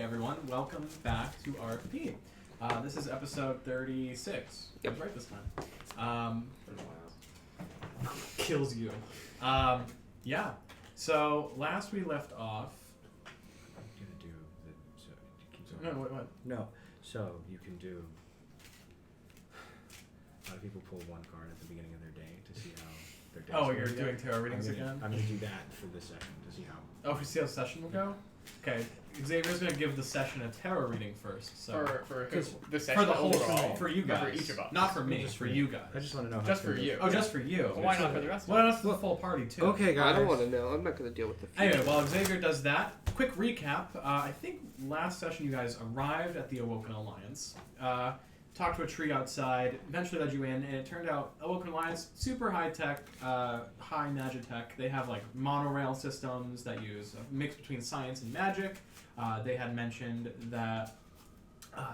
everyone. Welcome back to RFP. This is episode 36. Yep. I was right this time. Kills you. Yeah. So last we left off. I'm gonna do the keep No, going. what? No. So you can do. A lot of people pull one card at the beginning of their day to see how their day. Oh, you're doing tarot readings again? I'm gonna do that for this session to see how. Oh, to see how the session will go. Okay. Xavier's gonna give the session a tarot reading first. So For the session for the whole overall, for you guys, for each of us. not for me, Just for me. you guys. I just want to know. How Just it's gonna for you. go. Oh, just for you. Well, why not for the rest of Well, us? that's the full party too. Okay, guys. I don't want to know. I'm not going to deal with the fear. Anyway, while Xavier does that, quick recap. I think last session you guys arrived at the Awoken Alliance, talked to a tree outside, eventually led you in, and it turned out Awoken Alliance, super high-tech, high magitech. They have like monorail systems that use a mix between science and magic. They had mentioned that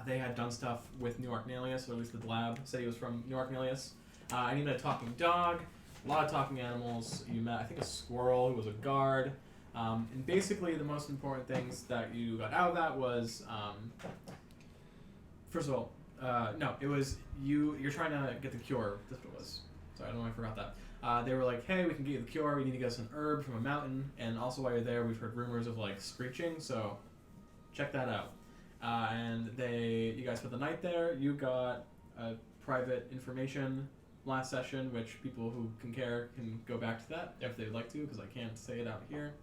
they had done stuff with New Archnalius, or at least the lab said he was from New Archnalius. And you met a talking dog, a lot of talking animals. You met, I think, a squirrel who was a guard. And basically, the most important things that you got out of that was, first of all, no, it was you're trying to get the cure. That's what it was. Sorry, I don't know why I forgot that. They were like, hey, we can get you the cure. We need to get us an herb from a mountain. And also, while you're there, we've heard rumors of like screeching. So check that out. And you guys spent the night there. You got private information last session, which people who can care can go back to that if they'd like to, because I can't say it out here.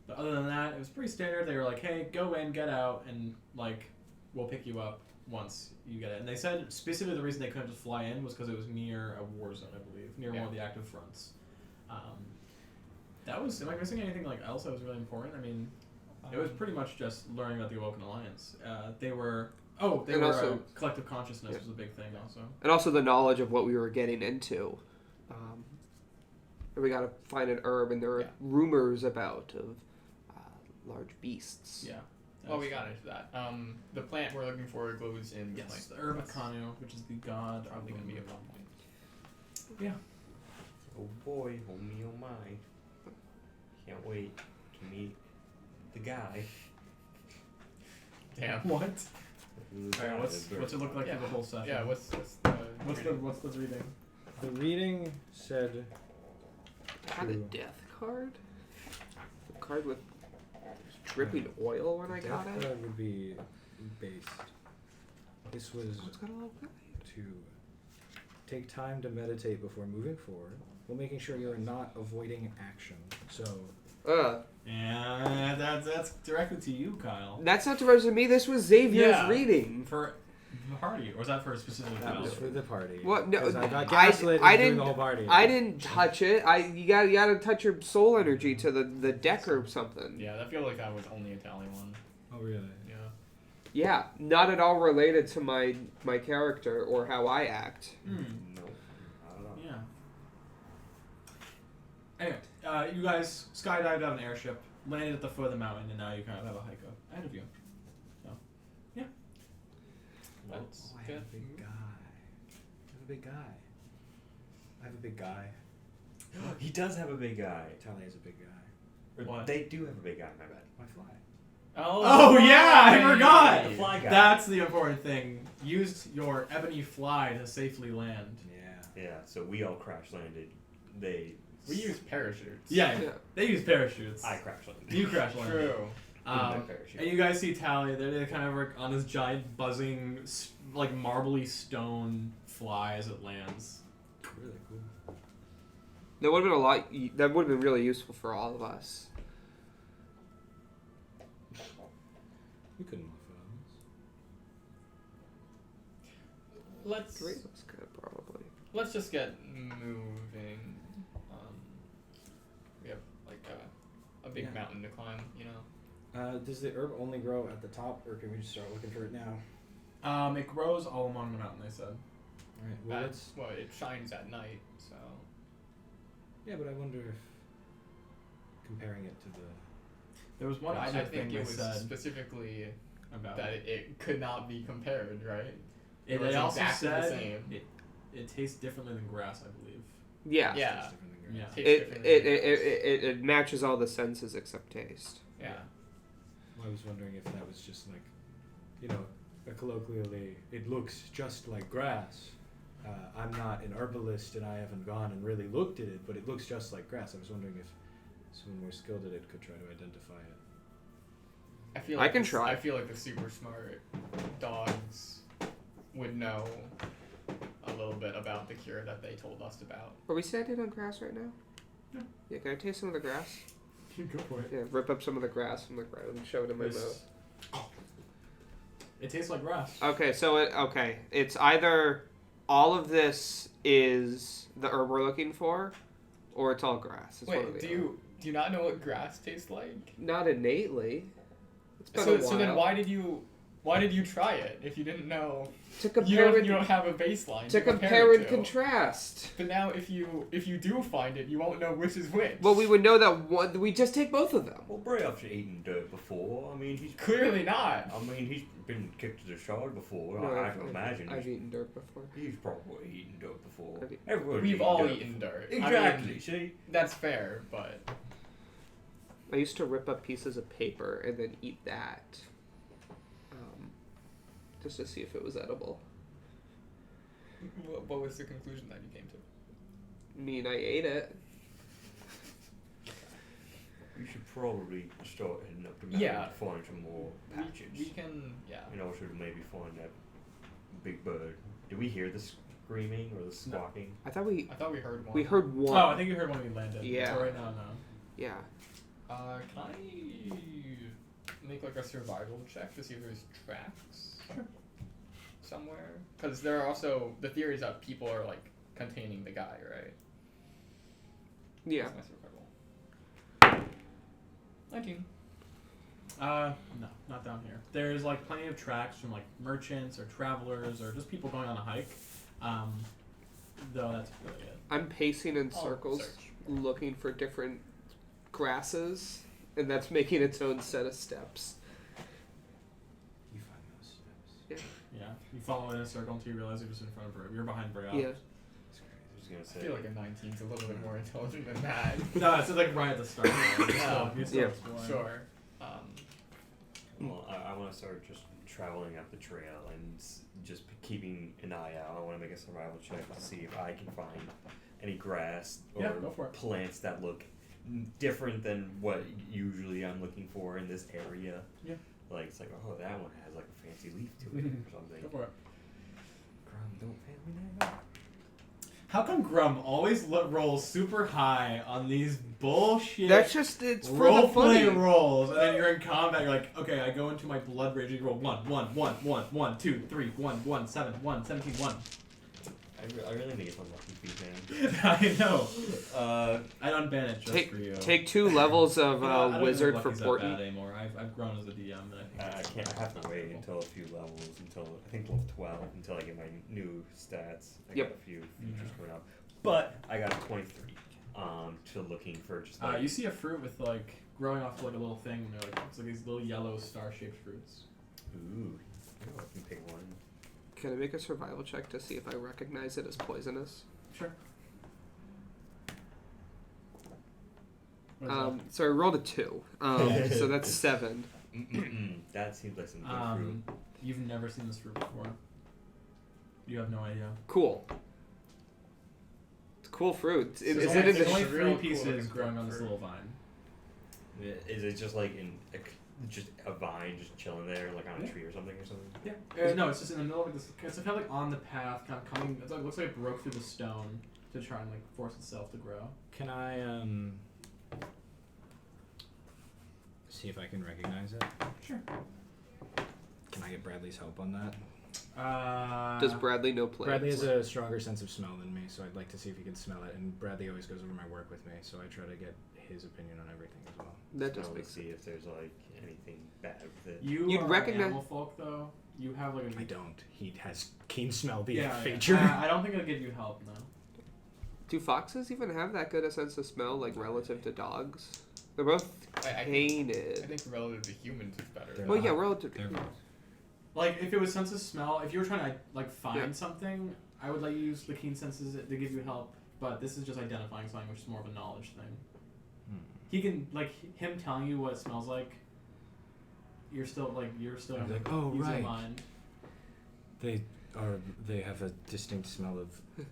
But other than that, it was pretty standard. They were like, hey, go in, get out, and like we'll pick you up once you get it. And they said specifically the reason they couldn't just fly in was because it was near a war zone, I believe, near one of the active fronts. That was. Am I missing anything like else that was really important? I mean, it was pretty much just learning about the Awoken Alliance. They were also- collective consciousness was a big thing also. And also the knowledge of what we were getting into. And we got to find an herb, and there are rumors about of large beasts. Yeah. Well, we got into that. The plant we're looking for glows in Yes, like the herb of Kanu, which is the god. Probably gonna be a fun point. Yeah. Oh boy, oh me, oh my. Can't wait to meet the guy. Damn. What? Who's Alright, got what's it look like Yeah. for the whole session? Yeah. What's the what's the reading? The reading said. Had a death card? A card with dripping oil when I got Death it? card would be based. This was Oh, it's got a little guy. to take time to meditate before moving forward, while making sure you are not avoiding action. So. Yeah, that's directed to you, Kyle. That's not directed to me. This was Xavier's Yeah. reading. For the party, or was that for specifically That Kyle? was for the party. What? No, 'Cause I got I gaslit during didn't. the whole party. I didn't touch it. You gotta touch your soul energy to the deck or something. Yeah, I feel like that was only a tally one. Oh really? Yeah. Yeah, not at all related to my character or how I act. Hmm. No, I don't know. Yeah. Anyway, you guys skydived out of an airship, landed at the foot of the mountain, and now you kind of have a hike up ahead of you. So, yeah. That's I have good. a big guy. I have a big guy. I have a big guy. He does have a big guy. Tally has a big guy. Or What? They do have a big guy, my bad. My fly. Oh yeah, I forgot. The fly guy. That's the important thing. Used your ebony fly to safely land. Yeah. Yeah, so we all crash landed. We use parachutes. Yeah, Yeah. they use parachutes. I crash landed. You crash landed. True. My parachute. And you guys see Tally. They're kind of like on this giant buzzing, like marbly stone fly as it lands. Really cool. That would have been a lot. That would have been really useful for all of us. We couldn't look for those. Let's Three looks good, probably. let's just get moving. We have like a big Yeah. mountain to climb, you know. Does the herb only grow at the top, or can we just start looking for it now? It grows all along the mountain. They said. Alright, well let's... Well, it shines at night, so. Yeah, but I wonder if... Comparing it to the... There was one I other think thing they it was said specifically about that it. it could not be compared, right? It was also exactly the said same. it tastes differently than grass, I believe. Yeah. Yeah. It's different than Yeah. grass. Tastes different than It matches all the senses except taste. Yeah. I was wondering if that was just like, colloquially, it looks just like grass. I'm not an herbalist and I haven't gone and really looked at it, but it looks just like grass. I was wondering if someone more skilled at it could try to identify it. I can try. I feel like the super smart dogs would know a little bit about the cure that they told us about. Are we standing on grass right now? Yeah. Yeah, can I taste some of the grass? Go for it. Yeah, rip up some of the grass from the ground and shove it in my mouth. It tastes like grass. Okay, so it's either all of this is the herb we're looking for, or it's all grass. It's one or Wait, the do you not know what grass tastes like? Not innately. It's been a while. So then why did you try it if you didn't know? To compare You don't have a baseline to compare compare it and to. contrast. But now if you do find it, you won't know which is which. Well, we would know that one. We just take both of them. Well, Brayov's eaten dirt before. I mean, he's Clearly not. I mean, he's been kicked to the shard before. No, I can imagine. I've eaten dirt before. He's probably eaten dirt before. Okay. Everyone's We've eaten all dirt eaten dirt. Exactly. I mean, See. that's fair, but I used to rip up pieces of paper and then eat that, just to see if it was edible. what was the conclusion that you came to? I mean, I ate it. You should probably start heading up to mountain Yeah. to find some more patches. We can, yeah. And also maybe find that big bird. Do we hear the screaming or the squawking? I thought we I thought we heard one. we heard one. Oh, I think you heard when we landed. Yeah. So right now, no. Yeah. Can I make like a survival check to see if there's tracks somewhere? Because there are also the theories that people are like containing the guy, right? Yeah. That's my survival. 19. No, not down here. There's like plenty of tracks from like merchants or travelers or just people going on a hike. Though that's really it. I'm pacing in I'll circles, search. looking for different grasses, and that's making its own set of steps. You find those steps. Yeah. You follow in a circle until you realize you're just in front of Bray. You're behind Bray. Yeah. It's crazy. I was gonna I say. feel like a 19 is a little bit more intelligent than that. No, it's like right at the start. You're Yeah. still Yeah. exploring. Sure. Well, I want to start just traveling up the trail and just keeping an eye out. I want to make a survival check to see if I can find any grass or Yeah, go for it. plants that look different than what usually I'm looking for in this area. Yeah. Like, it's like, oh, that one has like a fancy leaf to it or something. Go for it. Grum, don't fail me now. How come Grum always rolls super high on these bullshit That's just it's for role the funny. play rolls, and then you're in combat? You're like, okay, I go into my blood rage. You roll 1, 1, 1, 1, 1, 2, 3, 1, 1, 7, 1, 17, 1. I really think it's unlucky feet, man. I know. I'd unban it just Take for you. take 2 levels of You know, I don't even wizard think for Lucky's that Porton. bad anymore. I've grown as a DM, and I think I have to wait until a few levels, until I think level 12, until I get my new stats. I Yep. got a few features coming up. But I got a 23 to looking for just like... you see a fruit with like growing off like a little thing. And they're like it's like these little yellow star-shaped fruits. Ooh, I can pick one. Can I make a survival check to see if I recognize it as poisonous? Sure. What is So I rolled a 2. So that's 7. That seems like some good that? fruit. You've never seen this fruit before. You have no idea. Cool. It's cool fruit. Is There's it only, in there's the only It's 3 real cool pieces looking growing on this fruit. little vine. Is it just like just a vine just chilling there, like on a tree or something? Yeah. No, it's just in the middle of this. It's kind of like on the path, kind of coming. It's like, it looks like it broke through the stone to try and like force itself to grow. Can I see if I can recognize it? Sure. Can I get Bradley's help on that? Does Bradley know plants? Bradley has a stronger sense of smell than me, so I'd like to see if he can smell it. And Bradley always goes over my work with me, so I try to get his opinion on everything as well. That does Smell make to sense. see if there's like anything bad with it. You'd are recognize- animal folk though. You have like a I don't. He has keen smell the yeah, feature. Yeah. I don't think it'll give you help. No. Do foxes even have that good a sense of smell, like relative to dogs? They're both I painted. think relative to humans, it's better. They're Well, yeah, not. relative to They're humans. Like if it was sense of smell, if you were trying to like find Yeah. something, I would let you use the keen senses to give you help. But this is just identifying something, which is more of a knowledge thing. He can like him telling you what it smells like. you're still I'm like, oh, using right. mind. They have a distinct smell of.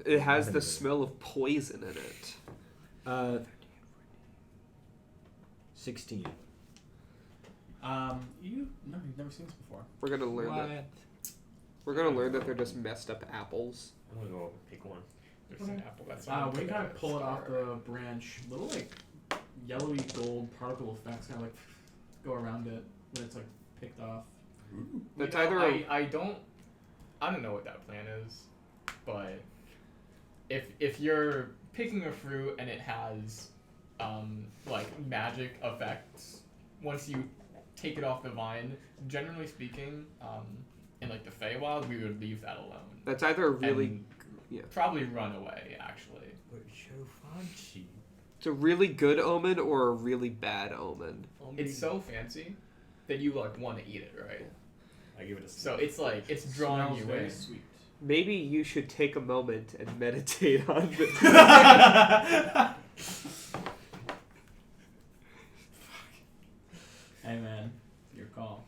It has lavender. the smell of poison in it. 16. You've never seen this before. We're gonna learn that. We're gonna learn that they're just messed up apples. I'm gonna go pick one. There's an apple that's When you kind of pull it off the branch, little like yellowy gold particle effects kind of like go around it when it's like picked off. That's You know, either I don't know what that plant is, but if you're picking a fruit and it has like magic effects once you take it off the vine, generally speaking, in like the Feywild, we would leave that alone. that's either a really And yeah. probably run away actually. But it's so fancy. it's a really good omen or a really bad omen. It's so fancy that you like want to eat it, right? I give it a So it's like it's drawing Smells you very in. sweet. Maybe you should take a moment and meditate on this. Hey man, your call.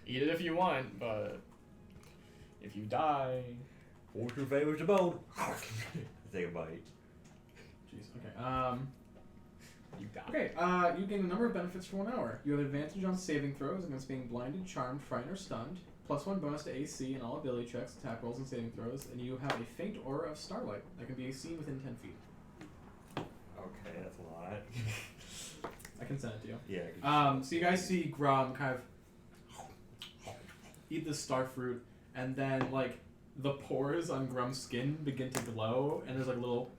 Eat it if you want, but if you die, What's your favorite about? Take a bite. Jeez. Okay. you die. Okay. You gain a number of benefits for 1 hour. You have advantage on saving throws against being blinded, charmed, frightened, or stunned. +1 bonus to AC and all ability checks, attack rolls, and saving throws. And you have a faint aura of starlight that can be seen within 10 feet. Okay, that's a lot. I can send it to you. Yeah. So you guys see Grom kind of eat the star fruit, and then like the pores on Grum's skin begin to glow, and there's like little,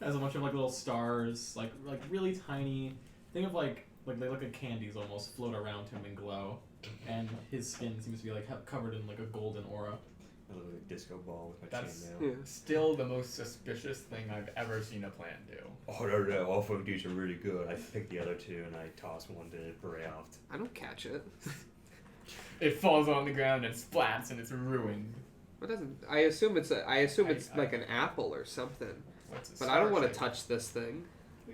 as a bunch of like little stars, like really tiny. Think of like they look like candies almost float around him and glow, and his skin seems to be like covered in like a golden aura. A little disco ball with my That's- chainmail. Yeah. Still the most suspicious thing I've ever seen a plant do. Oh no, all of these are really good. I picked the other two and I tossed one to Brayoft. I don't catch it. It falls on the ground and splats and it's ruined. What doesn't? I assume it's I- like an apple or something. What's a But I don't star want to shape? touch this thing.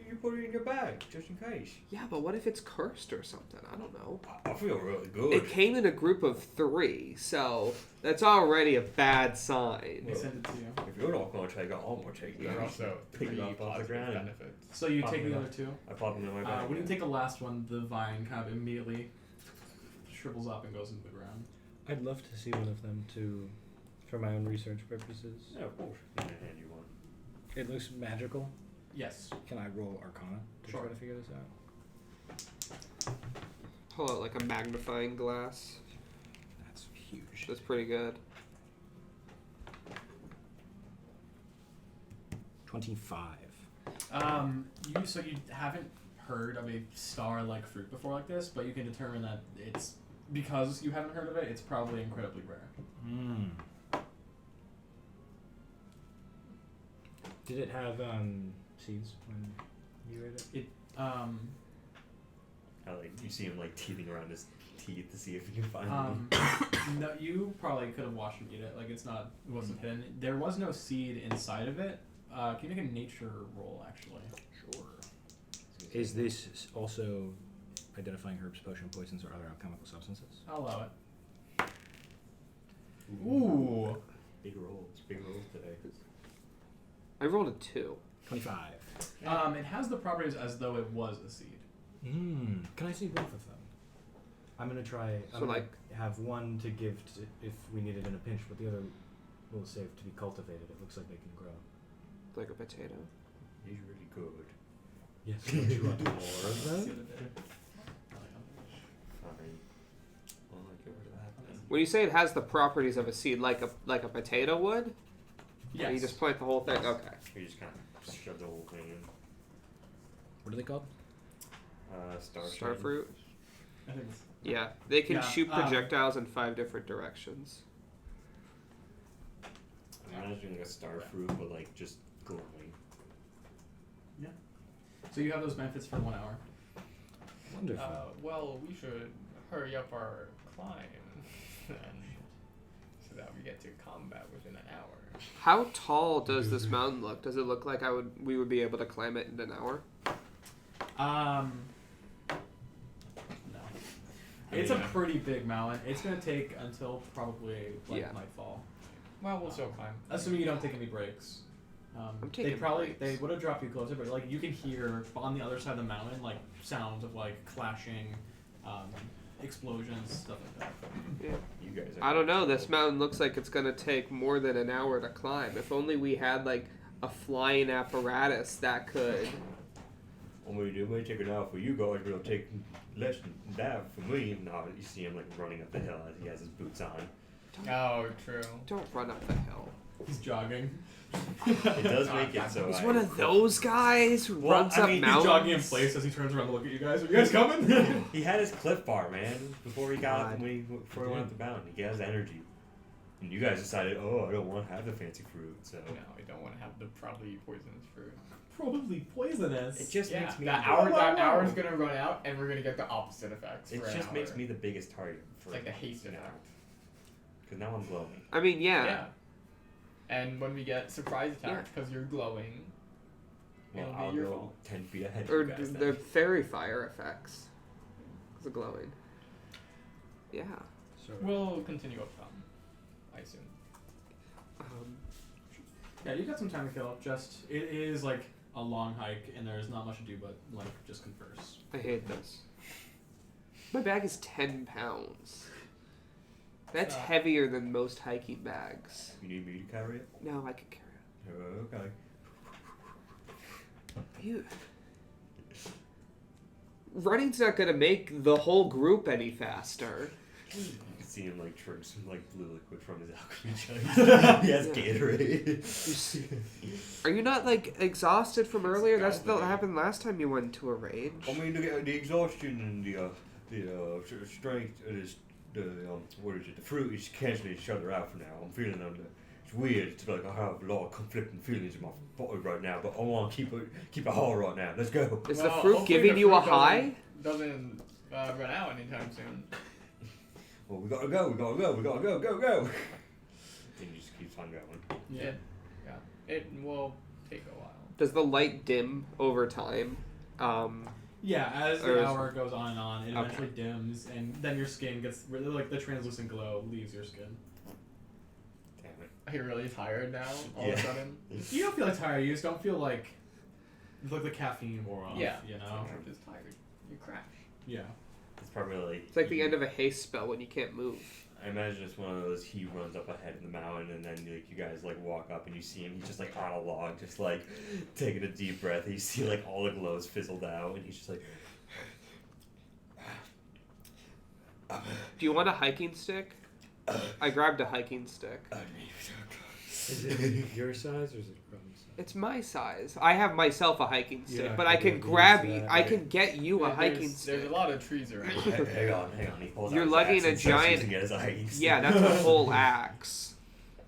You put it in your bag, just in case. Yeah, but what if it's cursed or something? I don't know. I feel really good. It came in a group of 3, so that's already a bad sign. I sent it to you. If you're not gonna take it, I'm gonna take it. There are also Pick it three up off the positive ground. benefits. So you Pop take it the up. other two. I pop them in my bag. When you take the last one, the vine kind of immediately shrivels up and goes into the ground. I'd love to see one of them to, for my own research purposes. Yeah, of course. I'm gonna hand you one. It looks magical. Yes. Can I roll Arcana to Sure. try to figure this out? Pull out like a magnifying glass. That's huge. That's pretty good. 25. You haven't heard of a star-like fruit before like this, but you can determine that it's because you haven't heard of it. It's probably incredibly rare. Mm. Did it have seeds when you ate it? How like you see him like teething around his teeth to see if he can find them. No, you probably could have watched him eat it. Like it wasn't hidden. There was no seed inside of it. Can you make a nature roll actually? Sure. Is this also identifying herbs, potion, poisons, or other alchemical substances? I'll allow it. Ooh. Big rolls today. I rolled a 2. 25. It has the properties as though it was a seed. Can I see both of them? I'm gonna try. So, I'm gonna like- have one to give to if we need it in a pinch, but the other we'll save to be cultivated. It looks like they can grow. Like a potato. He's really good. Yes. Don't you want more of them? Fine. Well, I get rid of that then. When you say it has the properties of a seed, like a potato would, Yes. you just plant the whole thing. Okay. You just kind of shove the whole thing in. What are they called? Star fruit. I think it's, Yeah, they can Yeah, shoot projectiles in 5 different directions. I'm imagining like a star fruit, but like just glowing. so you have those benefits for 1 hour. Wonderful. Well, we should hurry up our climb then, so that we get to combat within an hour. How tall does this mountain look? Does it look like we would be able to climb it in an hour? No. It's a pretty big mountain. It's gonna take until probably nightfall. Well, we'll still climb. Assuming you don't take any breaks. I'm taking breaks. They would have dropped you closer, but like you can hear on the other side of the mountain like sounds of like clashing, explosions, stuff like that. Yeah. You guys. I don't know. This mountain looks like it's gonna take more than an hour to climb. If only we had like a flying apparatus that could. Well, it may take an hour for you guys, but it'll take less than that for me. No, you see him like running up the hill as he has his boots on. Oh, true. Don't run up the hill. He's jogging. It does make it so. He's one of those guys who runs up mountains. He's jogging in place as he turns around to look at you guys. Are you guys coming? He had his Cliff Bar, man, before he got up, before he went up the mountain. He has energy. And you guys decided, I don't want to have the fancy fruit, so. No, I don't want to have the probably poisonous fruit. Probably poisonous. It just makes me. That hour's gonna run out, and we're gonna get the opposite effects. It just makes me the biggest target for. It's like the haste effect. Because now I'm glowing. I mean, Yeah. And when we get surprise attacks because you're glowing, Well, it'll I'll be your go fault. 10 feet ahead of or you guys. the fairy fire effects. The glowing. Yeah. So We'll continue up I assume. Yeah, you got some time to kill. Just it is like a long hike, and there's not much to do but like just converse. I hate this. My bag is 10 pounds. That's heavier than most hiking bags. You need me to carry it? No, I can carry it. Okay. You... Running's not gonna make the whole group any faster. You can see him like drink some like blue liquid from his alchemy jug. He has Gatorade. Are you not like exhausted from earlier? That's what happened last time you went to a rage. I mean, the exhaustion and the strength, the fruit is canceling each other out for now. I'm feeling it's weird. It's like I have a lot of conflicting feelings in my body right now, but I want to keep it hard right now. Let's go. Is the fruit giving you a high? Doesn't run out anytime soon. Well, we gotta go. Go. And he just keeps on going. Yeah. It will take a while. Does the light dim over time? Yeah, as the hour goes on, it eventually dims, and then your skin gets really like the translucent glow leaves your skin. Damn it. Are you really tired now? All of a sudden. You don't feel like tired. You just don't feel like the caffeine wore off. Yeah. You know. You're just tired. You crash. Yeah. It's probably It's like the end of a haste spell when you can't move. I imagine it's one of those. He runs up ahead of the mountain, and then like you guys like walk up, and you see him. He's just like on a log, just like taking a deep breath. And you see like all the glows fizzled out, and he's just like. Do you want a hiking stick? I grabbed a hiking stick. is it your size or is it Crumb's size? It's my size. I have myself a hiking stick, Yeah, but I can use grab you. that, I right? can get you a hiking stick. There's a lot of trees around. Hang on. He pulls You're out his lugging axe a and starts giant- using it as a hiking stick. Yeah, that's a whole axe. I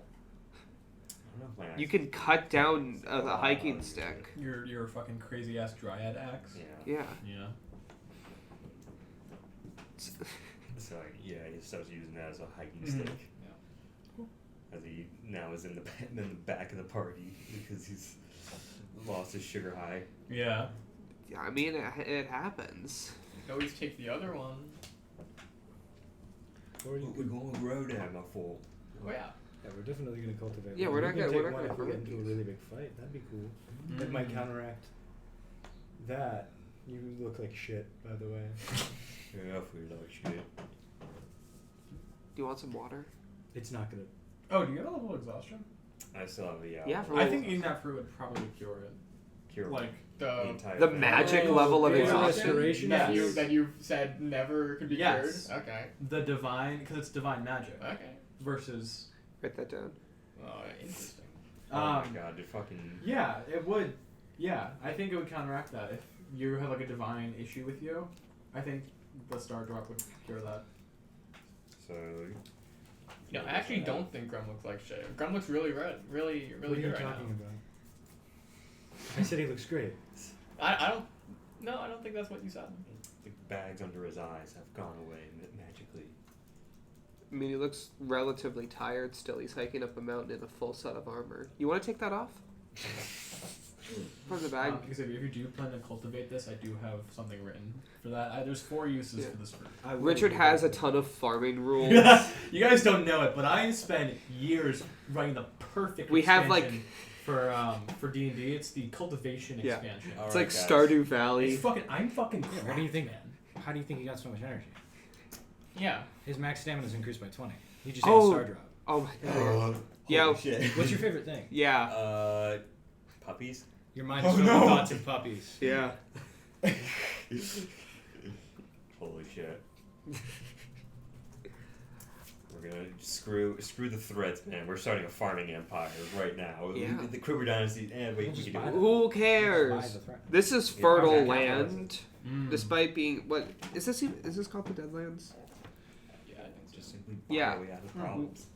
don't know if my axe You can cut down a hiking stick. Your fucking crazy ass dryad axe. Yeah. Yeah. Yeah. So he starts using that as a hiking Mhm. stick. As he now is in the back of the party because he's lost his sugar high. Yeah. Yeah, I mean, it happens. You can always take the other one. Or you We're could, going to grow down, my fool. Oh yeah. yeah, we're definitely gonna cultivate. Yeah, one. we're We not can gonna- take we're not one gonna if we get grow into a these. really big fight. That'd be cool. That might counteract that. You look like shit, by the way. Yeah, if we like shit. Do you want some water? It's not gonna. Oh, do you have a level of exhaustion? I still have the Yeah, for I think eating that fruit would probably cure it. cure Like the The entire The thing. magic level of yeah, exhaustion. restoration. that Yes. you said never could be Yes. cured. Okay. the divine, because it's divine magic Okay. versus. Write that down. Interesting. Oh my god, dude, fucking. Yeah, it would. Yeah, I think it would counteract that if you have like a divine issue with you. I think the star drop would cure that. So. No, I actually don't think Grum looks like shit. Grum looks really red, really What are you good right talking now. about? I said he looks great. I don't. No, I don't think that's what you said. The bags under his eyes have gone away magically. I mean, he looks relatively tired still. He's hiking up a mountain in a full set of armor. You want to take that off? From the bag. Because if you do plan to cultivate this, I do have something written for that. There's 4 uses for this fruit. Richard has a ton of farming rules. You guys don't know it, but I spent years writing the perfect We have, expansion for D&D. It's the cultivation expansion. It's like Stardew Valley. I'm fucking Yeah, what do you think, man? How do you think he got so much energy? Yeah. His max stamina is increased by 20. He just had a star drop. Oh my god. Yeah. Shit. What's your favorite thing? Yeah. Puppies? Your mind is filled with thoughts of puppies. Yeah. Holy shit. We're gonna screw the threats, man. We're starting a farming empire right now. Yeah. The Kruger dynasty. We can do it. Who cares? This is fertile Okay. land, despite being what is this? Is this called the Deadlands? Yeah, I think it's just simply Yeah. way out of problems.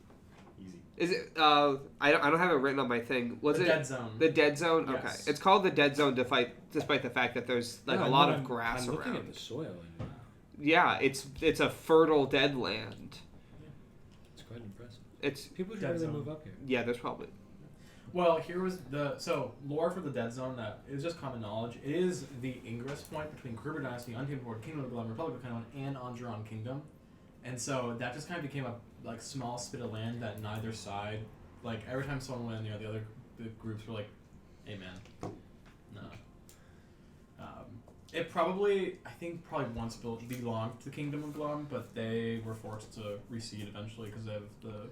Easy. Is it? I don't have it written on my thing. Was the it Dead Zone? the Dead Zone? Yes. Okay, it's called the Dead Zone despite the fact that there's like a lot of grass I'm looking around. at the soil and Yeah, it's a fertile dead land. it's quite impressive. It's People should Dead really zone. move up here. yeah. There's probably Well, here was lore for the Dead Zone that is just common knowledge. It is the ingress point between Kruger Dynasty, Untamed Horde, Kingdom of Glum, Republic of Kenwan, and Angeron Kingdom, and so that just kind of became a like small spit of land that neither side, like every time someone went in there, the groups were like, "Hey man, no." It probably once belonged to the Kingdom of Glum, but they were forced to recede eventually because of the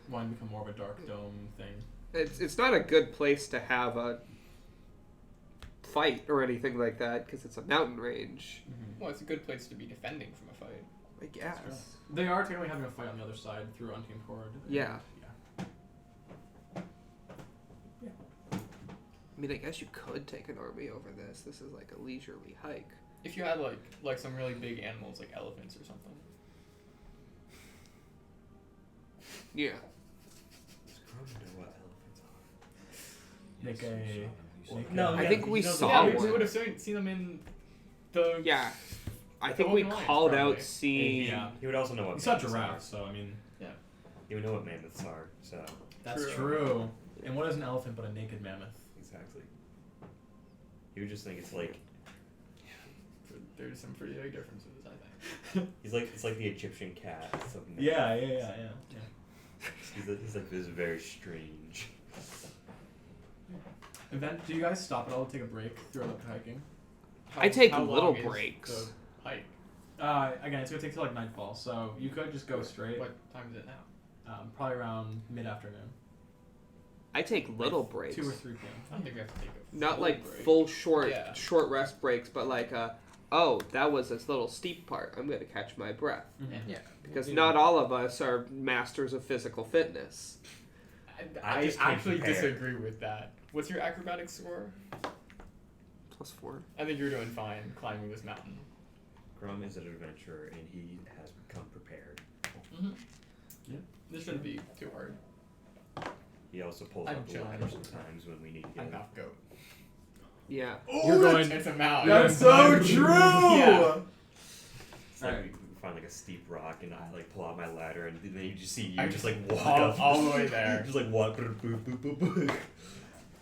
wanting to become more of a dark dome thing. it's not a good place to have a fight or anything like that because it's a mountain range. Well, it's a good place to be defending from a fight. I guess. They are technically having a fight on the other side through Untamed Horde. Yeah. Yeah. I mean, I guess you could take an army over this. This is like a leisurely hike. If you had like some really big animals like elephants or something. Yeah. Does Kruger know what elephants are? Make a. No, I yeah, think we you know, saw yeah, one. we would have seen them in the. Yeah. I The think we open lines, called probably. out seeing. Yeah. He would also know what You saw mammoths giraffes, are. so I mean. He would know what mammoths are, so. That's True. true. And what is an elephant but a naked mammoth? Exactly. He would just think it's like. There's some pretty big differences, I think. It's like the Egyptian cat. Something like Yeah. He's like this very strange. Event. Do you guys stop at all to take a break throughout the hiking? I take how little long is breaks. the hike? Again, it's gonna take till like nightfall, so you could just go straight. What time is it now? Probably around mid-afternoon. I take little breaks. 2 or 3 p.m. I don't think we have to take a Not full like break. full short Yeah. short rest breaks, but like oh, that was this little steep part. I'm gonna catch my breath. Mm-hmm. Yeah. Because not all of us are masters of physical fitness. I I just can't actually compare. disagree with that. What's your acrobatics score? +4. I think you're doing fine climbing this mountain. Grum is an adventurer and he has become prepared. Mm-hmm. Yeah. This shouldn't be too hard. He also pulls I'm out the chilling. ladder sometimes when we need to get I'm him. half goat. Yeah. You're going. It's a mountain. That's so true. Yeah. It's like Alright. we find like a steep rock and I like pull out my ladder and then you just see you I just like walk all, up all the way there. just like walk boop, boop, boop, boop, boop.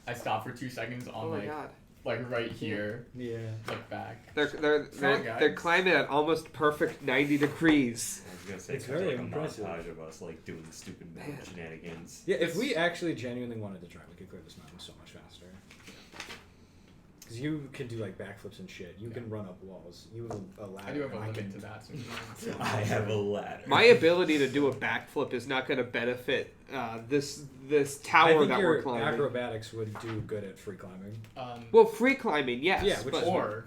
I stop for 2 seconds Oh on my god. like right here, Yeah. like back. They're climbing at almost perfect 90 degrees. I was gonna say It's kind of very like impressive. a montage of us like doing stupid mountain Man. shenanigans. Yeah, if we actually genuinely wanted to try, we could clear this mountain so much faster. Because you can do like backflips and shit. You can run up walls. You have a ladder. I do have a and limit can- to that. So I have a ladder. My ability to do a backflip is not going to benefit this I tower think that your we're climbing. acrobatics would do good at free climbing. Well, free climbing, yes. Yeah, which but is- or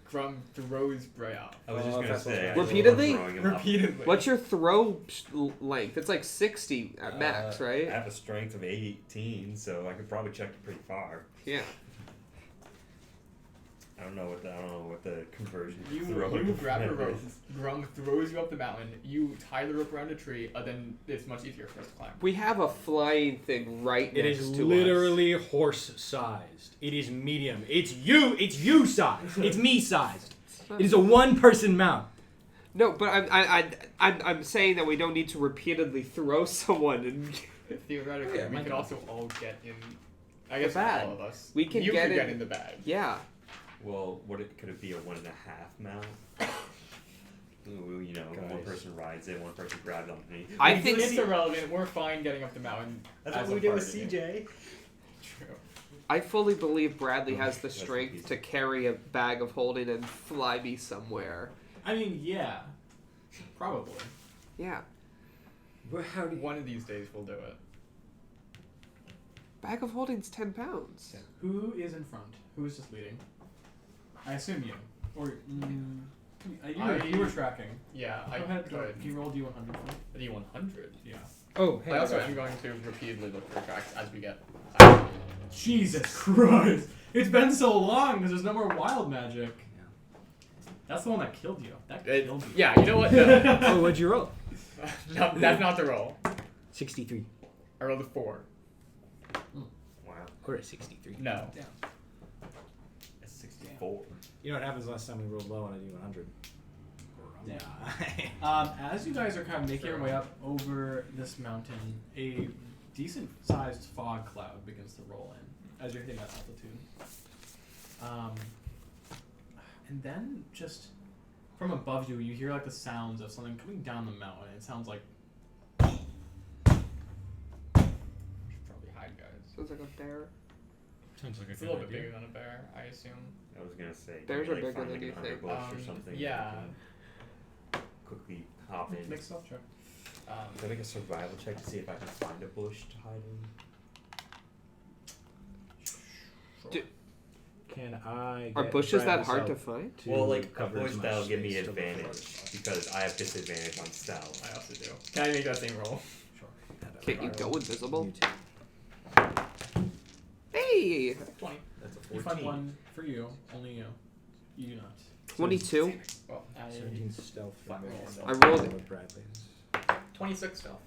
from throws Bray out I was just Oh, gonna that's say. what- I Repeatedly? love throwing him up. repeatedly. what's your throw length? It's like 60 at max, I right? have a strength of 18, so I could probably check it pretty far. Yeah. I don't know what the conversion. You throwing grab a from rope. is. Grum throws you up the mountain. You tie the rope around a tree. Then it's much easier for us to climb. We have a flying thing right It next is to literally horse-sized. It is medium. It's you sized. It's me sized. us. It is a one-person mount. No, but I'm saying that we don't need to repeatedly throw someone and Theoretically, Yeah, we my could God. also all get in I guess the bag. all of us. We can you get could it. get in the bag. Yeah. Well, could it be a 1.5 mount? Ooh, you know, one Guys. person rides it, one person grabs underneath. I think it's irrelevant. We're fine getting up the mountain. That's as what we a did with party. CJ. True. I fully believe Bradley has the That's strength easy. to carry a bag of holding and fly me somewhere. I mean, yeah, probably. Yeah. How do you... One of these days we'll do it. Bag of holding's 10 pounds. Who is in front? Who is just leading? I assume you. Or you were tracking. Yeah, Go I ahead. could. Can you roll D100 for me? A D100. Yeah. Oh, hey. I also got am you. going to repeatedly look for tracks as we get higher. Jesus Christ! It's been so long because there's no more wild magic. That's the one that killed you. That killed you. Yeah, you know what? No. Oh, what'd you roll? No, that's not the roll. 63. I rolled a 4. Wow. Or a 63. No. That's 64. You know what happens last time we rolled low on a D100? As you guys are kind of making your way up over this mountain, a decent-sized fog cloud begins to roll in as you're hitting that altitude. And then just from above you, you hear like the sounds of something coming down the mountain. It sounds like Should probably hide, guys. Sounds like a bear. Sounds like It's a little bit bigger than a bear, I assume. I was gonna say. Bears can we, are bigger find, than like, you an think. underbush or something. Yeah. We can quickly hop in. make stealth check. Can I make a survival check to see if I can find a bush to hide in? Do- Can I Are get bushes Brad that hard to out find? Well, like a cover bush as much that'll give me space to look for advantage it? because I have disadvantage on stealth. I also do. Can I make that same roll? Sure. Can't you go invisible? You too. Hey! 20. That's a You 14. find one for you, only you. You do not. 22. Well, 17 stealth. Flat roll. I rolled it. With Bradley's. 26 stealth.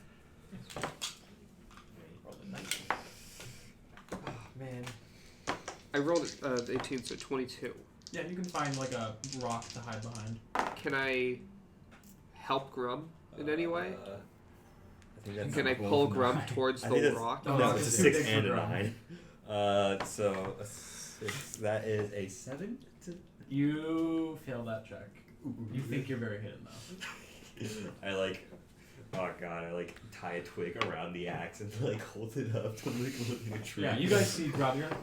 Rolled a 19. Oh, man. I rolled 18, so 22. Yeah, you can find like a rock to hide behind. Can I help Grum in any way? I think that's Can I roll pull for Grum 9. towards I the think that's- rock? No, No, it's it's too a 6 big for and a Grum. 9. So a 6. That is a 7. You fail that check. You think you're very hidden though. I like. Oh god! I like tie a twig around the axe and like hold it up to like look at a tree. Yeah, you guys see Gravier,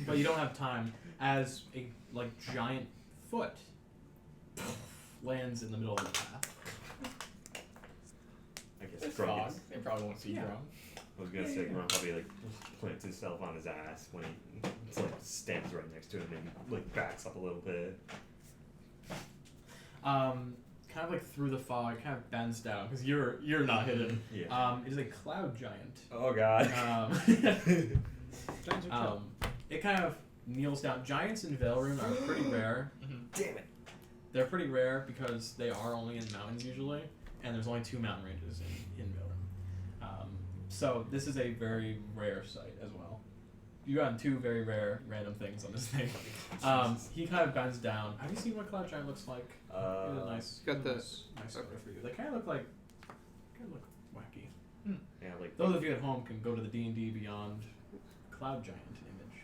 but you don't have time as a like giant foot lands in the middle of the path. I guess It's Grunk fog. is- They probably won't see Yeah. Grum. I was gonna say Grunt probably like plants himself on his ass when he like stands right next to him and like backs up a little bit. Kind of like through the fog, kind of bends down because you're not hidden. Yeah. It is a cloud giant. Oh god. Giants are chill. It kind of kneels down. Giants in Velrune are pretty rare. Damn it. They're pretty rare because they are only in mountains usually, and there's only 2 mountain ranges in Velrune. So this is a very rare sight as well. You got 2 very rare random things on this thing. He kind of bends down. Have you seen what cloud giant looks like? Here's a nice, got the- nice photo for you. They kind of look like, kind of look wacky. Yeah, like Those of you at home can go to the D&D Beyond cloud giant image.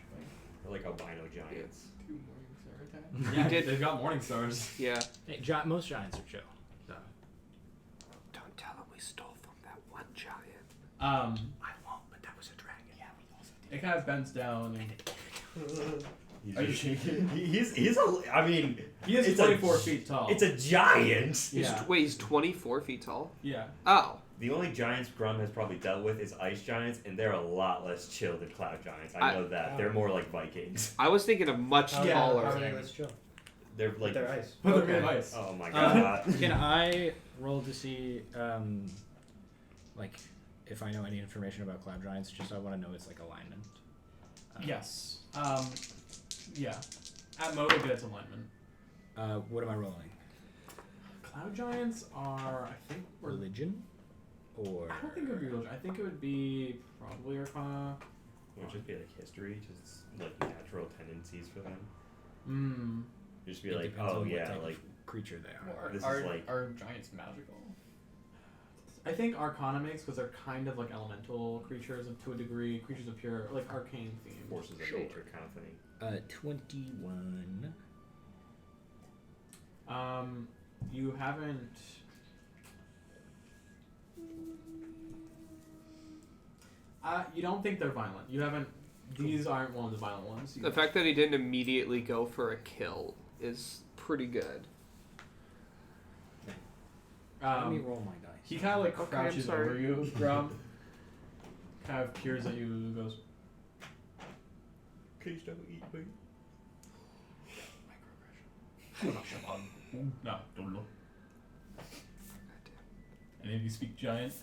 they're like albino giants. 2 mornings there attack. Yeah, did- they've got morning stars. Yeah. Hey, most giants are chill. Don't tell him we stole from that one giant. I won't, but that was a dragon. Yeah, we also It kind of bends down and He's Are you just- shaking? He's a. I mean, he is it's 24 feet tall. It's a giant. Yeah. Wait, he's 24 feet tall? Yeah. Oh. The only giants Grum has probably dealt with is ice giants, and they're a lot less chill than cloud giants. I know that. They're more like Vikings. I was thinking of much Yeah, taller. How are they less chill? They're like. They're ice. But Okay. they're made of ice. Oh my god. Can I roll to see, like, if I know any information about cloud giants? Just I want to know its like alignment. Yes. Yeah. At Moto gets alignment. What am I rolling? Cloud giants are, I think, Religion, or I don't think it would be religion. I think it would be probably Arcana. It would just be like history, just like natural tendencies for them. Just be It like, depends oh on what yeah, type of like creature they are. Well, This is are like- are giants magical? I think Arcana makes because they're kind of like elemental creatures to a degree, creatures of pure like arcane theme. Forces of nature kind of thing. 21. You haven't. You don't think they're violent. You haven't. These aren't one of the violent ones. The fact that he didn't immediately go for a kill is pretty good. Let me roll my dice. He kind of like Okay, I'm crouches sorry. over you, Grum. Kind of peers at you and goes, Please don't eat me. no, don't look. Any of you speak giant?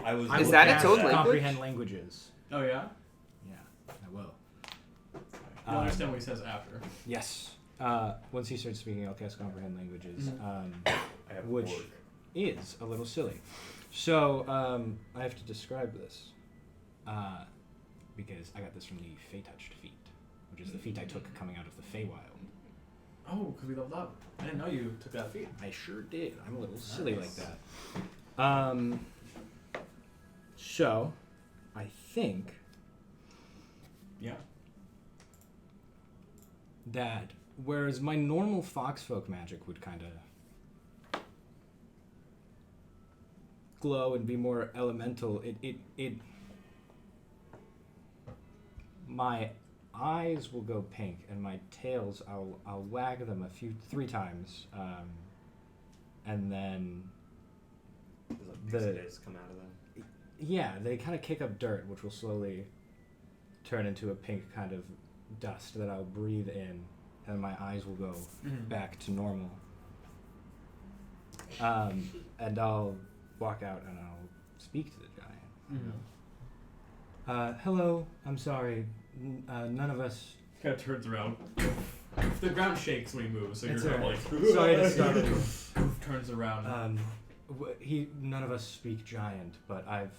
I was. Is that its own language? Comprehend languages. Oh yeah? Yeah, I will. You'll understand what he says after. Yes. Once he starts speaking, I'll cast comprehend languages, I have which work. is a little silly. So I have to describe this because I got this from the Fey-touched feat, which is the feat I took coming out of the Feywild. Oh, because we leveled up. I didn't know you took that feat. I sure did. I'm a little silly like that. So I think Yeah. that whereas my normal foxfolk magic would kind of glow and be more elemental, it my eyes will go pink and my tails I'll wag them 3 times, and then Does like pixie come out of them? yeah, they kind of kick up dirt, which will slowly turn into a pink kind of dust that I'll breathe in, and my eyes will go back to normal. And I'll walk out and I'll speak to the giant. Mm-hmm. Hello, I'm sorry. None of us. Kind of turns around. The ground shakes when he moves, so you're It's kind of alright. like. Sorry to start it. Turns around. None of us speak giant, but I've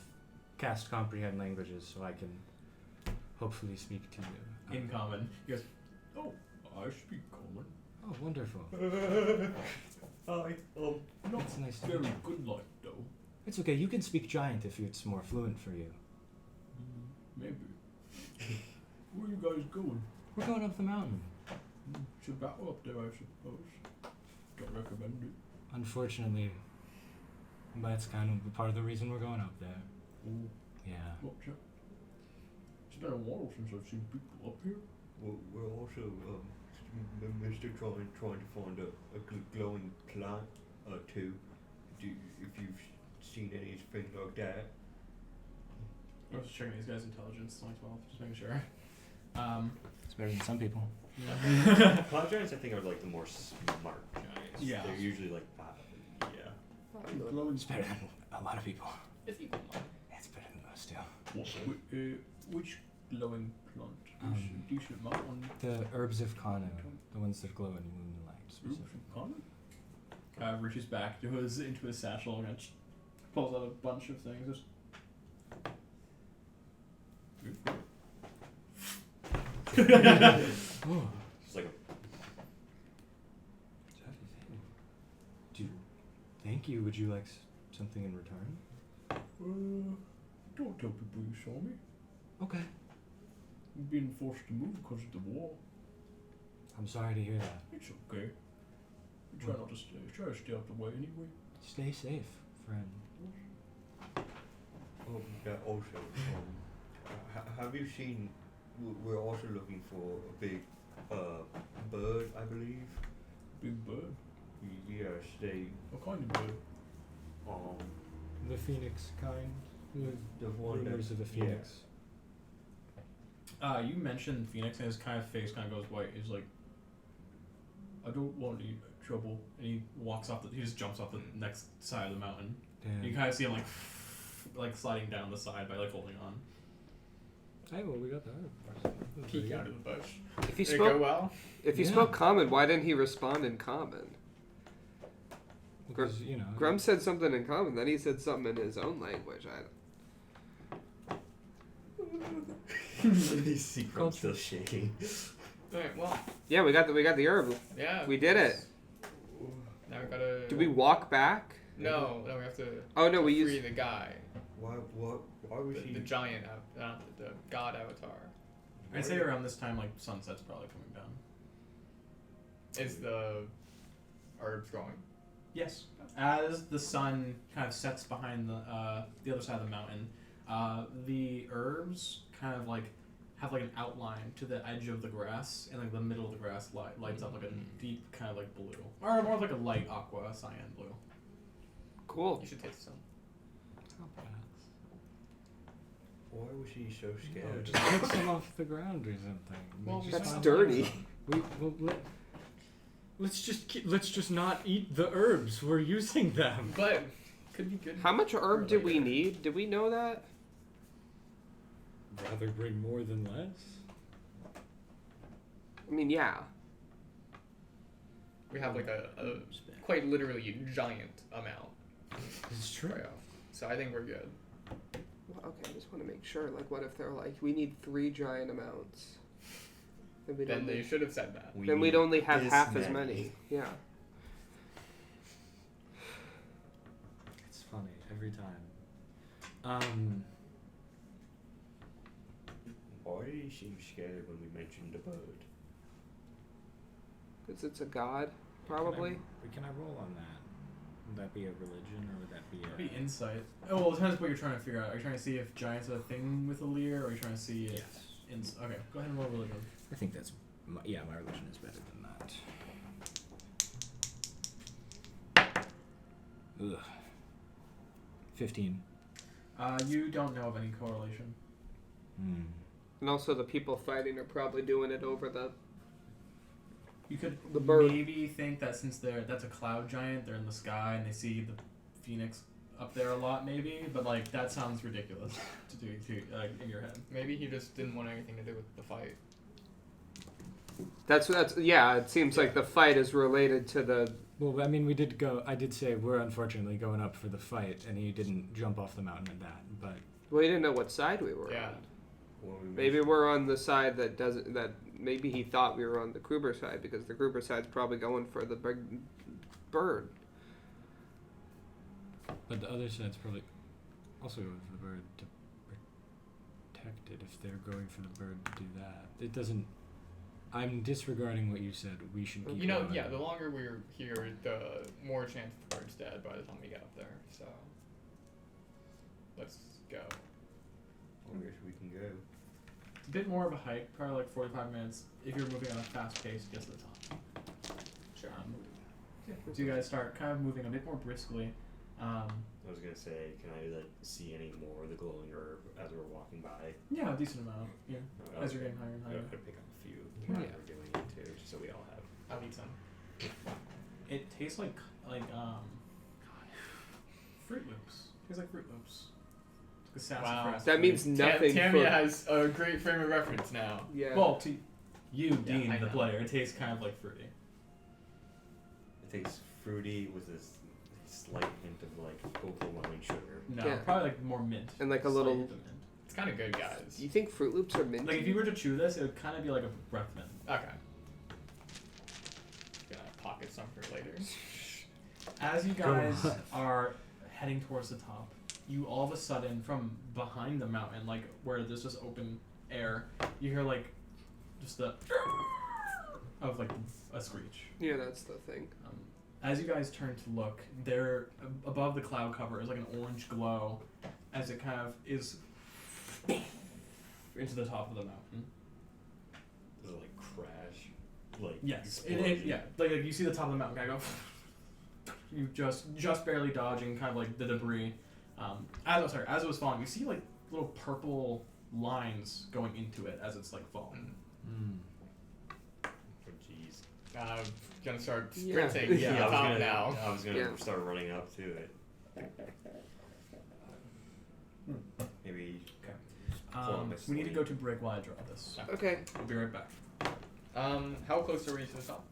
cast comprehend languages, so I can hopefully speak to you. In common. He goes, oh, I speak common. Oh, wonderful. Hi. Not It's nice to very meet you. good like though. It's okay. You can speak giant if it's more fluent for you. Maybe. Where are you guys going? We're going up the mountain. It's a battle up there, I suppose. Don't recommend it. Unfortunately, that's kind of part of the reason we're going up there. Oh, Yeah. gotcha. It's been a while since I've seen people up here. We're also Mr. trying to find a glowing plant too. If you've seen anything like that. I was checking these guys' intelligence, 12, just making sure. It's better than some people. Yeah. Cloud giants, I think, are like the more smart giants. Yeah. They're usually like It's better than a lot of people. It's equal. It's better than most, still. Which glowing plant is a decent amount on The herbs of Kano, the ones that glow in moonlight. Oops, common? Reaches back to into his satchel and pulls out a bunch of things. Just Oh. it's like Thank you. Would you like something in return? don't tell people you saw me. Okay. We've been forced to move because of the war. I'm sorry to hear that. It's okay. We try not to stay. Try to stay out the way anyway. Stay safe, friend. also, have you seen? We're also looking for a big bird, I believe. Big bird. Yes, they. What kind of bird? The phoenix kind. The one Rumors of a phoenix. You mentioned Phoenix, and his kind of face kind of goes white. He's like, I don't want any trouble. And he walks off. He just jumps off the next side of the mountain. Damn. You kind of see him like sliding down the side by like holding on. Hey, well, we got that. Peek out of the bush. If he Did it go spoke, well? if he Yeah. spoke common, why didn't he respond in common? Because, you know. Grum said something in common, then he said something in his own language. His secret's still shaking. Alright, well, Yeah, we got the herb. yeah. We did it. Now we gotta. Did we walk back? No, we have to. Oh no, to we free use. the guy, Why was the giant, the god avatar. I'd say around this time, like sunset's probably coming down. Is the herbs growing? Yes. As the sun kind of sets behind the other side of the mountain, the herbs kind of like have like an outline to the edge of the grass, and like the middle of the grass lights up like a deep kind of like blue, or more like a light aqua cyan blue. Cool. You should taste some. Why was she so No, scared? just pick some off the ground or something. Well, Just That's find dirty. some. Let's just not eat the herbs. We're using them. But could be good. How much herb for did we later. need? Did we know that? Rather bring more than less. I mean, yeah. We have like a quite literally giant amount. It's true. Right off. So I think we're good. Well, okay, I just want to make sure. Like, what if they're like, we need 3 giant amounts? Then we'd Then only, they should have said that. then we'd only have this half as many. Yeah. It's funny every time. Why did he seem scared when we mentioned the bird? Because it's a god, probably. Can I roll on that? Would that be a religion or would that be a? It'd be insight. Oh well, it depends what you're trying to figure out. Are you trying to see if giants are a thing with Allir, or are you trying to see if? Yes. Okay, go ahead and roll religion. I think that's my religion is better than that. Ugh. 15. You don't know of any correlation. And also, the people fighting are probably doing it over the. You could The bird. maybe think that since that's a cloud giant, they're in the sky and they see the phoenix up there a lot, maybe. But like that sounds ridiculous to do in your head. Maybe he just didn't want anything to do with the fight. That's yeah. It seems like the fight is related to the. Well, I mean, I did say we're unfortunately going up for the fight, and he didn't jump off the mountain at that. But We didn't know what side we were Yeah. on. Well, we Maybe we're on the side that doesn't. That maybe he thought we were on the Gruber side because the Gruber side's probably going for the big bird. the other side's probably also going for the bird to protect it if they're going for the bird to do that. It doesn't. I'm disregarding what you said. We should keep You know, going. yeah, the longer we're here, the more chance the bird's dead by the time we get up there. So, let's go. I guess we can go. It's a bit more of a hike, probably like 45 minutes if you're moving on a fast pace to get to the top. Sure. So you guys start kind of moving a bit more briskly. I was gonna say, can I like see any more of the glowing herb as we're walking by? Yeah, a decent amount. Yeah, as you're getting higher and higher. I'd pick up a few Yeah. while we're doing it too, just so we all have. I'll eat some. It tastes like Fruit Loops. Tastes like Fruit Loops. It's like a Wow. sassafras. That means nothing Tammy for. has a great frame of reference now. Yeah. Well, to you, Yeah, Dean, I the know. player, it tastes kind of like fruity. It tastes fruity with a slight hint of like overwhelming sugar. No, Yeah. probably like more mint. And like a Slight little- hint of mint. It's kind of good, guys. You think Fruit Loops are minty? Like if you were to chew this, it would kind of be like a breath mint. Okay. Gonna pocket some for later. As you guys are heading towards the top, you all of a sudden from behind the mountain, like where there's just open air, you hear like just the of like a screech. Yeah, that's the thing. As you guys turn to look, there above the cloud cover is like an orange glow, as it kind of is into the top of the mountain. Does it like crash? Like Yes, explosion? yeah. Like you see the top of the mountain kind of go. You just barely dodging kind of like the debris. As it was falling, you see like little purple lines going into it as it's like falling. Oh jeez. Gonna start Yeah. sprinting to the I was top gonna, now. I was gonna Yeah. start running up to it. Maybe. Pull on my We need to sleeve. go to break while I draw this. Okay. We'll be right back. How close are we to the top?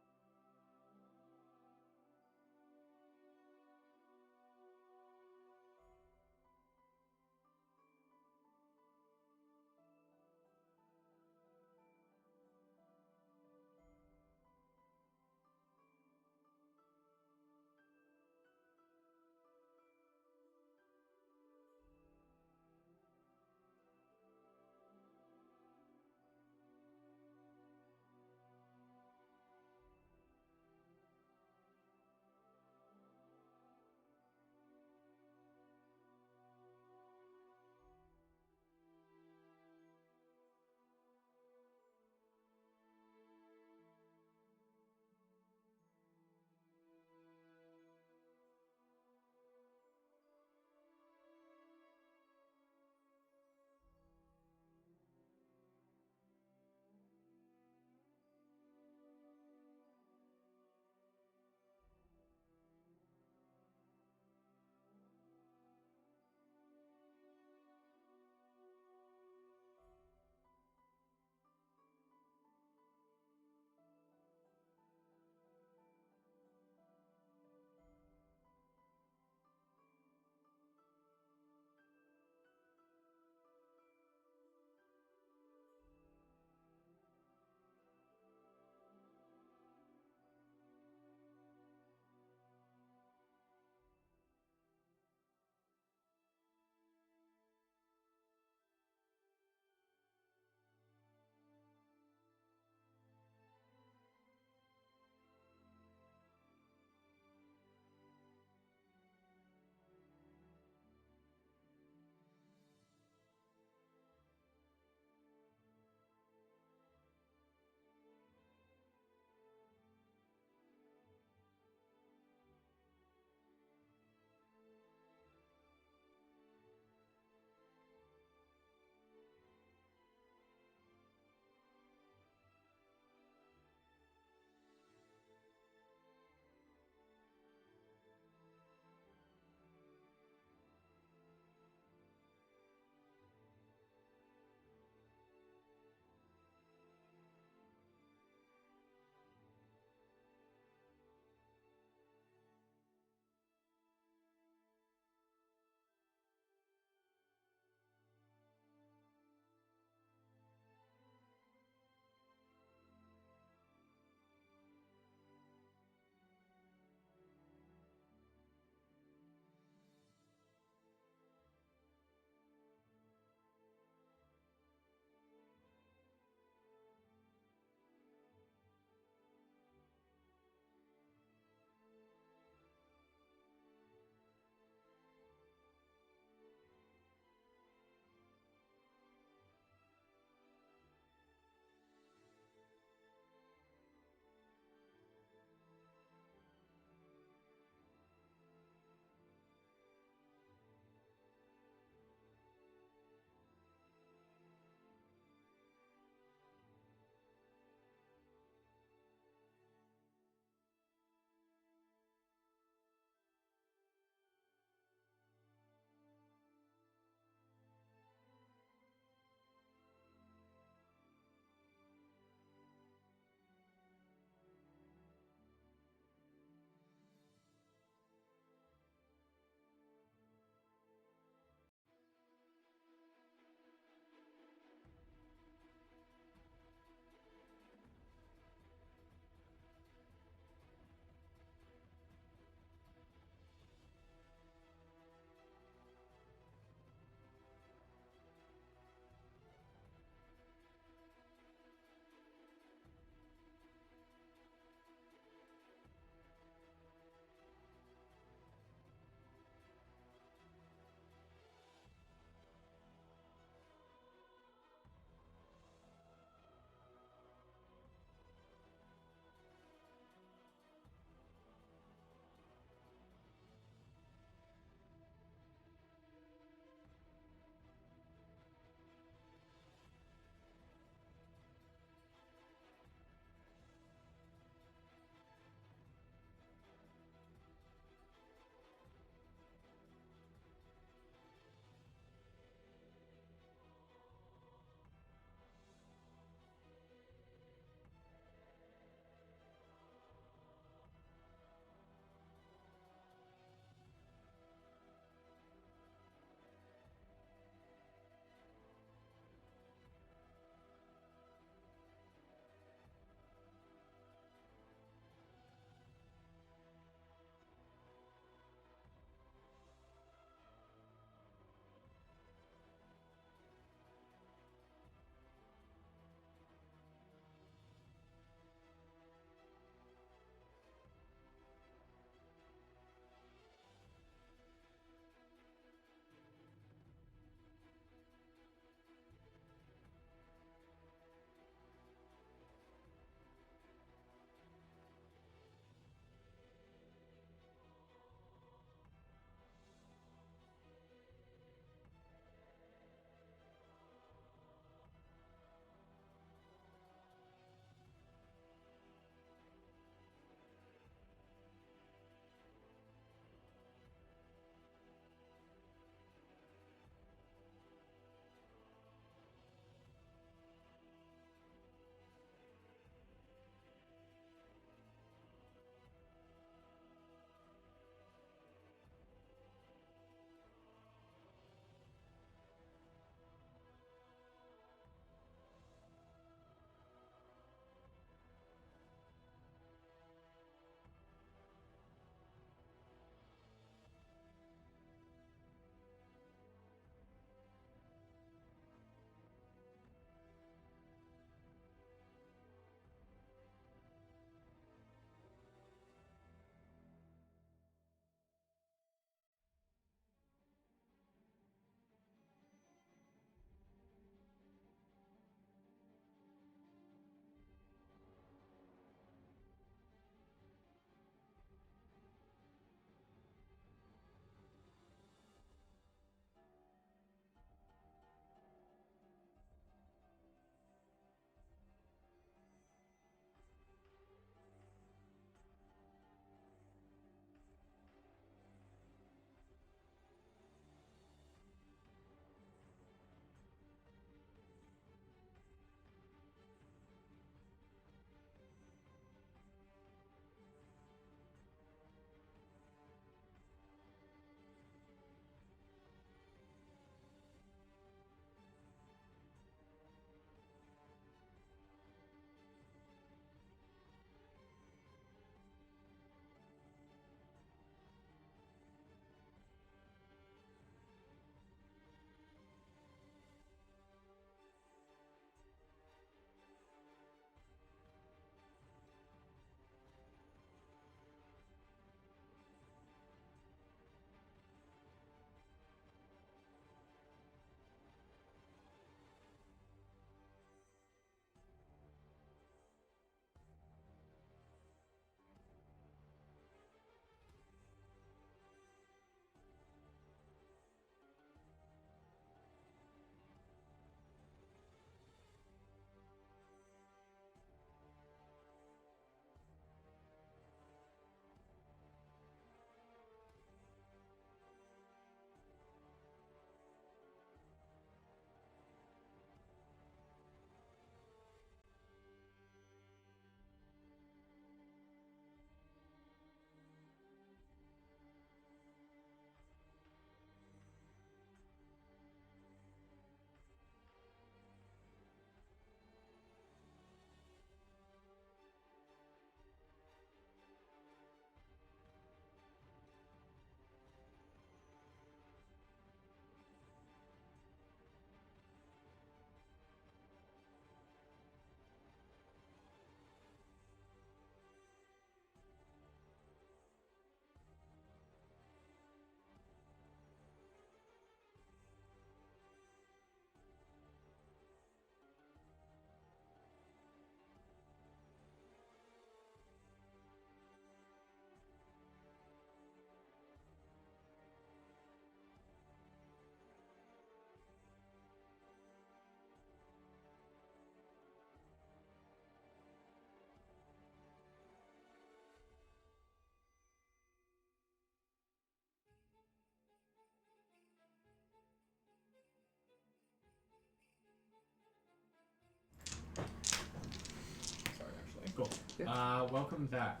Welcome back.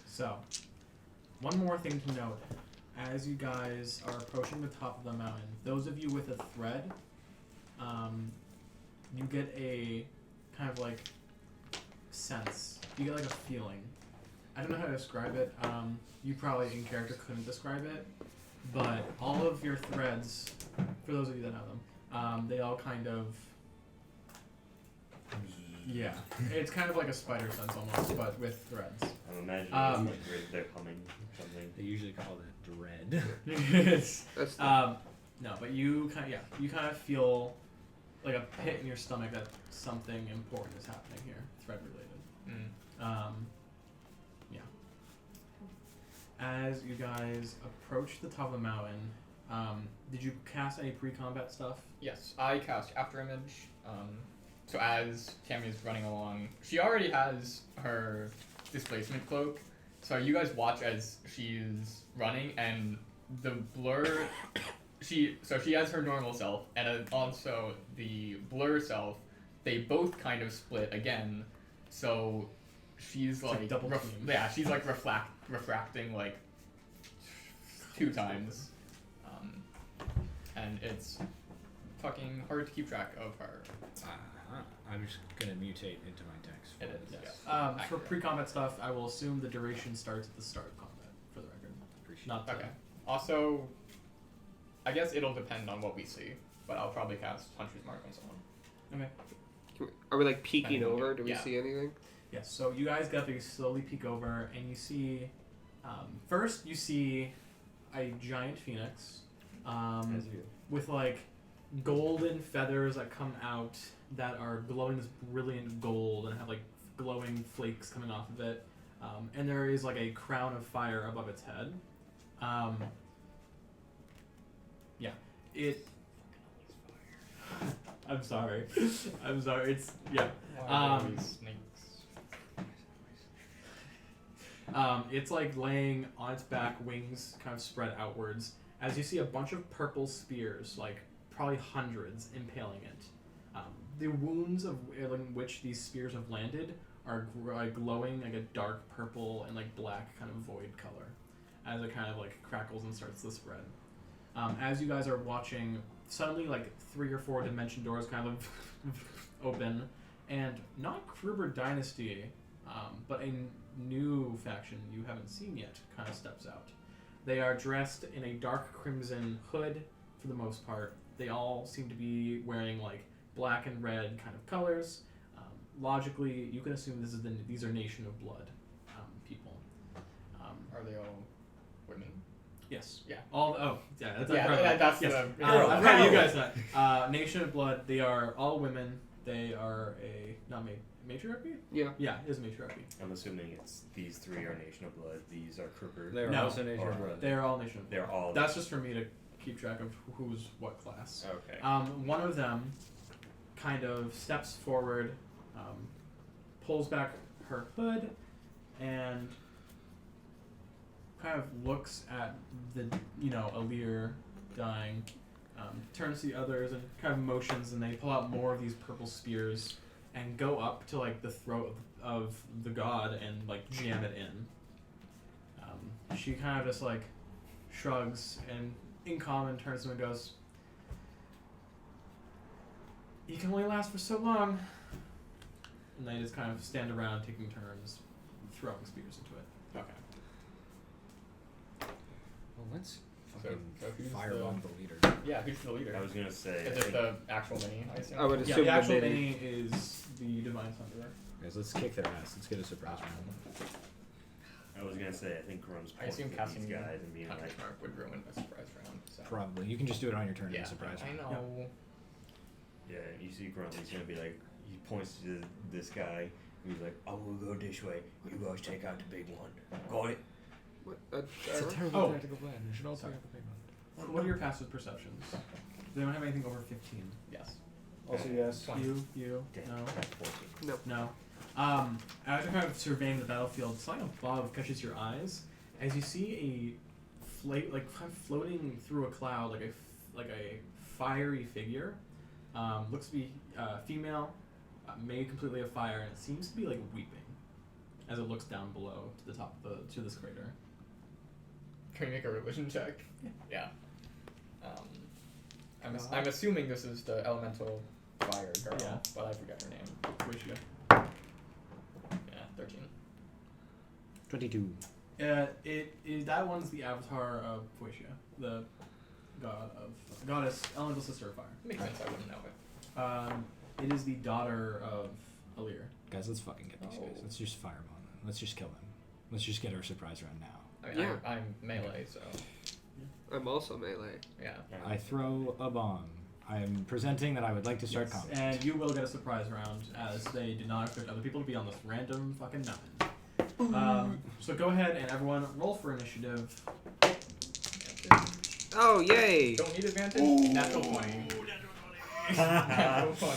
So, one more thing to note. As you guys are approaching the top of the mountain, those of you with a thread, you get a kind of like sense. You get like a feeling. I don't know how to describe it. You probably in character couldn't describe it, but all of your threads, for those of you that know them, they all kind of, yeah, it's kind of like a spider sense almost, but with threads. I'm imagining they're coming or something. They usually call that dread. That's No, but you kind of feel like a pit in your stomach that something important is happening here, thread related. Yeah. As you guys approach the top of the mountain, did you cast any pre-combat stuff? Yes, I cast After Image. So as Tammy is running along, she already has her displacement cloak. So you guys watch as she's running, and the blur. She has her normal self, and also the blur self. They both kind of split again. So she's like double team. she's like refracting like 2 times, and it's fucking hard to keep track of her. I'm just gonna mutate into my text. It is. Yes. Yes. For Accurate. pre-combat stuff, I will assume the duration starts at the start of combat, for the record. Not the, Okay. Also, I guess it'll depend on what we see, but I'll probably cast Hunter's Mark on someone. Okay. Are we like peeking Depending on over? it, Do we yeah. see anything? Yes, so you guys got to slowly peek over, and you see, first you see a giant phoenix, As you. with like golden feathers that come out that are glowing this brilliant gold and have like glowing flakes coming off of it. And there is like a crown of fire above its head. Yeah, it. I'm sorry. I'm sorry. It's yeah. Why are there these snakes? It's like laying on its back, wings kind of spread outwards, as you see a bunch of purple spears, like probably hundreds, impaling it. The wounds in which these spears have landed are glowing like a dark purple and like black kind of void color, as it kind of like crackles and starts to spread. As you guys are watching, suddenly like 3 or 4 dimension doors kind of open, and not Kruber Dynasty, but a new faction you haven't seen yet kind of steps out. They are dressed in a dark crimson hood for the most part. They all seem to be wearing like black and red kind of colors. Logically, you can assume these are Nation of Blood people. Are they all women? Yes. Yeah. That's that's yes. the. I'm proud of you guys. That Nation of Blood. They are all women. They are matriarchy. Yeah. Yeah, it is a matriarchy. I'm assuming it's these 3 are Nation of Blood. These are Kruger. They're No. also Nation of Blood. They are all Nation of Blood. They're all. That's just for me to keep track of who's what class. Okay. One of them kind of steps forward, pulls back her hood, and kind of looks at the Allir dying, turns to the others and kind of motions, and they pull out more of these purple spears and go up to like the throat of the god and like jam it in. She kind of just like shrugs and in common turns to him and goes, "You can only last for so long." And they just kind of stand around taking turns throwing spears into it. Okay. Well, let's So who's firebomb the leader. Yeah, who's the leader? I was gonna say. Is it the actual mini? I assume. I would Yeah, assume the actual the mini is the Divine Thunderer. Guys, let's kick their ass. Let's get a surprise round. I was gonna say. I think Grum's I assume pointing at casting these guys and being Hunter's like, Mark would ruin a surprise round. So. Probably. You can just do it on your turn Yeah, in a surprise I round. know. yeah. You see Grum. He's gonna be like. He points to this guy. He's like, "I will go this way. You guys take out the big one. Got it." What? It's a terrible Oh. tactical plan. We should all Sorry. take out the big one. What are your passive perceptions? They don't have anything over 15. Yes. Also, yes. 20. You, Damn, no, that's 14. no. As you're kind of surveying the battlefield, something above catches your eyes as you see kind of floating through a cloud, like a fiery figure. Looks to be female, made completely of fire, and it seems to be like weeping. as it looks down below to the top of to this crater. Can we make a religion check? Yeah. I'm assuming this is the elemental fire girl, Yeah. but I forget her name. Fuecia. Yeah, 13. 22. That one's the avatar of Fuecia, the goddess, elemental sister of fire. Makes sense. I wouldn't know it. It is the daughter of Allir. Guys, let's fucking get these guys. Oh. Let's just fire them on them. Let's just kill them. Let's just get our surprise round now. I mean, Yeah. I'm melee, so I'm also melee. yeah. I throw a bomb. I am presenting that I would like to start Yes, combat. and you will get a surprise round, as they do not expect other people to be on this random fucking mountain. So go ahead and everyone roll for initiative. Oh, yay! Don't need advantage. Ooh. Natural 20. Natural 20. Natural 20.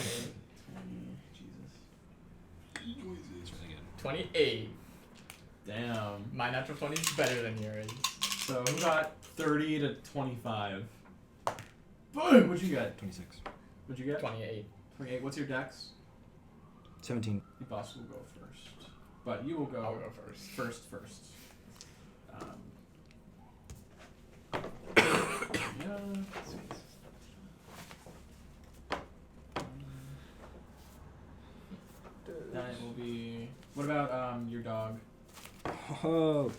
Jesus. It's really good. 28. Damn. My natural 20 is better than yours. So who got 30 to 25? Boom! What'd you get? 26. What'd you get? 28. 28. What's your dex? 17. The boss will go first. But you will go, I'll go first. first. Yeah. That will be. What about your dog? Oh.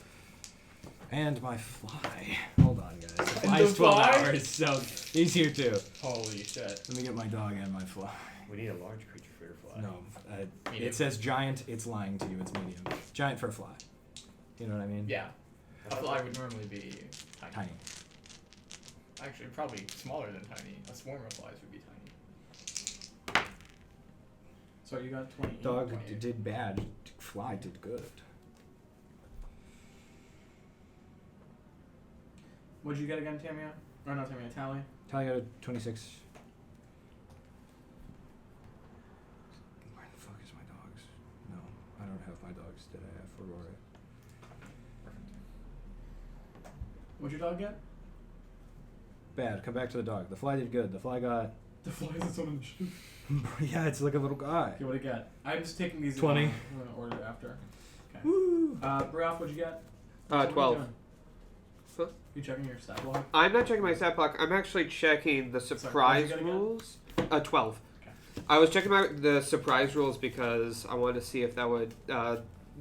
And my fly. Hold on, guys. The And fly's the 12 fly? hours, so he's here too. Holy shit. Let me get my dog and my fly. We need a large creature for your fly. No, Medium. it says giant. It's lying to you. It's medium. Giant for a fly. You know what I mean? Yeah. A fly would normally be tiny. Tiny. Actually, probably smaller than tiny. A swarm of flies would be tiny. So you got 20. Dog 28. did bad. Fly did good. What'd you get again, Tamia? Or not Tamia, Tally? Tally got a 26. Where the fuck is my dogs? No, I don't have my dogs. Did I have for Rory? What'd your dog get? Bad. Come back to the dog. The fly did good. The fly got. The fly is its own initiative. Yeah, it's like a little guy. Okay, what'd it get? I'm just taking these 20. I'm gonna order after. Okay. Woo! Ralph, what'd you get? 12. Huh? You checking your stat block? I'm not checking my stat block. I'm actually checking the surprise what'd you get again? rules. 12. Okay. I was checking the surprise rules because I wanted to see if that would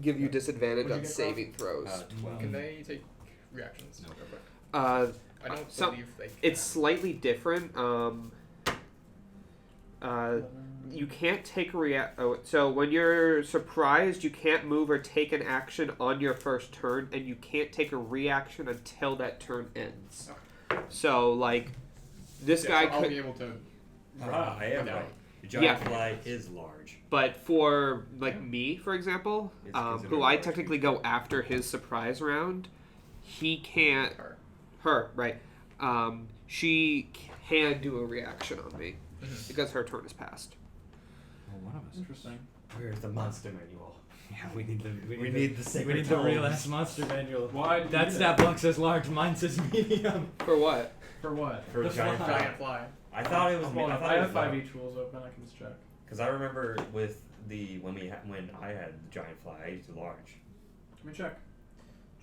give you disadvantage What'd on you get, saving throws. 12. Can they take reactions? No. Real quick? Uh, I don't some- believe they can. it's slightly different. You can't take a react. Oh, so when you're surprised, you can't move or take an action on your first turn, and you can't take a reaction until that turn ends. So like, this guy I'll could. be able to. Ah, I am without- right. The giant Yeah. fly is large. But for like me, for example, It's considered who I large. technically go after his surprise round, he can't. Her. Her right. She can do a reaction on me because her turn is passed. Well, one of us. Interesting. Where's the monster manual? Yeah, we need the We need the sacred we need the real tomes. ass monster manual. Why did you That do stat block says large, mine says medium. For what? For what? For a The giant fly. fly. Giant fly. I thought it was. Hold me. I on, thought I it have was 5 each rules open. I can just check. Because I remember with the when I had the giant fly, I used the large. Let me check.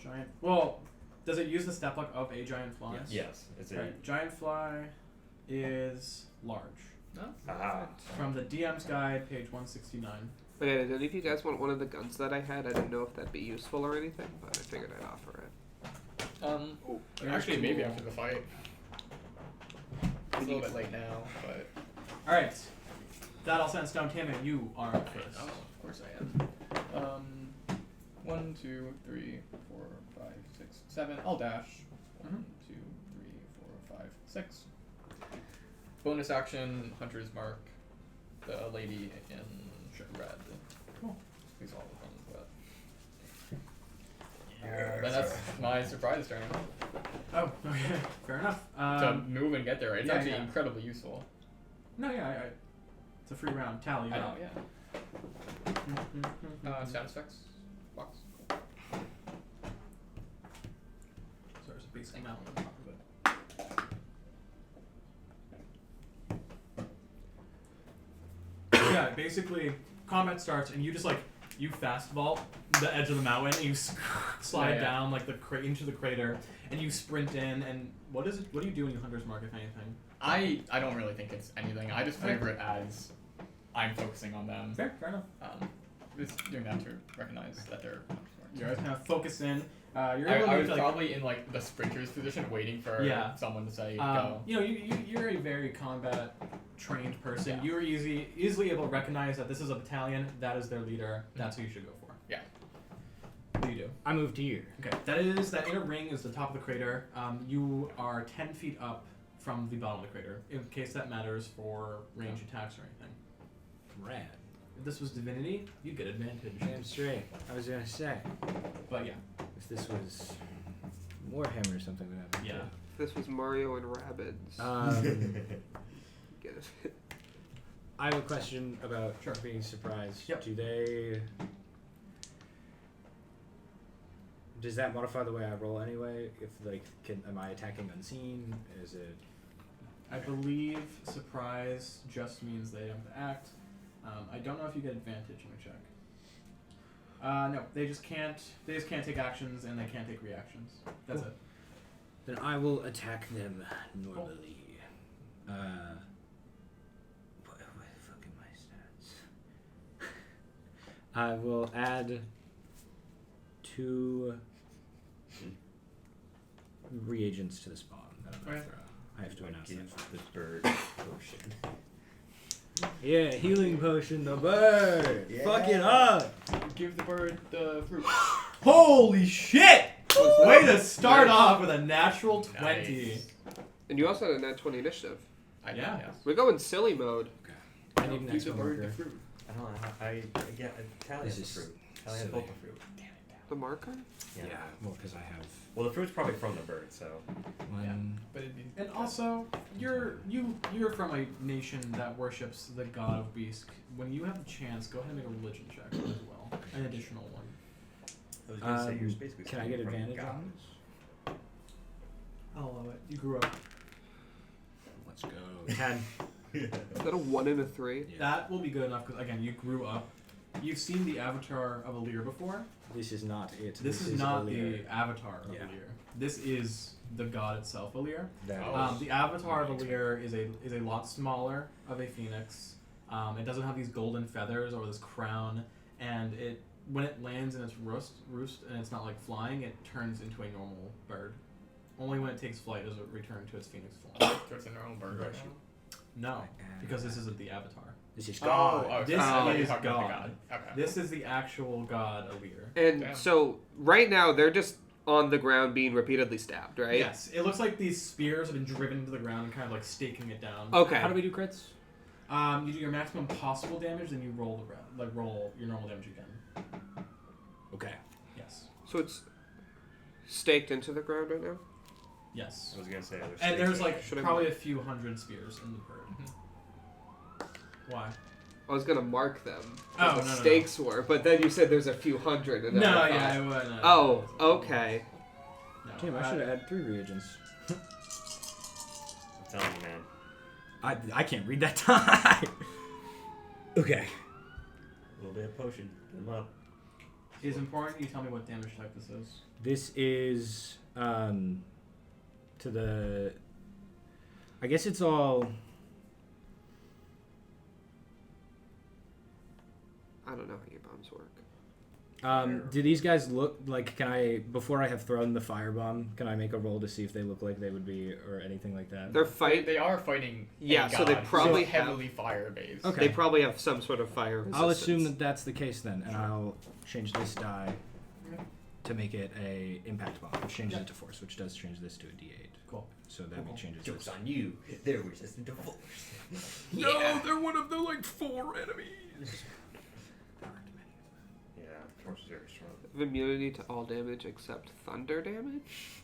Giant. Well, does it use the stat block of a giant fly? Yes, it's a. Right. Giant fly is large. No? Ah. From the DM's guide, page 169. Okay, did any of you guys want one of the guns that I had? I didn't know if that'd be useful or anything, but I figured I'd offer it. Actually, Cool. maybe after the fight. It's a little bit late now, but. All right. That all set in stone. Tammy, you are up first. Oh, of course I am. 1, 2, 3, 4, 5, 6, 7. I'll dash. 1, 2, 3, 4, 5, 6. Bonus action, Hunter's Mark. The lady in red. Cool. Who's all of them, but. Then that's my surprise turn. Oh, okay. Fair enough. To move and get there, right? It's yeah, actually yeah. incredibly useful. No, yeah, it's a free round. Tally. I know, yeah. Sound effects box. So there's a basic amount on top of it. Yeah, basically, combat starts, and you just like You fast vault the edge of the mountain, and you slide down like into the crater, and you sprint in. And what do you do when you hunter's mark, if anything? I don't really think it's anything. I just flavor it as I'm focusing on them. Fair enough. Just doing that to recognize that they're. You're kind of focus in. I was probably in like the sprinter's position, waiting for someone to say go. You know, you're a very combat trained person. Yeah. You are easily able to recognize that this is a battalion. That is their leader. That's who you should go for. Yeah. What do you do? I move to here. Okay, that inner ring is the top of the crater. You are 10 feet up from the bottom of the crater, in case that matters for range attacks or anything. Rad. If this was divinity, you'd get advantage. Damn straight. I was gonna say. But yeah. If this was Warhammer or something would happen. Yeah. If this was Mario and Rabbids. Get it? I have a question about Sure. being surprised. Yep. Does that modify the way I roll anyway? If am I attacking unseen? Is it? I believe surprise just means they have to act. I don't know if you get advantage. Let me check. No, they just can't take actions and they can't take reactions. That's Cool. it. Then I will attack them normally. What the fuck are my stats? I will add 2 reagents to the spawn that I'm gonna Okay. throw. I have to announce that. Gives the bird potion. Yeah, healing potion, the bird. Yeah. Fuck it up. Give the bird the fruit. Holy shit! Way to start off with a natural 20. Nice. And you also had a nat 20 initiative. Yeah. We're going silly mode. I need an Give extra the bird marker. the fruit. I don't know. I get Tally has the This is fruit. Tally has silly. both the fruit. The marker? Yeah, well, because I have Well, the fruit's probably from the bird, so. one. But it'd be And also, you're from a nation that worships the god of beasts. When you have the chance, go ahead and make a religion check as well. An additional one. I was gonna say you're basically. Can I get from advantage God. on this? I'll allow it. You grew up. Let's go. 10. Is that a 1 and a 3? Yeah. That will be good enough because, again, you grew up. You've seen the avatar of Allir before. This is not it. This is not Allir. the avatar of Yeah. Allir. This is the god itself, Allir. That Oh. is- The avatar of Allir is a lot smaller of a phoenix. It doesn't have these golden feathers or this crown, and when it lands in its roost and it's not like flying, it turns into a normal bird. Only when it takes flight does it return to its phoenix form. so it's in their own bird right now. No, because this isn't the avatar. This is Oh, God. This you're is talking about the God. Okay. This is the actual god Allir. And Damn. so, right now, they're just on the ground being repeatedly stabbed, right? Yes, it looks like these spears have been driven into the ground and kind of like staking it down. Okay. How do we do crits? You do your maximum possible damage, then you roll roll your normal damage again. Okay. Yes. So it's staked into the ground right now? Yes. I was gonna say. And there's like Should I probably mark? a few hundred spears in the bird. Why? I was gonna mark them. Oh, what the no, no, no. stakes were, but then you said there's a few hundred. And No, then I yeah, thought- I would. No, Oh, okay. No, Damn, I should have had 3 reagents. I'm telling you, man. I can't read that time. Okay. A little bit of potion. Put 'em up. It's important you tell me what damage type this is. This is to the. I guess it's all. I don't know how your bombs work. Do these guys look like? Can I, before I have thrown the firebomb, can I make a roll to see if they look like they would be, or anything like that? They're They, fighting. they are fighting. Yeah, a so they god probably who's have- heavily fire based. Okay. They probably have some sort of fire resistance. I'll assume that that's the case then, and I'll change this die to make it a impact bomb, which changes Yep. it to force, which does change this to a D8. Cool. So that changes Joke's this. on you. They're resistant to force. Yeah. they're one of the 4 enemies. Yeah, force is very strong. Have immunity to all damage except thunder damage?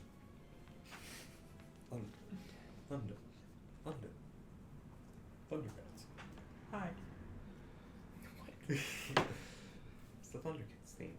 Thunder. Thundercats. Hi. It's the Thundercats theme.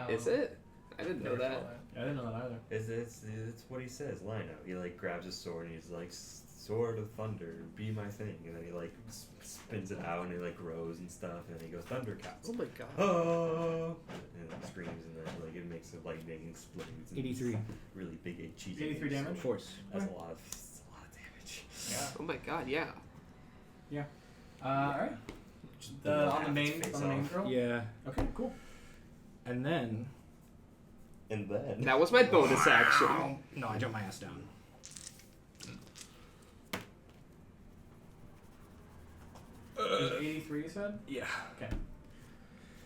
Is it? I didn't know Never saw that. Yeah, I didn't know that either. It's what he says. Line out. He like grabs his sword and he's like, "Sword of thunder, be my thing," and then he like spins it out and it like grows and stuff, and then he goes Thundercats. Oh my god. Oh! And it screams and then like it makes it lightning and explodes. And 83. Really big cheesy. 83 names, damage? so Force. That's a lot of damage. Yeah. Oh my god, yeah. Alright. Just On the half main its face on the main off. girl? Yeah. Okay, cool. And then. And then That was my bonus action. No, I jumped my ass down. It was 83 you said? Yeah. Okay.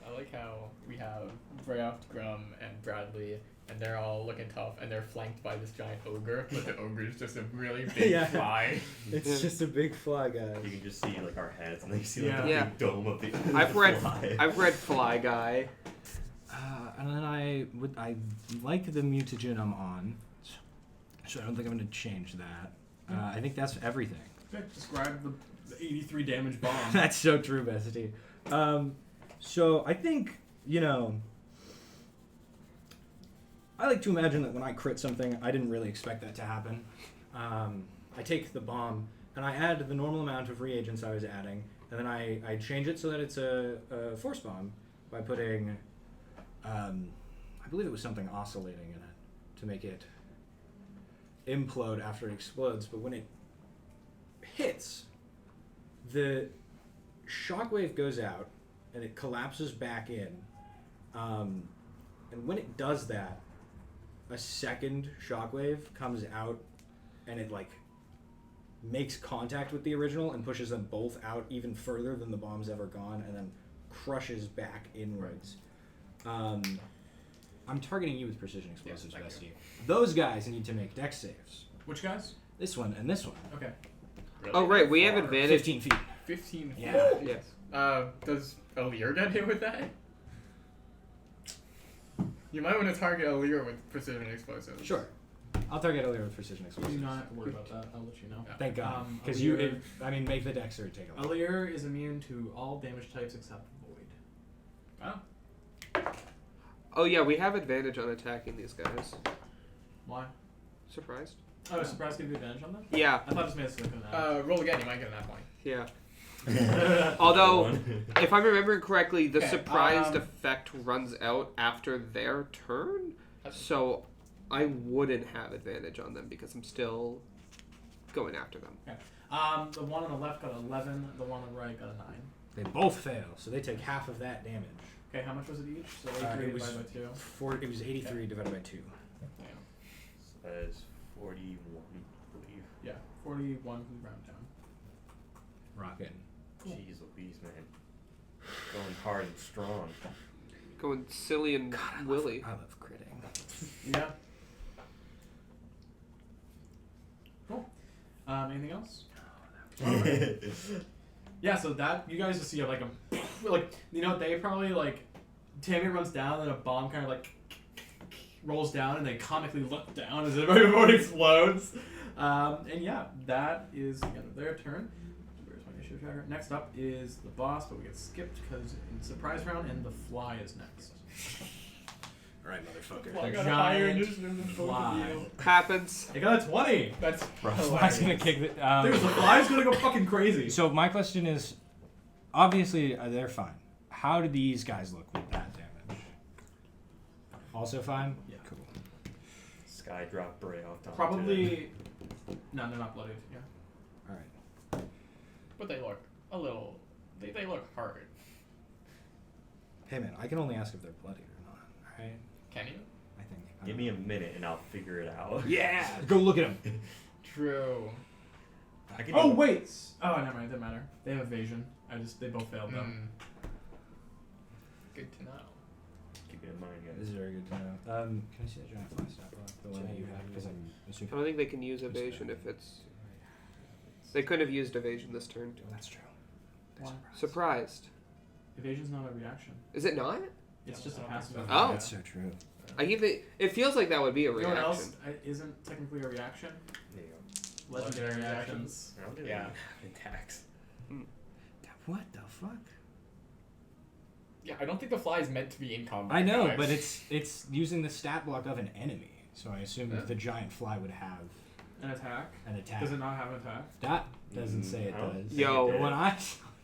I like how we have Brayoft, Grum, and Bradley, and they're all looking tough, and they're flanked by this giant ogre, but the ogre is just a really big Yeah. fly. It's just a big fly, guys. you can just see like our heads, and then you see like Yeah. the Yeah. big dome of the. I've the read fly. I've read Fly Guy. And then I like the mutagen I'm on, so I don't think I'm going to change that. I think that's everything. Okay, describe the 83 damage bomb. That's so true, Bestie. So I think, I like to imagine that when I crit something, I didn't really expect that to happen. I take the bomb and I add the normal amount of reagents I was adding, and then I change it so that it's a force bomb by putting, I believe it was something oscillating in it to make it implode after it explodes. But when it hits, the shockwave goes out and it collapses back in. And when it does that, a second shockwave comes out and it like makes contact with the original and pushes them both out even further than the bomb's ever gone, and then crushes back inwards. I'm targeting you with precision explosives, thank Bestie. Those guys need to make dex saves. Which guys? This one and this one. Okay. Really Oh right, we have far. advantage. 15 feet. 15 feet. Yeah. Yes. Does Allir get hit with that? You might want to target Allir with precision explosives. Sure. I'll target Allir with precision Do explosives. not worry about that. I'll let you know. Yeah. Thank God. Because Allir- make the dex or take a look. Allir is immune to all damage types except void. Oh. Oh yeah, we have advantage on attacking these guys. Why? Surprised? Oh, is surprise give you advantage on them? Yeah, I thought it just made us look at that. Roll again, you might get an that point. yeah. Although, if I'm remembering correctly, the Okay, surprised effect runs out after their turn, so I wouldn't have advantage on them because I'm still going after them. The one on the left got 11, the one on the right got a 9. They both fail, so they take half of that damage. Okay, how much was it each? So 83 It was divided by 2. It was 83 divided by 2. That's 41, I believe. Yeah, 41 we round down. Rockin'. Jeez Louise, man. Going hard and strong. Going silly and willy. I love critting. Yeah. Cool. Anything else? Yeah, so that you guys just see like they probably like Tammy runs down and a bomb kind of like rolls down and they comically look down as everyone explodes. And yeah, that is the end of their turn. Where's my initiative tracker? Next up is the boss, but we get skipped because in surprise round and the fly is next. Alright, motherfucker. Well, I The got a higher giant initiative than both of fly. you. Happens. I got a 20. That's Fly's gonna kick the. Dude, the fly's gonna go fucking crazy. So my question is, obviously they're fine. How do these guys look with that damage? Also fine. Yeah. Cool. Sky drop Bray off top. Probably. No, they're not bloodied. Yeah. All right. But they look a little. They look hard. Hey man, I can only ask if they're bloodied or not. All right. Can you? I think. Give me a minute and I'll figure it out. Yeah. Go look at them. True. I can Oh even- wait. Oh, never mind. It doesn't matter. They have evasion. They both failed though. Good to know. Keep it in mind, This guys. is very good to know. Can I see that giant fly stop rock? The one that you have? Because I'm I assuming. don't think they can use evasion if it's. They couldn't have used evasion this turn. That's true. Why? Surprised. Evasion's not a reaction. is it not? It's just a no, passive. that's Oh. That's so true. I keep it feels like that would be a You know what reaction. else isn't technically a reaction? There you go. Legendary Legendary reactions. I don't do Yeah. attacks. What the fuck? Yeah, I don't think the fly is meant to be in combat. I know, guys. but it's using the stat block of an enemy, so I assumed Yeah. the giant fly would have An attack. an attack. Does it not have an attack? That doesn't say it I don't does. Yo. The one I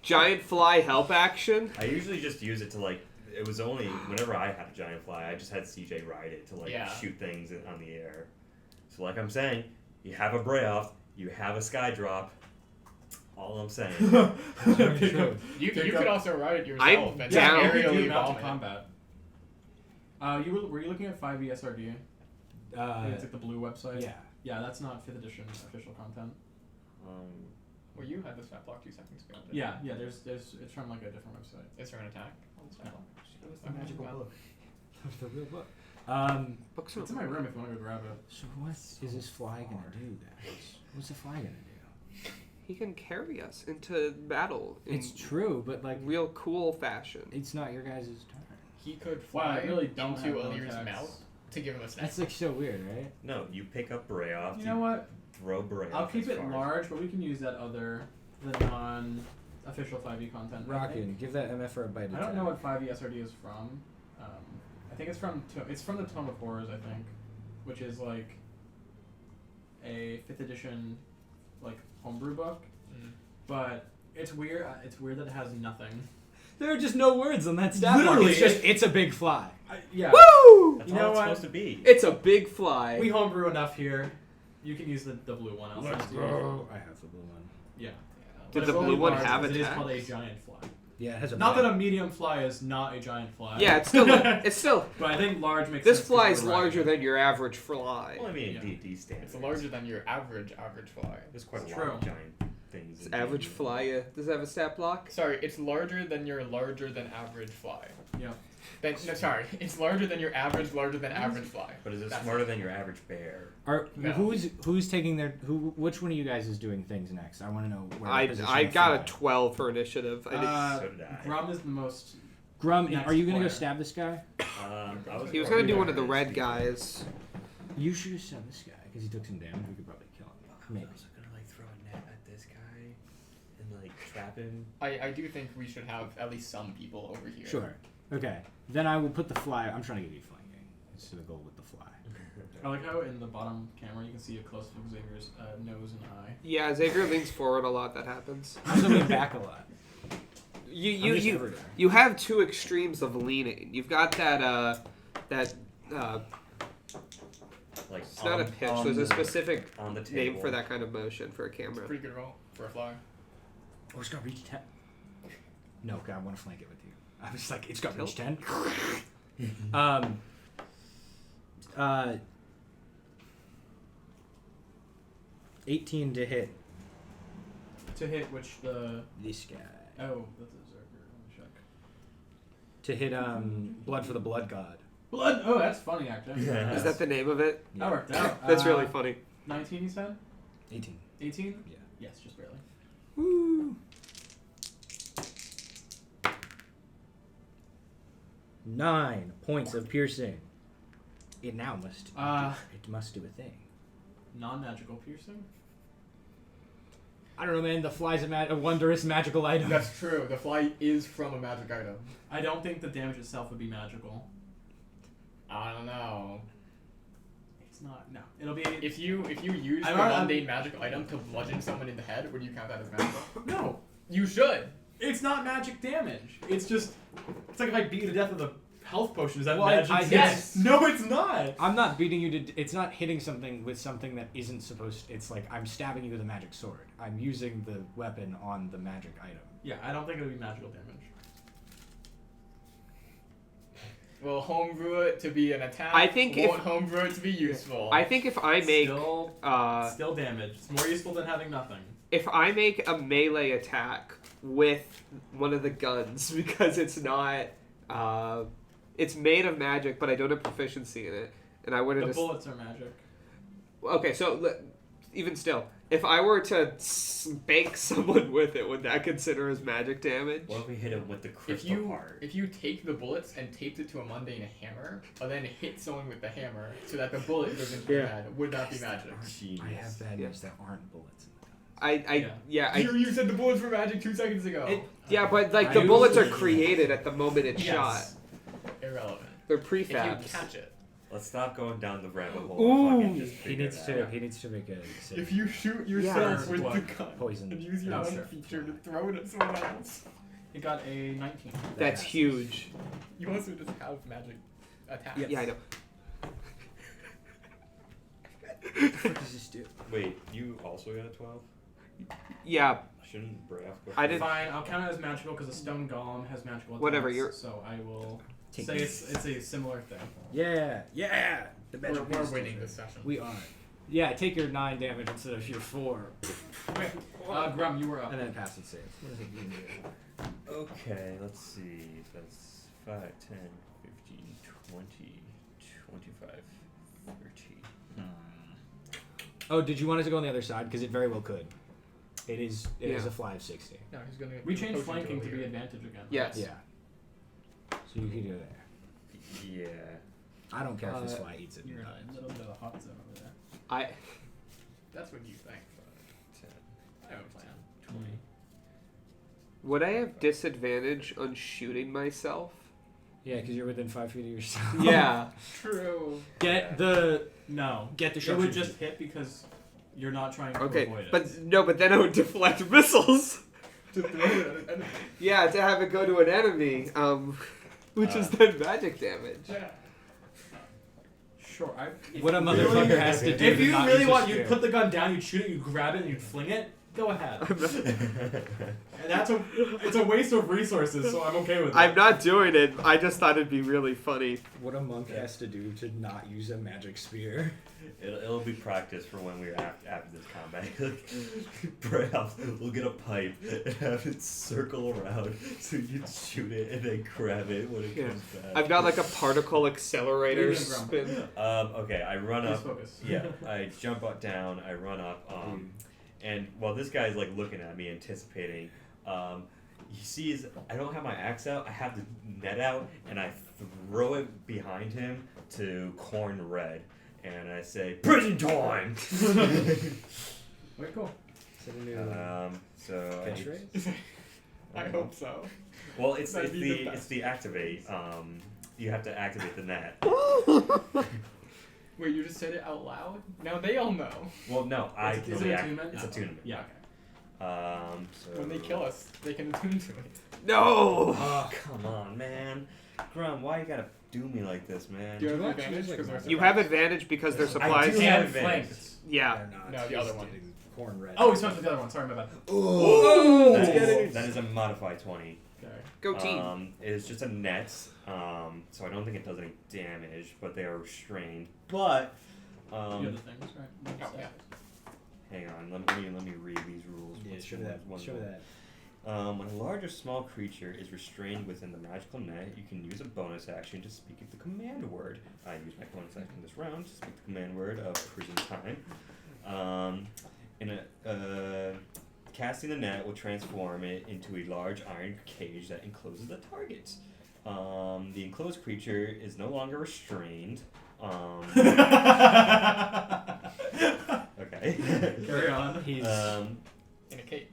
Giant fly help action. I usually just use it to like. It was only whenever I had a giant fly, I just had CJ ride it to like Yeah. shoot things on the air. So like I'm saying, you have a Brayoff, you have a Sky Drop. All I'm saying. Pick up. You Pick could up- also ride it I'm yourself and down. Yeah, you could aerially do bomb mounted it. combat. Were you looking at 5e SRD? It's like the blue website. yeah. Yeah, that's not 5th edition official content. Well, you had the stat block 2 seconds ago. didn't Yeah, yeah. There's it's from like a different website. you? Is there an attack on the stat block? The magical book. the real book. Books It's in my room if you want to go grab it. So what is this fly gonna do, guys? What's the fly gonna do? He can carry us into battle in It's true, but like real cool fashion. it's not your guys' turn. He could Wow, fly I really don't into have no Allir's attacks. mouth to give him a snack. That's like so weird, right? No, you pick up Brayoff. You know what? Throw Brayoff. I'll keep as it far as- large, but we can use that the non-official 5e content. I think. Rockin', give that MF a bite. I don't know what 5e SRD is from. I think it's from the Tome of Horrors, I think, which is like a 5th edition like homebrew book. But it's weird. It's weird that it has nothing. There are just no words on that stat block. Literally, It's just it's a big fly. Yeah. Woo! That's You all know it's what? supposed to be. It's a big fly. We homebrew enough here. You can use the blue one. I'll Let's send it to you. go. I have the blue one. Yeah. Did But the it will blue be one large have because It is attack? called a giant fly. Yeah, it has a Not bite. that a medium fly is not a giant fly. Yeah, it's still it's still But I think large makes this sense. fly 'cause is we're riding larger it. than your average fly. Well, I mean, Yeah. D&D standards. It's larger than your average fly. There's quite It's a lot of true. giant things. This in average D&D. fly does it have a stat block? Sorry, it's larger than your larger than average fly. Yeah. It's larger than your average larger than average fly. But is it That's- smarter than your average bear? No. Who's taking their which one of you guys is doing things next? I want to know where I the position I of got fly. a 12 for initiative. So did I. Grum is the most. Grum, Next are you gonna go player. stab this guy? I He was gonna do one of the red guys. You should have stabbed this guy because he took some damage. We could probably kill him. Maybe. I was gonna like throw a net at this guy and like trap him. I do think we should have at least some people over here. Sure. Okay. Then I will put the fly. I'm trying to give you flanking. It's the goal with the fly. I like how in the bottom camera you can see a close up of Xavier's nose and eye. Yeah, Xavier leans forward a lot. That happens. I'm zooming back a lot. You I'm just you everywhere. you have two extremes of leaning. You've got that Like it's not a pitch. There's a specific on the table. name for that kind of motion for a It's a camera. pretty good roll for a fly. Oh, it's got reach 10. No, God, I want to flank it with you. I was like, it's got Tilt. reach 10. 18 to hit To hit which the. this guy. Oh, that's a Zerker. Let me check. To hit blood for the blood god. Blood! Oh, that's funny, actually. Yeah. Is that the name of it? That worked out. That's really funny. 19, you said? 18. 18? Yeah. Yes, just barely. Woo! 9 points of piercing. It now must. It must do a thing. Non magical piercing? I don't know, man. The fly's a wondrous magical item. That's true. The fly is from a magic item. I don't think the damage itself would be magical. I don't know. It's not. No. It'll be. If you use I'm the alright, mundane magical item to bludgeon someone in the head, would you count that as magical? No! You should. It's not magic damage. It's just. It's like if I beat you to death with a health potion. Is that Well, magic? I- yes. No, it's not! I'm not beating you to. It's not hitting something with something that isn't supposed. It's like I'm stabbing you with a magic sword. I'm using the weapon on the magic item. Yeah, I don't think it would be magical damage. We'll homebrew it to be an attack. I think won't if- homebrew it to be useful. I think if I make Still damage. It's more useful than having nothing. if I make a melee attack with one of the guns because it's not it's made of magic, but I don't have proficiency in it, and I would have The just bullets are magic. okay. So even still, if I were to spank someone with it, would that consider as magic damage? What if we hit him with the crystal part? If you take the bullets and taped it to a mundane hammer, and then hit someone with the hammer so that the bullet goes into Yeah. your head, would that be magic? I have bad Yeah. news. There aren't bullets in the guns. You said the bullets were magic 2 seconds ago. But like the bullets are created at the moment it's shot. Irrelevant. They're If you prefabs. catch it. Let's stop going down the rabbit hole. Ooh. Fucking just He figure needs it to. out. He needs to make a decision. If you shoot yourself with Blood. the gun Poison. and use your own monster. feature to throw it at someone else, It got a 19. That's huge. you also just have magic attacks. Yeah, I know. What the fuck does this do? Wait, you also got a 12? Yeah, Shouldn't Braf go? I didn't- Fine, I'll count it as magical because the stone golem has magical attacks. Whatever, you're- So I will Take say this. it's a similar thing. Yeah. The We're, magic we're pistol winning thing. this session. We are. Yeah, take your 9 damage instead of your 4. Okay, Grum, you were up. And then pass it safe. What do you think you can do? Okay, let's see. That's 5, 10, 15, 20, 25, 30. Oh, did you want it to go on the other side? Because it very well could. It is Yeah. a fly of 60. No, he's gonna. We do a changed potion flanking to be Allir. advantage again. Yes. Yeah. So you can do it there. Yeah. I don't care if this Uh, fly eats it. You're in or a not. little bit of a hot zone over there. That's what you think. 10. But I have a plan. 20. Would I have disadvantage on shooting myself? Yeah, because you're within 5 feet of yourself. Yeah. True. Get the. No. Get the It sharpshooter. would just hit because you're not trying to Okay, avoid it. but then I would deflect missiles. To throw it at an enemy. Yeah, to have it go to an enemy, which is then magic damage. Yeah. Sure. If What a you motherfucker really- has to do. If to you not really use want, a you'd spear. put the gun down, you'd shoot it, you'd grab it, and you'd fling it. Go ahead. And it's a waste of resources, so I'm okay with it. I'm not doing it. I just thought it'd be really funny. What a monk has to do to not use a magic spear. It'll be practice for when we're after this combat. Perhaps we'll get a pipe and have it circle around so you can shoot it and then grab it when it Yeah. comes back. I've got like a particle accelerator Leave it in spin. Okay, I run Please up. focus. Yeah, I jump up down. I run up. And while this guy's like looking at me, anticipating, he sees I don't have my axe out. I have the net out, and I throw it behind him to Corn Red, and I say, "Prison time!" Wait, cool. Is that a new So catchphrase? I hope so. Well, it's That'd be the it's best. the activate. You have to activate the net. Wait, you just said it out loud? Now they all know. Well, no, I Is can it only attunement? It's No. attunement. Yeah. Okay. So When they kill us, they can attune to it. No! Oh, come on, man. Grum, why you gotta do me like this, man? Do you have you advantage? actually Because like they're You have advantage because their I supplies. do have And advantage. flanked. Yeah. They're not. No, the other one. Corn red. Oh, we swapped with the other one. Sorry, my bad. Oh! That is a modified 20. Okay. Go team. It is just a net, so I don't think it does any damage, but they are restrained. But, You have the things, right? Oh, yeah. hang on, let me read these rules. Yeah, What's show the that. one- Show one- that. When a large or small creature is restrained within the magical net, you can use a bonus action to speak the command word. I use my bonus action this round to speak the command word of prison time. Casting the net will transform it into a large iron cage that encloses the target. The enclosed creature is no longer restrained. Okay. Carry on. He's. In a cage.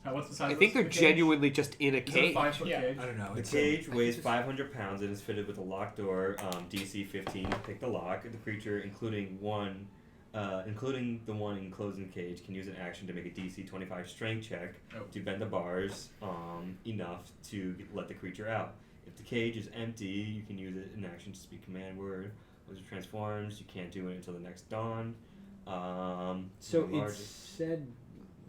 What's the size? I of think this they're cage? genuinely just in a Is it a cage. 5-foot Yeah. cage? I don't know. The It's cage I weighs think 500 pounds and is fitted with a locked door, DC 15 to pick the lock. The creature, including the one enclosed in the cage, can use an action to make a DC 25 strength check to bend the bars enough to let the creature out. If the cage is empty, you can use it in action to speak command word. Once it transforms, you can't do it until the next dawn. So the it largest- said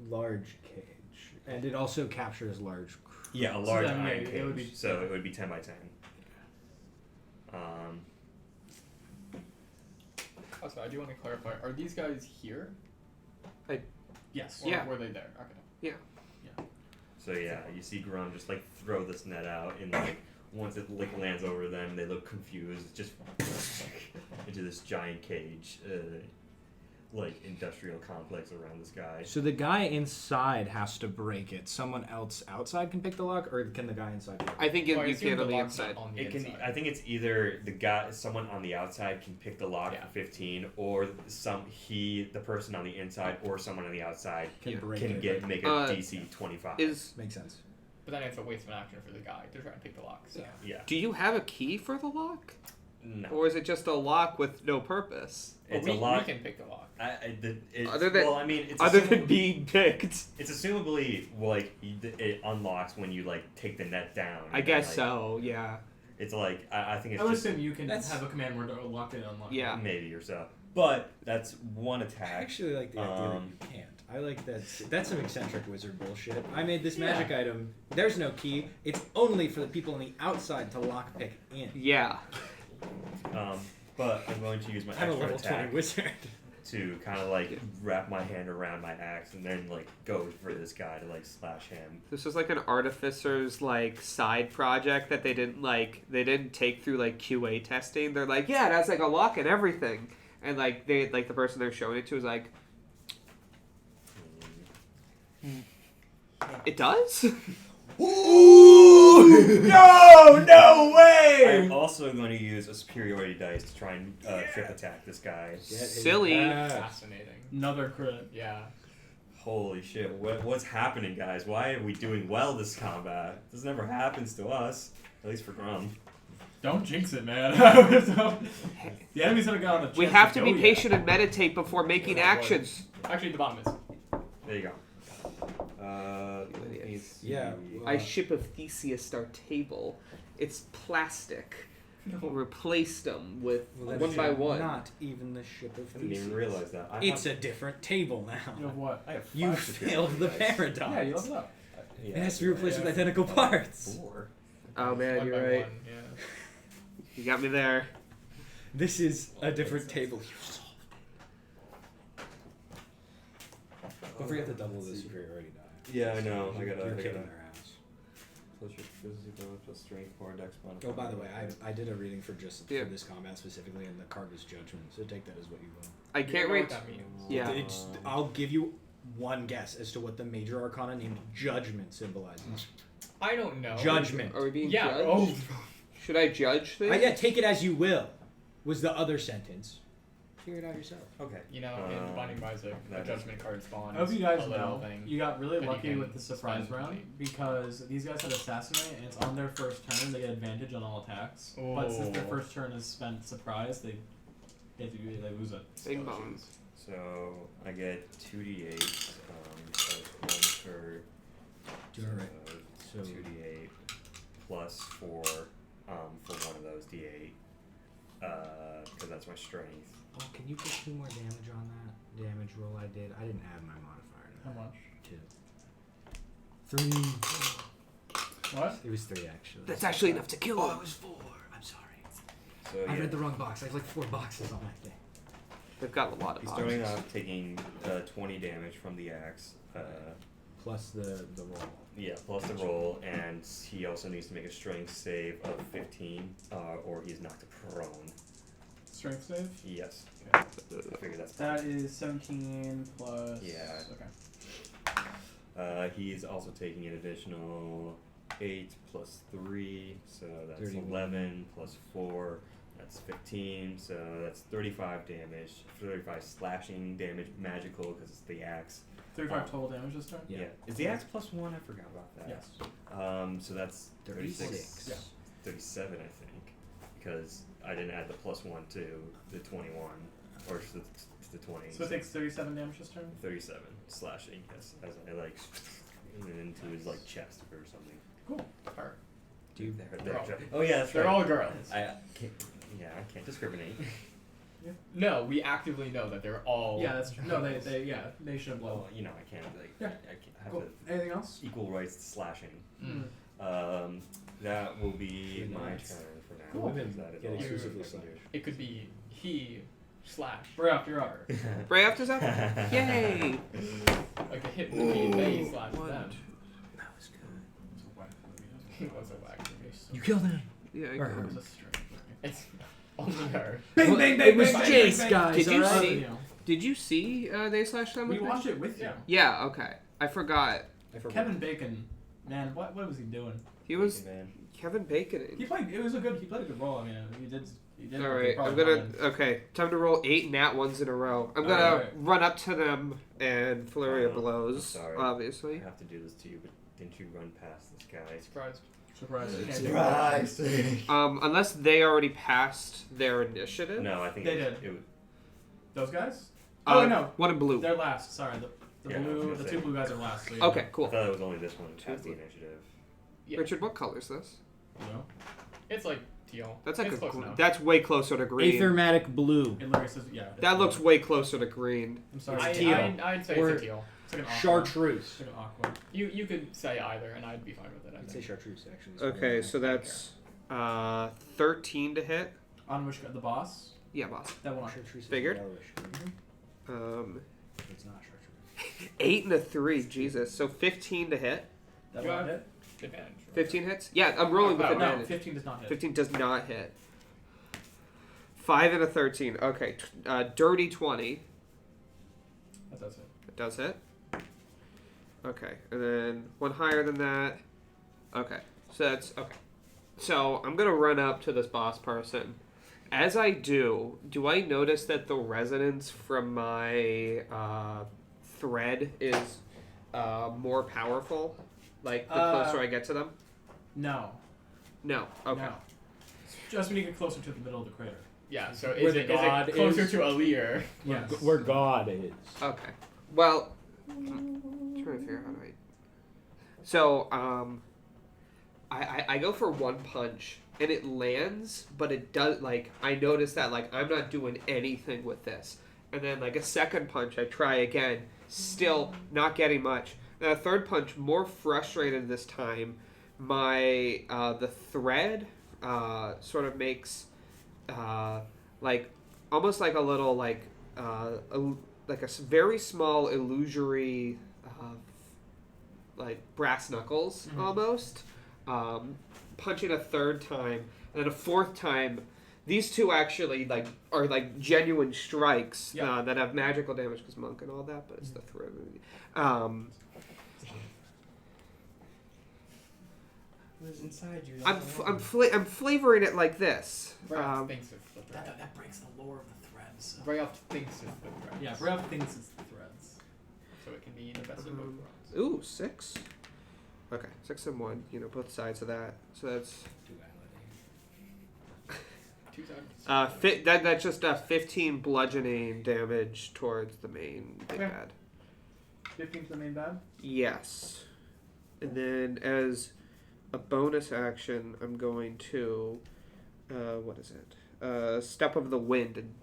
large cage, and it also captures large. Yeah, a So large then, yeah, iron it cage. would be- So it would be 10 by 10. Also, I do want to clarify. Are these guys here? Yes. Or Yeah. were they there? Okay. So yeah, you see Grum just like throw this net out, and like once it like lands over them, they look confused, just into this giant cage. like industrial complex around this guy. So the guy inside has to break it. Someone else outside can pick the lock, or can the guy inside pick it? I think Well, I you assume can on the lock's not inside. on the It can. inside. I think it's either someone on the outside can pick the lock Yeah. for 15, or the person on the inside, or someone on the outside Can Yeah. break can it. make a DC 25. Is Makes sense. But then it's a waste of an action for the guy to try and pick the lock. So. Yeah. do you have a key for the lock, No. or is it just a lock with no purpose? It's we, a lock. We can pick the lock. Other than- well, I mean, it's Other than being picked, it's assumably like it unlocks when you like take the net down. I guess like, so. Yeah. It's like I think it's I would just assume you can That's- have a command word to lock it and unlock Yeah. maybe or so. But that's one I attack. actually like the idea that you can't. I like that. That's some eccentric wizard bullshit. I made this magic item. There's no key. It's only for the people on the outside to lockpick in. Yeah. But I'm going to use my I'm a extra level 20 attack wizard. to kind of like wrap my hand around my axe and then like go for this guy to like slash him. This was like an artificer's like side project that they didn't take through like QA testing. They're like, yeah, that's like a lock and everything, and like the person they're showing it to is like, it does. Ooh! No way! I'm also going to use a superiority dice to try and trip attack this guy. Silly. Fascinating. Another crit. Yeah. Holy shit! What's happening, guys? Why are we doing well this combat? This never happens to us, at least for Grum. Don't jinx it, man. The enemies haven't got on the We chance have to be go yet. patient and meditate before making actions. Actually, the bottom is. There you go. Let me see. Yeah. I ship of Theseus our table. It's plastic. Replaced them with Well, one by one. Not even the ship of I didn't even Theseus. realize that. It's a different table now. You know what? I have You five failed the superiority dice. paradox. Yeah, you leveled up. Yeah, It has to be replaced yeah. with identical parts. 4. Oh man, One you're by right. one, yeah. You got me there. This is a different table. Don't forget to double the superiority die. Yeah, I know. I You're gotta. kicking their ass. Plus your physical bonus, plus strength, core, dex bonus. Oh, by the way, I did a reading for just Yeah. for this combat specifically, and the card was judgment. So take that as what you will. I You can't know read. what that means. Yeah. I'll give you one guess as to what the major arcana named judgment symbolizes. I don't know. Judgment. Are we being Yeah. judged? Oh. Should I judge things? Yeah, take it as you will. Was the other sentence. Figure it out yourself. Okay. You know, in Binding by Isaac, a that judgment card spawns. I hope you guys a little know thing. you got really that you lucky can with the surprise spend round money. because these guys had assassinate and it's on their first turn. They get advantage on all attacks. But since their Oh. first turn is spent surprise, they lose it. Bing bong. So I get 2d8. So it's 1 per. Do it right. So 2d8 plus 4 for one of those d8. Because that's my strength. Oh, can you put 2 more damage on that damage roll I did? I didn't add my modifier to How that. much? 2. 3. What? It was 3 actually. That's actually enough to kill Oh, him. it was 4. I'm sorry. So I yeah, read the wrong box. I have like 4 boxes on my thing. They've got a lot of he's starting options. off taking 20 damage from the axe. Plus the roll. Yeah, plus the roll, and he also needs to make a strength save of 15, or he's knocked prone. Strength save? Yes. Okay. I figure that's That is 17 plus. Yeah. Okay. He's also taking an additional 8 plus 3, so that's 31. 11 plus 4, that's 15, so that's 35 damage, 35 slashing damage, magical, because it's the axe. 35 total damage this turn? Yeah. Is the axe plus 1? I forgot about that. Yes. So that's 36. Yeah. 37, I think, because I didn't add the plus 1 to the 21, or to the 20. So it takes 37 damage this turn? 37 slashing, yes, as I like into his like chest or something. Cool. Her. Dude, Girl. oh yeah, that's They're right. all girls. I can't discriminate. No, we actively know that they're all. Yeah, that's true. No, they should have blown. Well, you know, I can't like Yeah. I can't have Cool. the Anything else? equal rights to slashing. Mm. That will be Pretty my nice. turn for now. Cool. because that is Get all I exclusively can slash. It could be he slash. We're up, you're up. do. Right after that? Yay! Like a hit movie and then he slashed them. That was good. It was a whack movie. You killed him. Yeah, I Or got her. it. It's only her. Bang, bang, bang, it was bang, Jace, bang, bang. guys. Did you alright? see- Did you see Day Slash Time? We watched it with you. Yeah. Yeah. Okay. I forgot. I forgot. Kevin Bacon, man, what was he doing? He was Man. Kevin Bacon. He played. He played a good role. I mean, he did. All right, I'm gonna. Okay, time to roll 8 nat ones in a row. I'm gonna Alright. run up to them and flurry of I'm blows. sorry. Obviously. I have to do this to you, but didn't you run past this guy? Surprised. Surprise. Unless they already passed their initiative. No, I think They it was, did. It was, Those guys? Oh no, One in blue. they're last. Sorry, the Yeah, I was blue, gonna the say. two blue guys are last. So yeah. Okay, I cool. thought it was only this one past the initiative. Yeah. Richard, what color is this? You know? It's like teal. That's like it's a. close enough. That's way closer to green. Aethermatic blue. It literally says yeah. That looks way closer to green. I'm sorry. It's teal. I'd say Or- it's a teal. It's like an aqua. Chartreuse. It's like an aqua. You could say either, and I'd be fine with it. I I'd say think. chartreuse actually. Okay, so that's 13 to hit. On which the boss? Yeah, boss. That one. Chartreuse is Figured. yellowish. It's not chartreuse. 8 and a 3. Jesus. So 15 to hit. That You one have hit? advantage. 15 hits. Yeah, I'm rolling with Oh, no, No, advantage. 15 does not hit. 15 does not hit. 5 and a 13. Okay, dirty 20. That does hit. It does hit. Okay, and then one higher than that. Okay, so that's okay. So I'm gonna run up to this boss person. As I do I notice that the resonance from my thread is more powerful? Like the closer I get to them? No. No. Okay. No. Just when you get closer to the middle of the crater. Yeah. So Where is the it god closer is? to Allir? Yes. Where God is. Okay. Well, I'm trying to figure out how to. So, I go for one punch and it lands, but it does like I notice that like I'm not doing anything with this, and then like a second punch I try again, still not getting much. And a third punch, more frustrated this time. My the thread sort of makes like almost like a little like like a very small illusory like brass knuckles almost, punching a third time and then a fourth time. These two actually like are like genuine strikes that have magical damage because monk and all that, but it's the thread. What's inside you? I'm flavoring it like this. Brayoff thinks it's the thread. That breaks the lore of the threads. Brayoff thinks it's the thread. Yeah, Breath thinks it's the threads. So it can be the best of both worlds. Ooh, 6. Okay, 6 and 1. You know, both sides of that. So that's Two sides. that's just 15 bludgeoning damage towards the main big Okay. bad. 15 to the main bad? Yes, and then as a bonus action, I'm going to what is it? Step of the wind and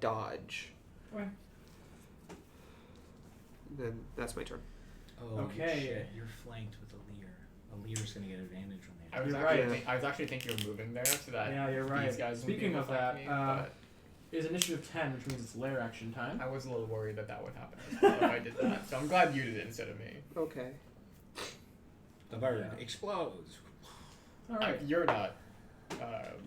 dodge. Okay. Then that's my turn. Oh, Okay. shit. You're flanked with Allir. Allir's gonna get advantage on the I was You're actually right. I was actually thinking of moving there so that Yeah, you're right. these guys wouldn't be Speaking able of to flank that, me, but is initiative 10, which means it's lair action time. I was a little worried that would happen if I did that. So I'm glad you did it instead of me. Okay. The bird explodes. Alright. You're not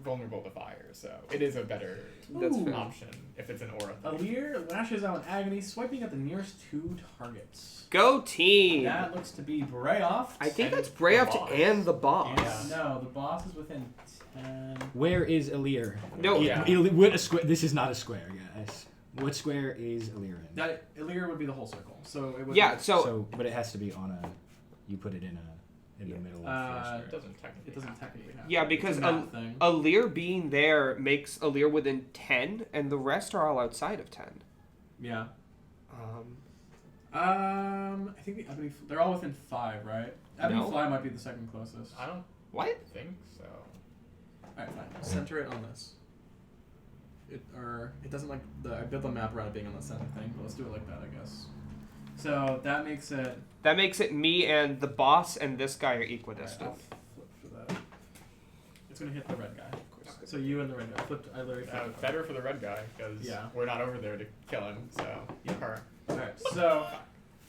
vulnerable to fire, so it is a better That's Ooh. fair. option if it's an aura thing. Allir lashes out in agony, swiping at the nearest 2 targets. Go team. That looks to be Brayoff. I think And that's the Brayoff boss. and the boss. Yeah. No, the boss is within 10. Where is Allir? No, Yeah. What a square? This is not a square, guys. What square is Allir in? That Allir would be the whole circle. So it would Yeah, be, so but it has to be on a. You put it in the middle of the Uh, It doesn't technically. it doesn't have to technically be. have Yeah, to. because it's a map thing. Allir being there makes Allir within 10, and the rest are all outside of 10. Yeah. Um, I think the Ebony, they're all within 5, right? Ebony No. Fly might be the second closest. I don't what? think so. Alright, fine. Center it on this. It doesn't like I built the map around it being on the center thing, but let's do it like that, I guess. So that makes it. That makes it me and the boss and this guy are Alright, equidistant. I'll flip for that. It's gonna hit the red guy, of course. So you and the red guy flipped. I literally flipped. Better for the red guy because Yeah. we're not over there to kill him. So her Alright, so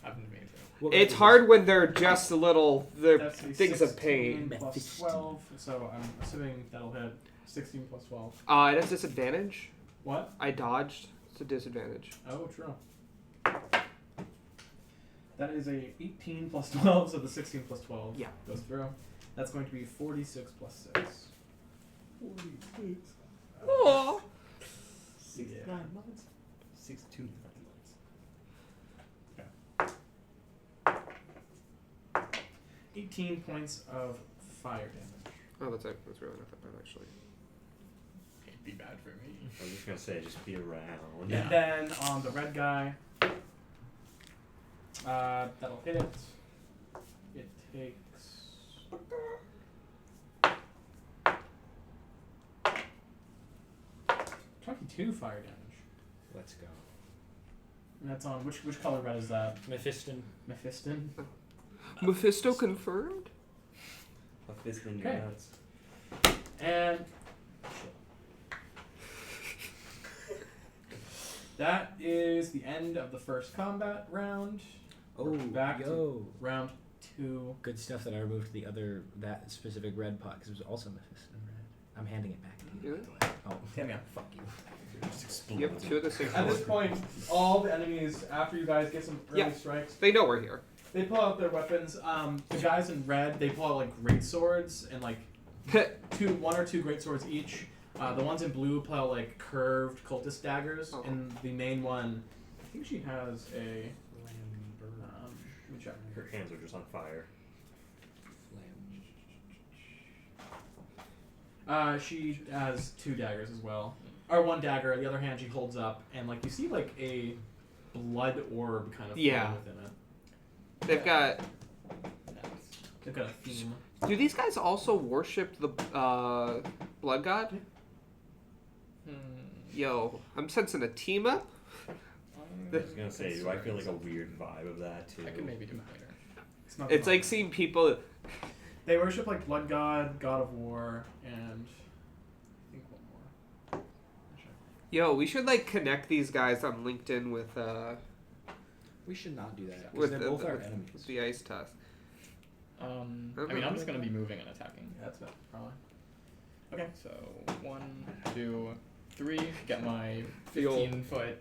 happened to me too. What It's is hard when they're just they're that's a things of 16 pain. plus 12. So I'm assuming that'll hit 16 plus 12. It has disadvantage. What? I dodged, It's a disadvantage. Oh, true. That is a 18 plus 12, so the 16 plus 12 Yeah. goes through. That's going to be 46 plus 6. 46. Oh. 69 months. 62 months. 18 points of fire damage. Oh, that's really not that bad actually. Can't be bad for me. I was just gonna say, just be around. And then on the red guy, that'll hit. It takes 22 fire damage. Let's go. And that's on which color red is that? Mephiston. Mephiston. Mephisto confirmed? A fist in your Okay. nuts. And that is the end of the first combat round. Oh, Back to- yo. Round 2. Good stuff that I removed that specific red pot because it was also Mephiston red. I'm handing it back to you. Really? by the way. Oh, Damn ya. fuck you. Just explode. You have 2 of the 6 At this point, all the enemies, after you guys get some early Yeah. strikes, They know we're here. they pull out their weapons. The guys in red, they pull out like great swords and like one or two great swords each. The ones in blue pull out like curved cultist daggers, Oh. and the main one, I think she has a. Let me check. Her hands are just on fire. She has 2 daggers as well, or 1 dagger. The other hand she holds up, and like you see like a blood orb kind of Yeah. floating within it. They've got. They've got a theme. Do these guys also worship the blood god? Yo, I'm sensing a team up. I was gonna say, do I feel like a weird vibe of that too? I could maybe do it later. It's not. It's the like one. seeing people. They worship like blood god, god of war, and I think one more. Yo, we should like connect these guys on LinkedIn with We should not do that because with they're the, both our with enemies. the ice tusk. I mean, I'm just gonna be moving and attacking. Yeah, that's it, probably. Okay, so 1, 2, 3. Get my The old- 15-foot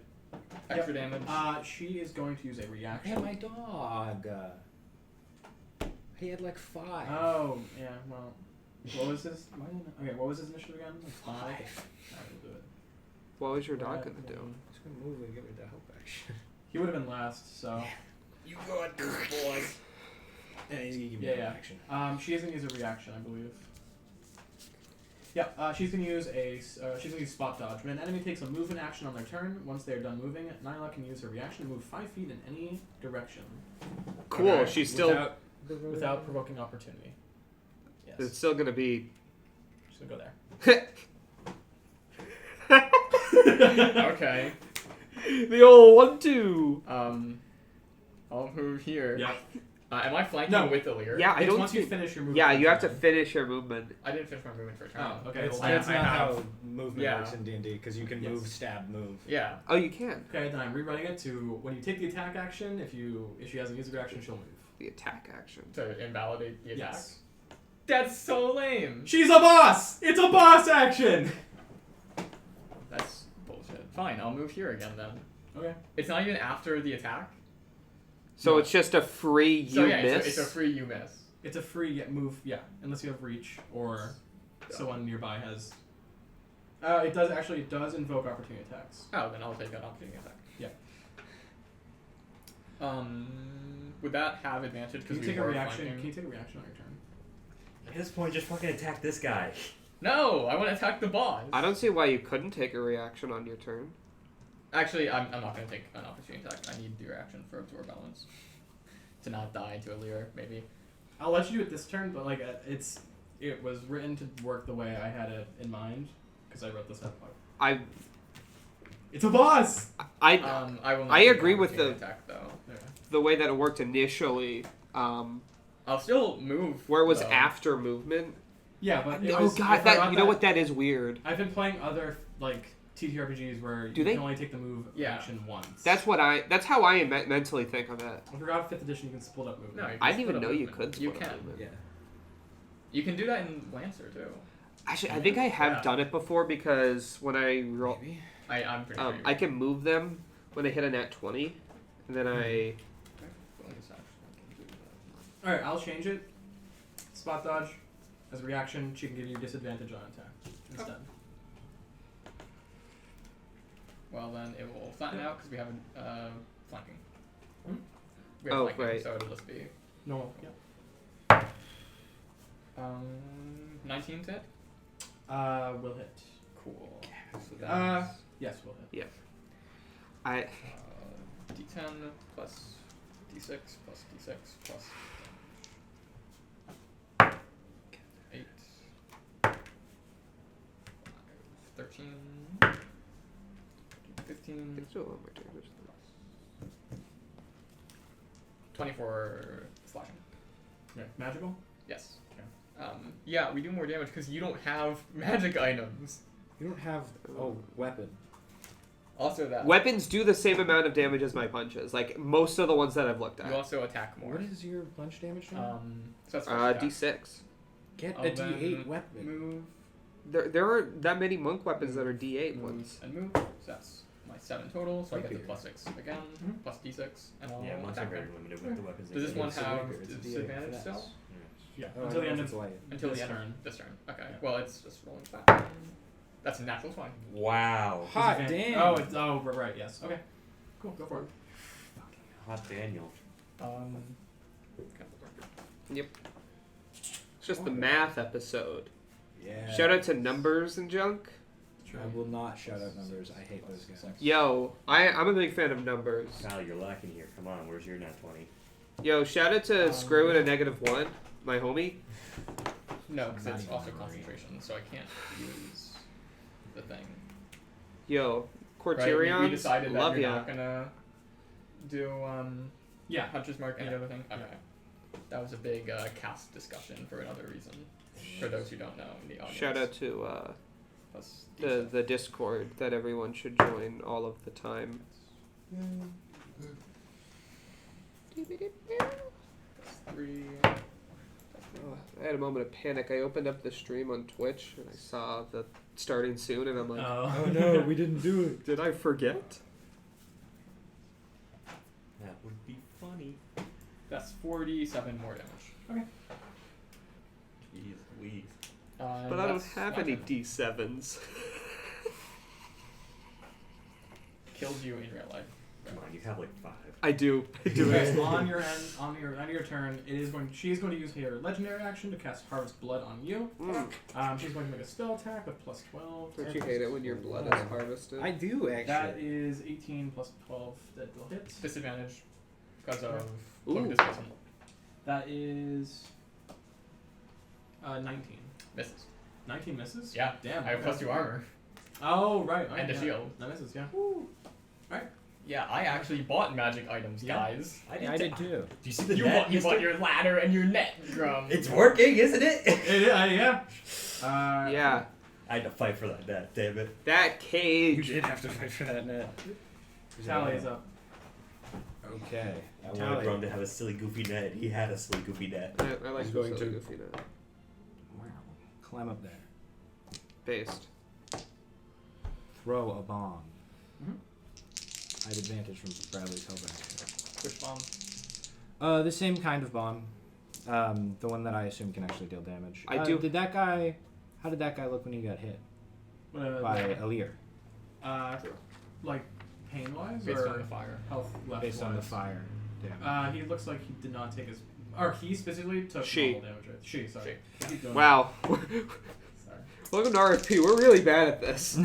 extra damage. She is going to use a reaction. Yeah, my dog. He had like 5. Oh, yeah. Well, what was his? Okay, what was his initiative again? Like 5. Alright, we'll do it. What was your dog Right, gonna do? He's gonna move and give me the help action. He would have been last, so. You got this, boy. And he's gonna give me Yeah, the yeah. action. She is gonna use a reaction, I believe. Yeah, she's gonna use spot dodge. When an enemy takes a movement action on their turn, once they are done moving, Nyla can use her reaction to move 5 feet in any direction Cool. Okay. She's still. without provoking opportunity. Yes. It's still gonna be. She's gonna go there. Okay. The old 1-2. I'll move here. Yeah. Am I flanking No. with Allir? Yeah, I It's don't. once you think- finish your movement. Yeah, for you have to turn. finish your movement. I didn't finish my movement for a turn. Oh, okay. It's, well, that's I not have- how movement yeah. works in D&D because you can Yes. move, stab, move. Yeah. Oh, you can. Okay, then I'm rewriting it to when you take the attack action. If she has a user action, she'll move. The attack action. To invalidate the attack. Yes. That's so lame. She's a boss. It's a boss action. That's bullshit. Fine, I'll move here again then. Okay. It's not even after the attack. So No. it's just a free you So yeah, miss. it's a free you miss. It's a free move. Yeah, unless you have reach or someone nearby has. It does invoke opportunity attacks. Oh, then I'll take an opportunity attack. Yeah. Would that have advantage Can because you we take a were reaction? flanking? Can you take a reaction on your turn? At this point, just fucking attack this guy. No, I want to attack the boss. I don't see why you couldn't take a reaction on your turn. Actually, I'm not going to take an opportunity attack. I need your reaction for absorb balance. To not die to Allir, maybe. I'll let you do it this turn, but like it was written to work the way I had it in mind because I wrote this up. It's a boss. I I will not I take an agree with opportunity the- attack though. the way that it worked initially, I'll still move. where it was though. after movement. Yeah, but it Oh was, god, I forgot that you know what? That is weird. I've been playing other like TTRPGs where Do you they? can only take the move Yeah. action once. That's how I mentally think of it. I forgot 5th edition you can split up movement. No, you can I didn't split even up know you movement. could You split up can. movement. Yeah. You can do that in Lancer too. Actually, I think I have Yeah. done it before because when I roll, Maybe. I'm pretty sure. I can move them when I hit a nat 20, and then I. Bonus action, I can do that. Alright, I'll change it. Spot dodge. As a reaction, she can give you disadvantage on attack instead. Well, then it will flatten out because we have flanking. Hmm? We have Oh, flanking, right. so it'll just be Normal. Yeah. 19 to hit. Will hit. Cool. So that's Yes, will hit. I. D10 plus D6 plus D6 plus 8, 13, 15, Let's do a little more damage. 24 slashing. Okay. Magical? Yes. Yeah, we do more damage because you don't have magic items. You don't have weapon. Also that. Weapons do the same amount of damage as my punches. Like most of the ones that I've looked You at. also attack more. What is your punch damage? So that's first attack. D6. Get I'll a D8 then weapon. Move, There aren't that many monk weapons that are D8 move, ones. and move. So that's my 7 total. So I get the Rapier. plus 6 again, Mhm. plus D6, and I'll Yeah, monks are attack very them. limited with the weapons. Does they this can one use. have It's a D8 disadvantage finesse. still? Yeah. Oh, Until the end it's of light. Until this the end turn. of this turn. Okay. Yeah. Well, it's just rolling flat. That's a natural 20. Wow. Hot Disadvantage- damn. Oh, it's right. Yes. Okay. Cool. Go for it. Hot Daniel. It's just the math episode. Yeah. Shout out to numbers and junk. I will not shout out numbers. I hate those guys. Yo, I'm a big fan of numbers. Kyle, you're lacking here. Come on, where's your nat 20? Yo, shout out to Screw It a -1, my homie. No, because Not it's even also Marine. concentration, so I can't use the thing. Yo, Right? Corterion, We decided that love you're ya. not gonna do Yeah. Hunter's Mark any Yeah. other thing. Okay. That was a big cast discussion for another reason. For those who don't know in the audience. Shout out to Plus the Discord that everyone should join all of the time. plus 3. Oh, I had a moment of panic. I opened up the stream on Twitch and I saw the starting soon, and I'm like, Oh no, we didn't do it. did I forget? That would be funny. That's 47 more damage. Jeez Louise. But I don't have any D7s. Killed you in real life. Come on, you have like 5. I do. I do. Okay, on your end of your turn, she is going to use her legendary action to cast Harvest Blood on you. She's going to make a spell attack with plus 12. Don't you hate it when your blood is harvested? I do actually. That is 18 plus 12 that will hit. Disadvantage because of Ooh. cloak displacement. That is 19. Misses. 19 misses? Yeah. Damn. I have plus 2 armor. Oh, right. And a yeah. shield. That misses, yeah. Yeah, I actually bought magic items, Yeah. guys. I did too. Do you see the You net? bought your ladder and your net, Grum. It's working, isn't it? Yeah. Yeah, I had to fight for that net, damn it. that cage. did have to fight for that net. Tally is up. Okay. I wanted Grum to have a silly goofy net. He had a silly goofy net. I like He's the going silly to- goofy net. Wow. Climb up there. Based. Throw a bomb. Mhm. I had advantage from Bradley's helping. Which bomb? The same kind of bomb. The one that I assume can actually deal damage. I do- How did that guy look when he got hit by Allir? Like pain-wise Based or on the fire. health left Based on the fire. Damn. He looks like he did not take his... Or he specifically took She. normal damage, right? She, sorry. Keep going. Wow. Sorry. Welcome to RFP. We're really bad at this.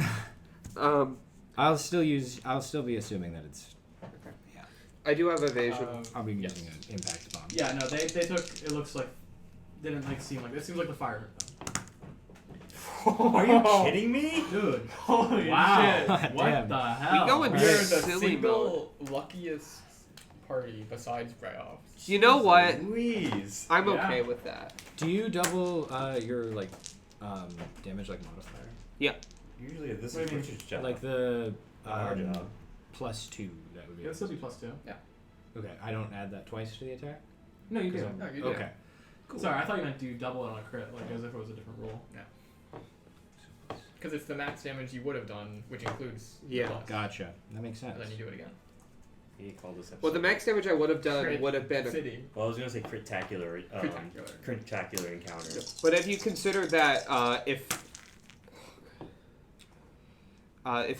I'll still be assuming that it's. I do have evasion. I'll be Yes. using an impact bomb. Yeah, no, they took... It looks like... Didn't seem like... It seems like the fire hurt them. Are you kidding me? Dude. Holy Wow. shit. What Damn. the hell? going We're Right. the Silly single luckiest party besides Brayoffs. You know what? Louise. I'm Yeah. okay with that. Do you double your damage modifier? Usually this What is do you mean? Richard's job. Like the Our job. +2 that would be. It'll still be +2. Okay, I don't add that twice to the attack. No, you 'Cause do. I'm- No, you do. Okay. Sorry, I thought you meant do double it on a crit, like as if it was a different roll. Because it's the max damage you would have done, which includes Yeah. plus. Gotcha. That makes sense. And then you do it again. He called this episode. Well, the max damage I would have done Crit would have been. City. Well, I was gonna say critacular. Critacular. Critacular encounter. But if you consider that if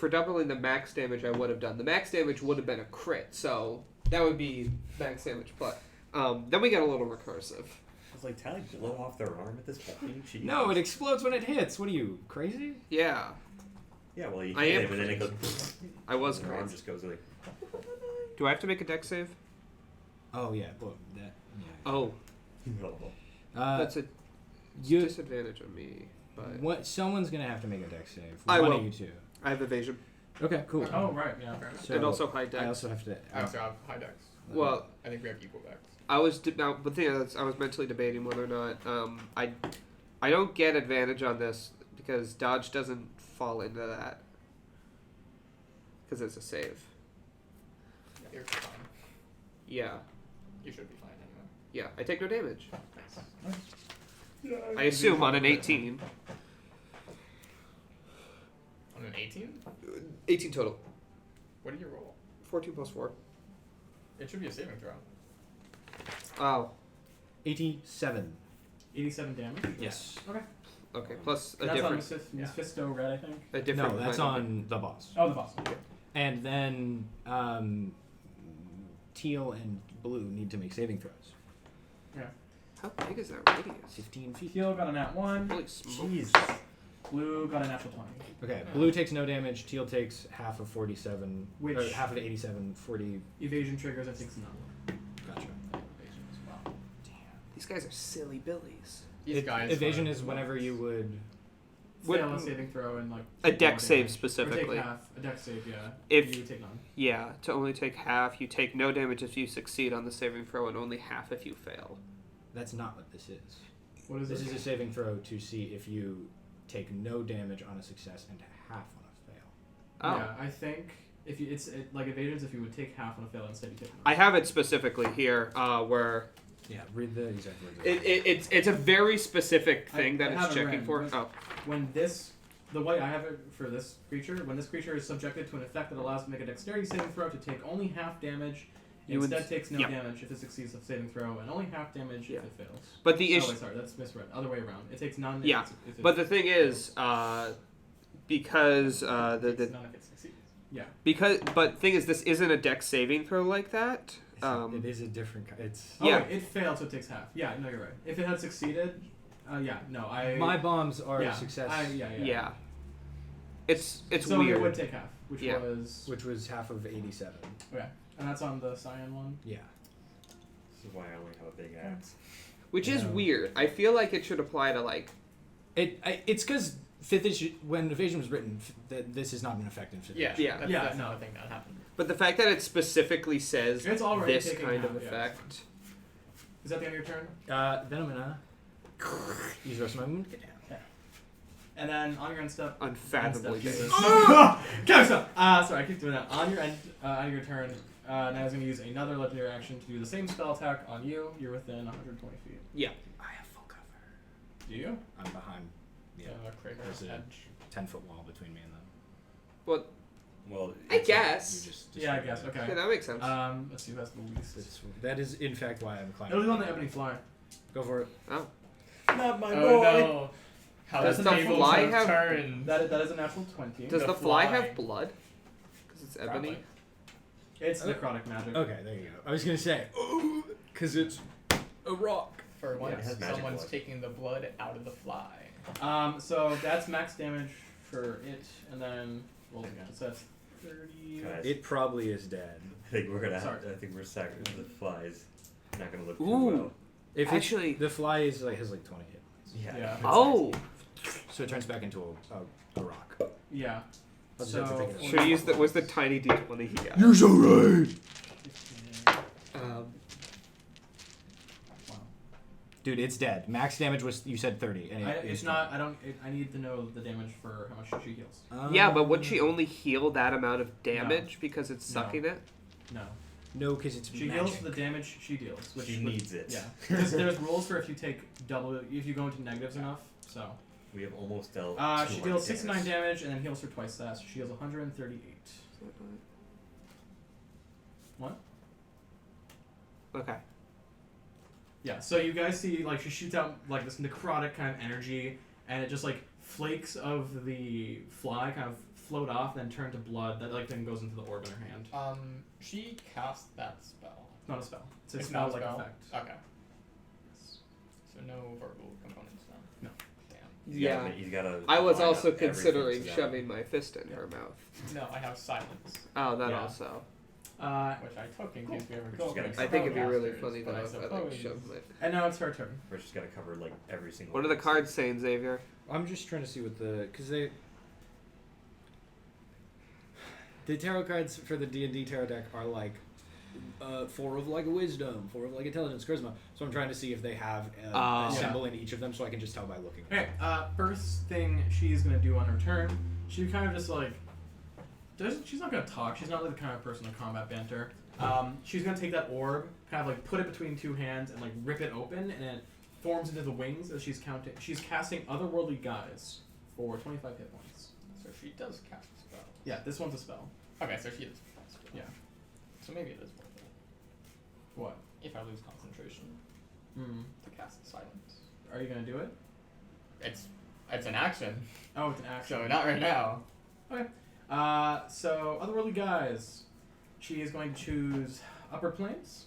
we're doubling the max damage I would have done, the max damage would have been a crit, so that would be max damage. But then we get a little recursive. I was like, Tally blow off their arm at this point? Jeez. No, it explodes when it hits. What are you, crazy? Yeah, Yeah, well, you I hit am him and then it goes. I was and their arm crazy. just goes like. Do I have to make a dex save? Oh yeah. Well, that. Yeah. Oh, that's a you. disadvantage on me. But What? Someone's gonna have to make a dex save. I One will. of you two. I have evasion Okay. Cool. Oh right, yeah. So and also high dex. I also have to. I also have high dex. Well, I think we have equal dex. I was now, but the thing is, I was mentally debating whether or not I don't get advantage on this because dodge doesn't fall into that because it's a save. You're fine. Yeah, You should be fine anyway. yeah. I take no damage. Nice. I assume on an 18. On an 18? 18 total. What do you roll? 14 plus 4. It should be a saving throw. Oh, 87. 87 damage. Yes. Okay. okay. Plus a That's different, on Mephisto Red, I think. a different. No, that's kind of- on the boss. Oh, the boss. And then teal and blue need to make saving throws. How big is that radius? 15 feet. Teal got a nat 1. Holy smokes. Jeez. Blue got a natural 20. Okay, blue takes no damage. Teal takes half of 47. Which- or half of 87. 40. Evasion triggers, I think, none. Gotcha. Evasion as well. These guys are silly billies. These guys. Evasion are- is whenever you would. Fail a saving throw and like. A take dex more save damage. specifically. Or take half. A dex save, yeah. If- you take none. Yeah, to only take half, you take no damage if you succeed on the saving throw, and only half if you fail. That's not what this is. What is This it? is a saving throw to see if you take no damage on a success and half on a fail. Oh. Yeah, I think if you like evasions if you would take half on a fail instead you take none. I have it specifically here, where Yeah, read the exact words. it's a very specific thing I that have it's it checking ran, for. but- Oh, When the way I have it for this creature, when this creature is subjected to an effect that allows it to make a dexterity saving throw to take only half damage, it You would- instead takes no yep. damage if it succeeds the saving throw, and only half damage Yeah. if it fails. but the Oh issue, wait, sorry, that's misread. Other way around. It takes none. Yeah, if it but the thing is, because It's the none if it succeeds. but thing is, this isn't a dex saving throw like that. It is a different. It's Oh, Yeah. wait, it failed, so it takes half. Yeah, no, you're right. If it had succeeded, my bombs are yeah, a success, yeah. It's so weird. it would take half, which Yeah. was which was half of 87. okay, and that's on the cyan one. Yeah. This is why I only have a big axe. Which is Yeah. weird. I feel like it should apply to like. It's because fifth issue when evasion was written, that this is not an effect in fifth Yeah. issue. Yeah. That's no. not a thing that happened. But the fact that it specifically says It's already this taking kind half, of yeah. effect. Is that the end of your turn? Then I'm gonna use the rest of my movement. Get down. And then on your end step. Unfathomably end step, big. use a- sorry, I keep doing that. On your end, on your turn, now I was going to use another legendary action to do the same spell attack on you. You're within 120 feet. I have full cover. Do you? I'm behind. Yeah. Kramer's There's a edge. 10-foot wall between me and them. Well, I guess. You just Yeah, I described guess. that. Okay. Yeah, that makes sense. Let's see who has the least. That is in fact why I'm climbing. It'll be on the ebony fly. Go for it. not my Oh boy. no! How Does does the the table fly have have- turned? That is a natural 20. Does the the fly fly. have blood? Because it's ebony. Probably. It's necrotic magic. Okay, there you go. I was gonna say, because it's a rock. For once, it has magic someone's blood. taking the blood out of the fly. So that's max damage for it, and then roll again. So that's 30. Guys, It probably is dead. I think we're gonna. Sorry. I think we're sacrificing the flies. Not gonna look Ooh. too well. If it's- Actually- the fly is like has like 20 hit points, Yeah. Oh, so it turns back into a rock. Yeah. I'll just So- have to take it should I use the was the tiny d20 he got? You're so right. 15. Wow. Dude, it's dead. Max damage was you said 30, and It's not. I don't. I need to know the damage for how much she heals. Yeah, but would she only heal that amount of damage because it's No. sucking it? No. No, because it's She magic. heals the damage she deals. Which She needs it. Yeah. There's rules for if you take double, if you go into negatives enough. So. We have almost dealt. She deals 69 damage and then heals her twice that, so she heals 138. What? Okay. Yeah, so you guys see, like, she shoots out, like, this necrotic kind of energy, and it just, like, flakes of the fly kind of float off and then turn to blood that, like, then goes into the orb in her hand. She cast that spell. It's not a spell. It's a It's not a spell-like spell? effect. Okay. So no verbal components then. No. Damn. Yeah. He's gotta I was line also up everything considering together. shoving my fist in her mouth. No, I have silence, Oh, that Yeah. also. which I took in case we ever Which go is gonna against I think it'd be really spellcasters, funny but though I if I like suppose- shoved my. And now it's her turn. We're just gotta cover like every single. What are the cards saying, Xavier? I'm just trying to see what because the tarot cards for the D&D tarot deck are like 4 of like wisdom, 4 of like intelligence, charisma. So I'm trying to see if they have a symbol in each of them, so I can just tell by looking. Okay, first thing she's gonna do on her turn, she kind of just like she's not gonna talk. She's not like the kind of person to combat banter. She's gonna take that orb, kind of like put it between 2 hands and like rip it open, and it forms into the wings as she's counting. She's casting Otherworldly Guise for 25 hit points. So she does cast a spell. Yeah, this one's a spell. Okay, so she is cast a spell. Yeah. So maybe it is worth it. What? If I lose concentration to cast silence. Are you gonna do it? It's an action. Oh, it's an action. So not right now. Okay. So Otherworldly Guise. She is going to choose Upper Planes.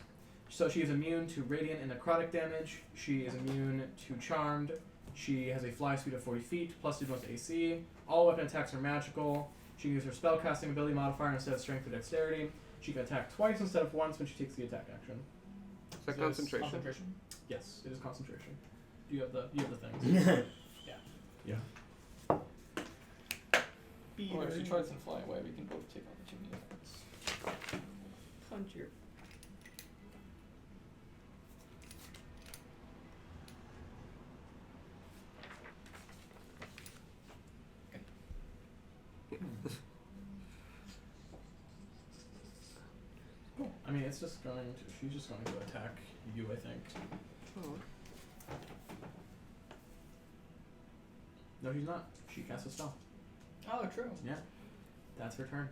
So she is immune to radiant and necrotic damage. She is immune to charmed. She has a fly speed of 40 feet, plus 2 bonus to AC. All weapon attacks are magical. She can use her spellcasting ability modifier instead of strength or dexterity. She can attack twice instead of once when she takes the attack action. Is that So it's concentration? Yes, it is concentration. You have the things. Yeah. Or if she tries and fly away, we can both take opportunity attacks. Punch your. Cool. I mean, it's just going to. She's just going to attack you, I think. Oh. No, she's not. She casts a spell. Oh, true. Yeah. That's her turn.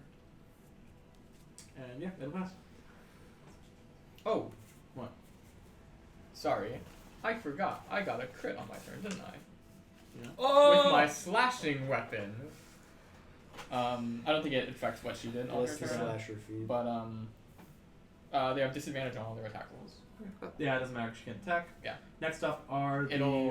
And yeah, it'll pass. Oh. What? Sorry. I forgot. I got a crit on my turn, didn't I? Yeah. With my slashing weapon. I don't think it affects what she did on her Plus the turn. slasher feed. But they have disadvantage on all their attack rolls. Yeah, it doesn't matter. She can attack. Yeah. Next up are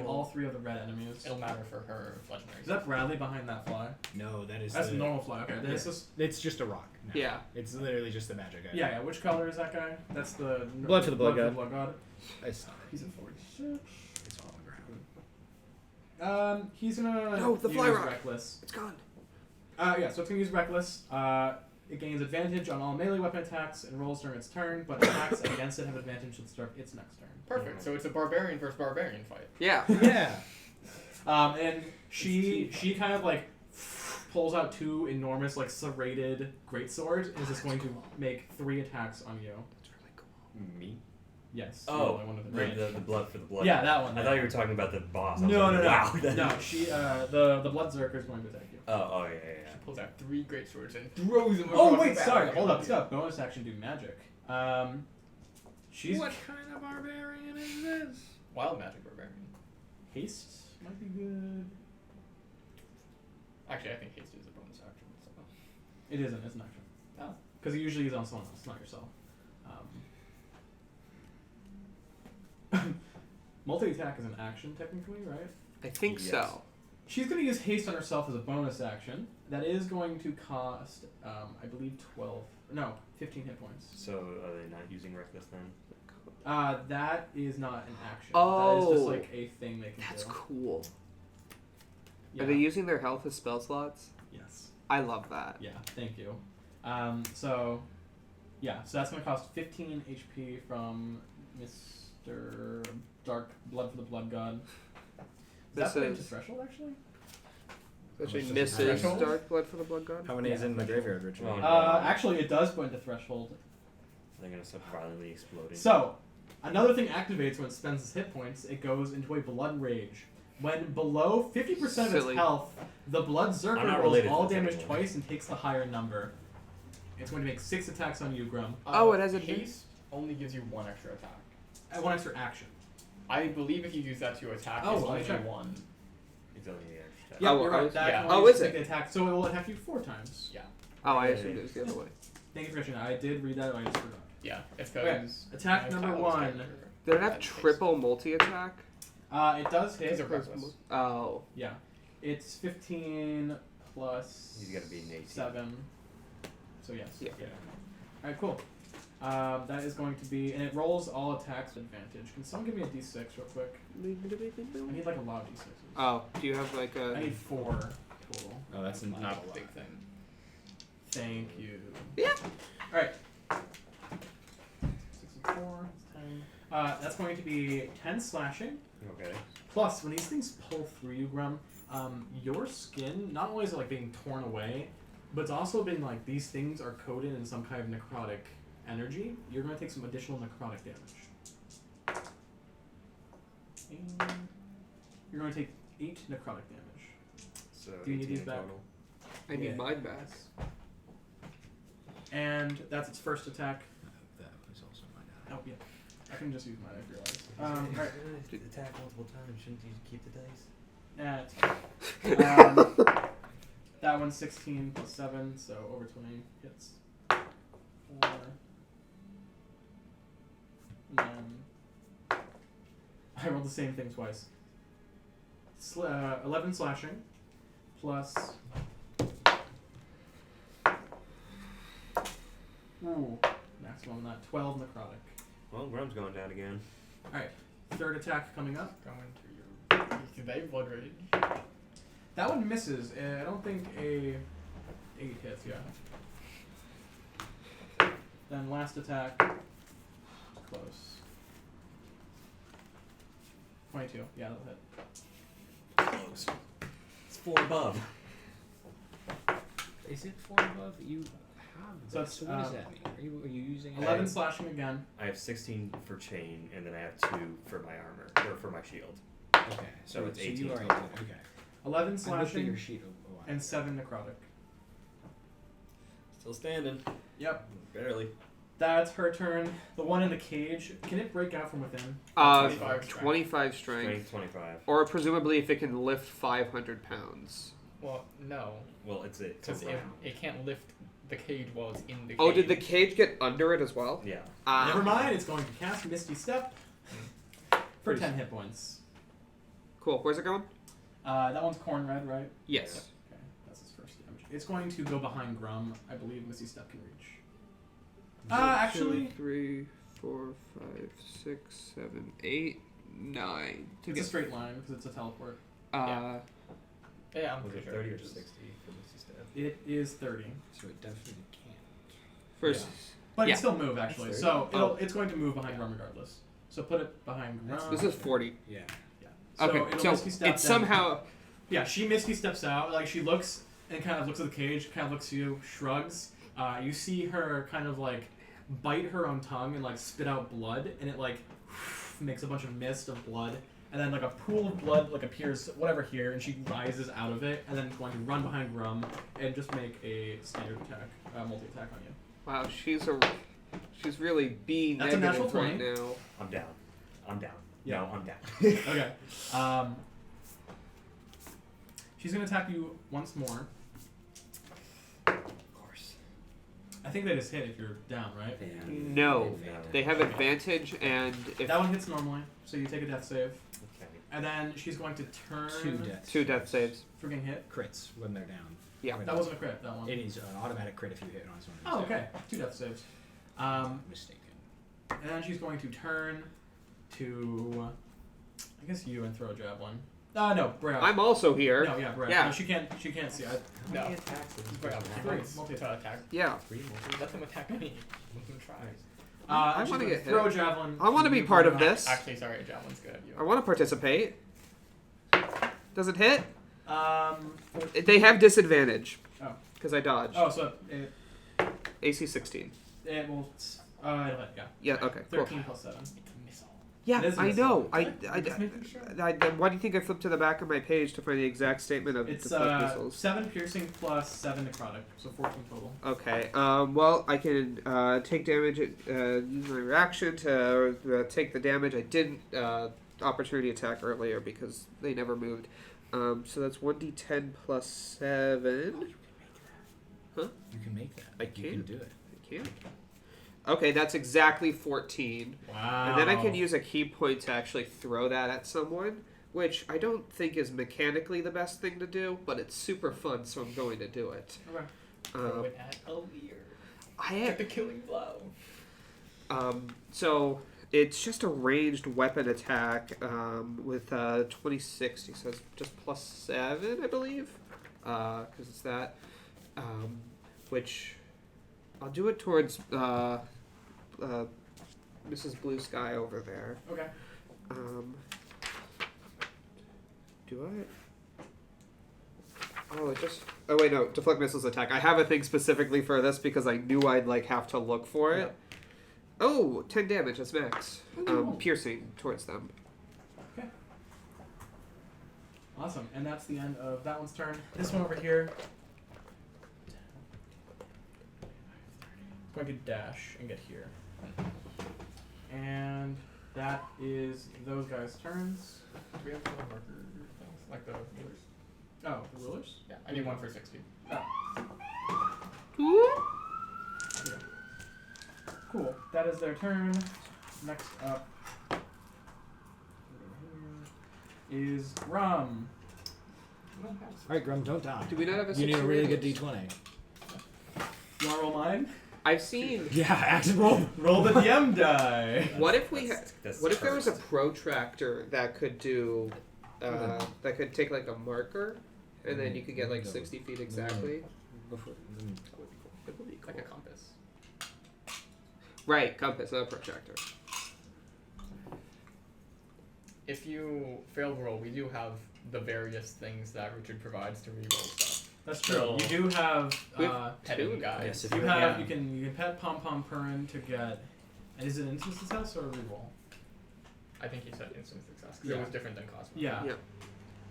all 3 of the red enemies. It'll matter for her legendary. Is that Bradley behind that fly? No, that is That's the a normal fly. Okay, this is. It's just a rock. now. Yeah. It's literally just the magic guy. Yeah. Which color is that guy? That's the Blood for the Blood God. Blood God. I saw it. He's at 46. It's all on the ground. He's gonna No, the use fly rock. Reckless. It's gone. Yeah, so it's gonna use Reckless. It gains advantage on all melee weapon attacks and rolls during its turn, but attacks against it have advantage at the start of its next turn. Perfect. So it's a barbarian versus barbarian fight. Yeah. Yeah. And she kind of like pulls out 2 enormous like serrated greatswords and is just going to make 3 attacks on you. That's really cool. Me? Yes. Oh, you're the only one with advantage. the blood for the blood. Yeah, that one. I thought you were talking about the boss. I was No, like, no, no. wow. No, she the blood zerker is going to attack you. Oh, yeah. She pulls out 3 great swords and throws them Oh across wait, the sorry. battlefield. Hold up. It's got a bonus action do magic. She's What kind of barbarian is this? Wild magic barbarian. haste might be good. Actually, I think haste is a bonus action. So. It isn't. It's an action. Oh. Because it usually is on someone else, not yourself. Multi-attack is an action technically, right? I think Yes. so. She's going to use haste on herself as a bonus action. That is going to cost, I believe, 15 hit points. So are they not using reckless then? That is not an action. Oh. That is just like a thing they can That's do. cool. Yeah. Are they using their health as spell slots? Yes. I love that. Yeah, thank you. So that's going to cost 15 HP from Mr. Dark Blood for the Blood God. Is that put into threshold, actually? Actually, much does it Mrs. threshold? Dark Blood for the Blood God? How many is in the graveyard ritual? Oh, no. Actually, it does put into threshold. They're gonna start violently exploding. So, another thing activates when it spends its hit points. It goes into a blood rage. When below 50% of its Silly. health, the blood I'm zerker not rolls related to all this damage anymore. twice and takes the higher number. It's going to make 6 attacks on you, Grum. Oh, it has a haste only gives you 1 extra attack. At 1 extra action. I believe if you use that to attack, Oh, it's let me only check. 1. It's only the extra. Yeah, Oh, you're I right. was- That yeah. can Oh, only is take it? the attack, so it will attack you 4 times. Yeah. Oh, I assumed it was the other way. Thank you for mentioning that. I did read that, but I just forgot. Yeah, it's Okay, because attack number 1. Did it have triple multi-attack? It does hit. These are reckless. Oh. Yeah. It's 15 plus He's gotta be an 18. 7. So yes. Yeah. Alright, cool. That is going to be, and it rolls all attacks with advantage. Can someone give me a d6 real quick? I need like a lot of d6s. Oh, do you have like I a... need 4 total. Oh, that's not a Not a lot. big thing. Thank you. Yeah. Alright. 6 and 4, that's 10. That's going to be 10 slashing. Okay. Plus, when these things pull through you, Grum, your skin, not only is it like being torn away, but it's also been like these things are coated in some kind of necrotic energy. You're going to take some additional necrotic damage. And you're going to take 8 necrotic damage. So Do you need 18 these in back? total. I need Yeah. mine back. And that's its first attack. That was also my Oh, yeah. I can just use mine, I realized. Alright. Attack multiple times. Shouldn't you keep the dice? That's fine. That one's 16 plus 7, so over 20 hits. 4. And then I rolled the same thing twice. 11 slashing plus. Ooh, maximum on that. 12 necrotic. Well, Grum's going down again. Alright, third attack coming up. Going to your. They blood rage. That one misses. I don't think a 8 hits, yeah. Then last attack. Close. 22. Yeah, that'll hit. Close. It's 4 above. Is it 4 above? You have So that. it's, So what does that mean? Are you using 11 slashing again. I have 16 for chain, and then I have 2 for my armor, or for my shield. Okay, So it's 18 you are total. okay. 11 I looked at slashing your sheet a while and ago. 7 necrotic. Still standing. Yep. Barely. That's her turn. The one in the cage, can it break out from within? 25 strength. 25 strength. Strength 25. Or presumably if it can lift 500 pounds. Well, no, Well, it's because it can't lift the cage while it's in the cage. Oh, did the cage get under it as well? Yeah. Never mind, it's going to cast Misty Step for 10 hit points. Cool. Where's it going? That one's corn red, right? Yes. Okay, that's his first damage. It's going to go behind Grum. I believe Misty Step can reach. Actually, 2, 3, 4, 5, 6, 7, 8, 9. To it's a get, straight line because it's a teleport. uh, Yeah, I'm Was pretty it sure. 30 or 60 for Misty Step? It is 30. So it definitely can't. first. But it Yeah. can still move, actually. That's So 30. it's going to move behind Grum regardless. So put it behind Grum. This is 40. Yeah. Yeah. So Okay, it'll so Misty Step it's then- somehow. Yeah, she Misty steps out. Like, she looks and kind of looks at the cage, kind of looks at you, shrugs. You see her kind of, like, bite her own tongue and, like, spit out blood. And it, like, makes a bunch of mist of blood. And then, like, a pool of blood, like, appears, whatever, here. And she rises out of it. And then going to run behind Grum and just make a standard attack, multi-attack on you. Wow, she's really B That's a natural negative right 20. now. I'm down. I'm down. Yeah. No, I'm down. Okay. She's going to attack you once more. Of course. I think they just hit if you're down, right? No. They have advantage, and if That one hits normally, so you take a death save. Okay. And then she's going to turn 2 deaths. 2 death saves. for getting hit. Crits when they're down. Yeah. When That wasn't a crit, that one. It is an automatic crit if you hit on someone. Oh, okay. 2 death saves. Mistaken. And then she's going to turn to, I guess you, and throw a javelin. No, Brad. I'm also here. No, yeah, Brad. Yeah. No, she can't see. How No. many attacks does Wait, this I'm person Three. have? multi-attack. Yeah. 3 multi? Let them attack me. Let them try. I she's wanna gonna get throw hit. a javelin. I want to be part of this. Actually, sorry, javelin's good at you. I want to participate. Does it hit? Um. They have disadvantage. Oh. Because I dodged. Oh, so it AC 16. will. It'll hit, yeah. Yeah, okay, cool. 13 plus 7. It's a missile. Yeah, It is I missing. know. Just making sure. Why do you think I flipped to the back of my page to find the exact statement of It's deflect missiles? 7 piercing plus 7 necrotic, so 14 total. Okay. Well, I can take damage. Use my reaction to take the damage. I didn't opportunity attack earlier because they never moved. So that's 1d10 plus 7. You can make that. I You can can. do it. I can. Okay, that's exactly 14. Wow. And then I can use a key point to actually throw that at someone, which I don't think is mechanically the best thing to do, but it's super fun, so I'm going to do it. Okay. Throw it at Allir. I Get have, the killing blow. so it's just a ranged weapon attack with 26. He says just plus 7, I believe, because it's that, which I'll do it towards Mrs. Blue Sky over there. Okay. Do I? Oh, it just. Oh wait, no. Deflect missiles attack. I have a thing specifically for this because I knew I'd have to look for it. Yep. Oh, 10 damage. That's max. Ooh. Piercing towards them. Okay. Awesome. And that's the end of that one's turn. This one over here. I'm going to dash and get here. And that is those guys' turns. Do we have the marker things? Like the rulers? Oh, the rulers? Yeah, I need one for 60. Cool. That is their turn. Next up is Grum. Alright, Grum, don't die. Do we not have a You need a really good situation? d20. You want to roll mine? I've seen. Yeah, action roll. Roll the DM die. What if we had? That's What if there was a cursed. protractor that could do? That could take a marker, and then you could get 60 feet exactly. Before, That would be Like a cool. compass. Right, compass, not a protractor. If you fail roll, we do have the various things that Richard provides to reroll stuff. That's true. So- You do have. We have Petting two guys. Yes, if You you have. Yeah. You can pet Pom Pom Purin to get. And is it instant success or a reroll? I think he said instant success because Yeah. it was different than Cosmo. Yeah. Yeah.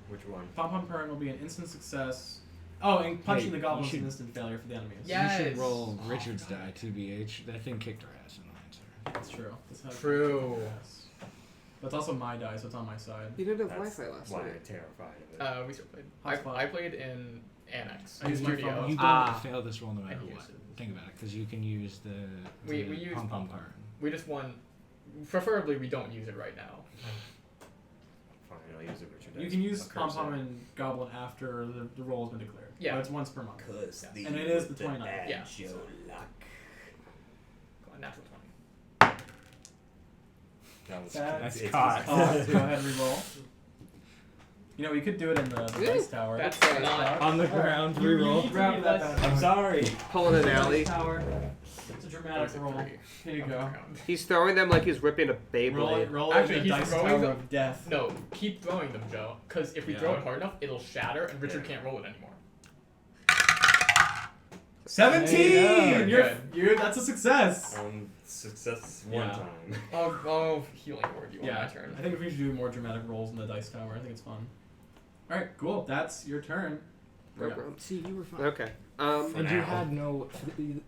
Which one? Pom Pom Purin will be an instant success. Oh, and punching Hey, the you goblin is should- an instant failure for the enemies. Yeah. You should Yes. roll Oh, Richard's God. die, 2BH. That thing kicked her ass in the answer. That's true. That's how True. Yes. But it's also my die, so it's on my side. You didn't have That's Wi-Fi last why night. I'm terrified of it. We still played. Hotspot. I played in Annex. I used my Studio. phone. You don't Ah. fail this roll no matter I what. used it. Think about it, because you can use the We use pom pom pom-pom. card. We just won. Preferably, we don't use it right now. Fine, I'll use it, Richard. You can use I'll Pom curse Pom it. and Goblin after the roll has been declared. Yeah. But it's once per month. Curse Yeah. thee And it is with the 29th. Yeah. edge, O luck. Go on, natural 20. That was That's it's cocked. Go ahead and re-roll. You know, we could do it in the dice tower. That's Okay. not. On the ground, You reroll. need to grab that bad I'm boy. sorry. Pulling an alley. Dice tower. It's a dramatic roll. Here you go. He's throwing them like he's ripping a Roll Beyblade. it. Roll Actually, it in the he's dice throwing tower them- of death. No, keep throwing them, Joe. Because if we Yeah. throw it hard enough, it'll shatter, and Richard can't roll it anymore. 17. There you go. You're that's a success. Success one Yeah. time. Oh, healing word you on Yeah. my turn. I think we should do more dramatic rolls in the dice tower. I think it's fun. All right, cool. That's your turn. No problem. See, you were fine. Okay. And you now. had no.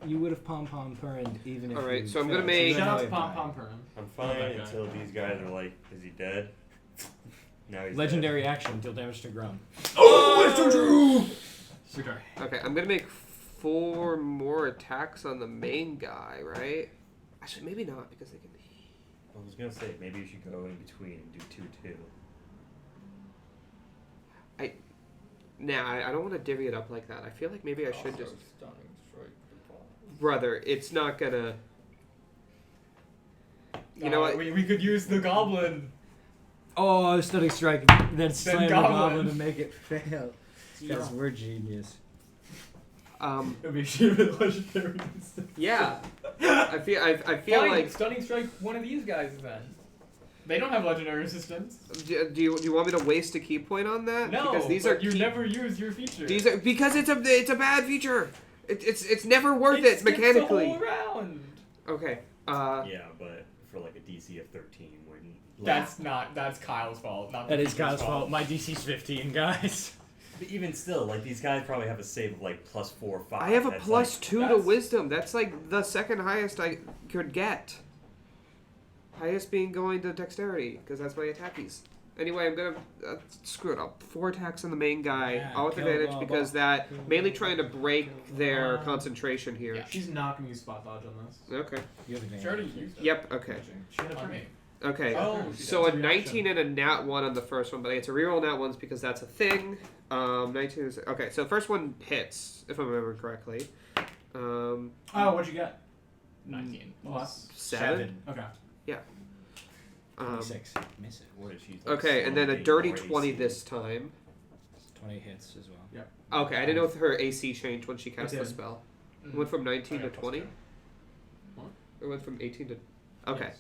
You would have pom pom purned even if. Alright, you so I'm gonna failed. make- you Shout out to know Pom it Pom died. Purin. I'm Love that fine guy. until these guys are like, is he dead? Now he's Legendary action, deal damage to Grum. Oh, it's too true! Okay. Okay, I'm gonna make 4 more attacks on the main guy, right? Actually, maybe not because they can. I was gonna say maybe you should go in between and do 2-2. Nah, I don't want to divvy it up like that. I feel like maybe I should just. Stunning strike the ball. Brother, it's not gonna. You know what? We could use the goblin. Oh, stunning strike. Then slam the goblin. goblin to make it fail. Because we're genius. It would be a shame if legendary instead. Yeah. I feel Fine, like. stunning strike one of these guys then. They don't have legendary resistance. Do you want me to waste a key point on that? No, because these but are you key- never use your feature. These are because it's a bad feature. It's never worth It it skips mechanically. the whole round. Okay. Yeah, but for like a DC of 13 when. That's Kyle's fault. Not That the is teacher's Kyle's fault. My DC's 15, guys. But even still, like these guys probably have a save of like +4 or 5. I have a That's +2 to that's- wisdom. That's like the second highest I could get. Highest being going to dexterity, because that's my attackies. Anyway, I'm gonna screw it up. 4 attacks on the main guy, Yeah, all with kill advantage Bob. because that mainly trying to break their concentration here. Yeah. She's not gonna use spot dodge on this. Okay. You have She already used it. Yep. Okay. She had a On turn. me. Okay. Oh, So It's a a 19 reaction. and a nat 1 on the first one, but I get to reroll nat 1s because that's a thing. 19 is okay. So first one hits, if I remember correctly. Oh, what'd you get? 19 Plus. 7. Okay. 26. Miss it. What is she? Like, Okay, and then a slowly dirty more 20 AC. this time. 20 hits as well. Okay, I didn't know if her AC changed when she cast It the did. spell. Mm. It went from 19 Okay, to 20? What? Or went from 18 to... Okay.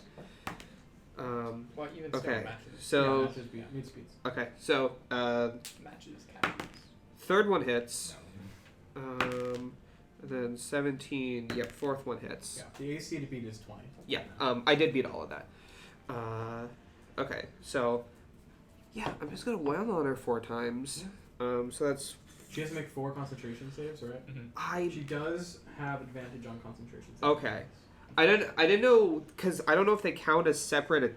Well, even Okay, still matches. so... Yeah, that's his mid speeds. Okay, so, Matches catches. third one hits. And then 17, yep, fourth one hits. Yeah. The AC to beat is 20. Yeah, I did beat all of that. Okay, so... Yeah, I'm just gonna wail on her 4 times. So that's... She has to make 4 concentration saves, right? Mm-hmm. She does have advantage on concentration saves. Okay. I didn't know, because I don't know if they count as separate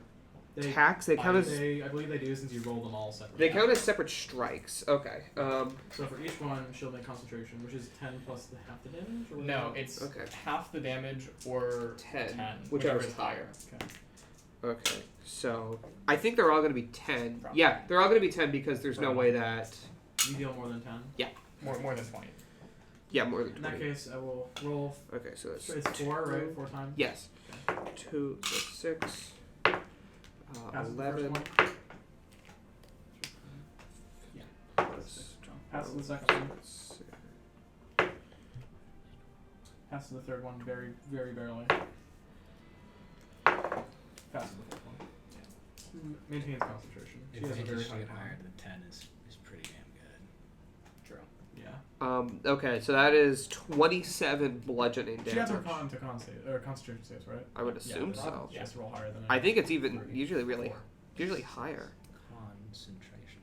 attacks. They count as... I believe they do since you roll them all separately. They count as separate strikes. Okay. So for each one, she'll make concentration, which is 10 plus the half the damage? Or No, whatever? it's Okay. half the damage or 10, 10 whichever is is higher. Okay. Okay. So I think they're all going to be 10. Probably. Yeah, they're all going to be 10 because there's no way that... You deal more than 10. More than 20. Yeah, more than In that 20. case, I will roll. Okay, so that's... It's 4, right? 4 times? Yes. 2, that's 6. Pass the first 11. one. Yeah. Pass to the second one. Pass to the third one very, very barely. Pass to the fourth one. Yeah. Maintains concentration. She has a very high get con. higher than 10 is pretty damn good. True. Yeah. Okay, so that is 27 bludgeoning damage. She has her con to con save, or concentration saves, right? I would Yeah, assume but so. She has to roll higher than I think it's even usually higher. Concentration.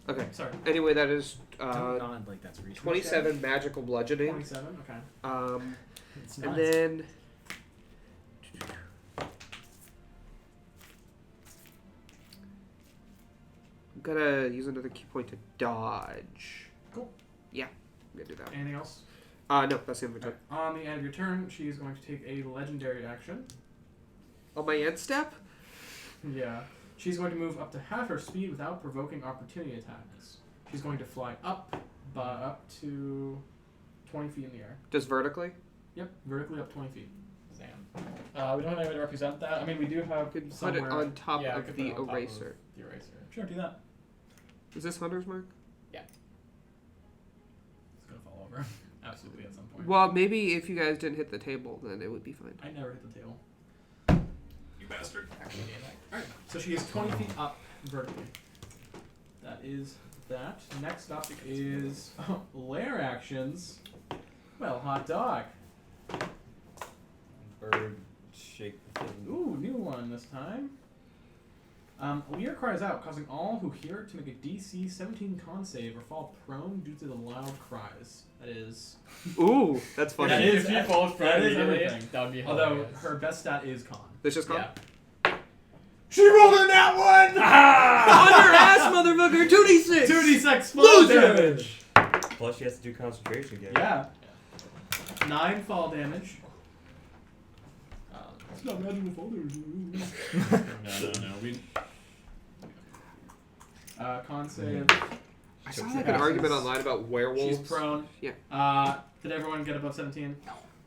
Okay. Sorry. Anyway, that is Don't nod like that's reasonable. 27 magical bludgeoning. 27, okay. It's And nuts. then I'm gonna use another key point to dodge. Cool. Yeah, I'm gonna do that. Anything else? No, that's the end of my turn. On the end of your turn, she is going to take a legendary action. On my end step? Yeah. She's going to move up to half her speed without provoking opportunity attacks. She's going to fly up to 20 feet in the air. Just vertically? Yep, vertically up 20 feet. Damn. We don't have any way to represent that. I mean, we do have You could put somewhere. it on top Yeah, I of could the put it on top of eraser. The eraser. Sure, do that. Is this Hunter's Mark? It's going to fall over. Absolutely at some point. Well, maybe if you guys didn't hit the table, then it would be fine. I never hit the table. You bastard. Actually, Alright, so she is 20 feet up vertically. That is that. Next up is lair actions. Well, hot dog. Bird shake the thing. Ooh, new one this time. Allir cries out, causing all who hear it to make a DC 17 con save or fall prone due to the loud cries. That is. Ooh, that's funny. That is- if you fall that prone is immediately, everything. that would be Although hilarious. her best stat is con. This just gone? Yeah. She rolled in that one! On your ass, motherfucker! 2d6! 2d6 fall damage! Plus, she has to do concentration again. Yeah. 9 fall damage. It's not magical fall damage. No. We Con save. I saw like an argument online about werewolves. She's prone. Yeah. Did everyone get above 17?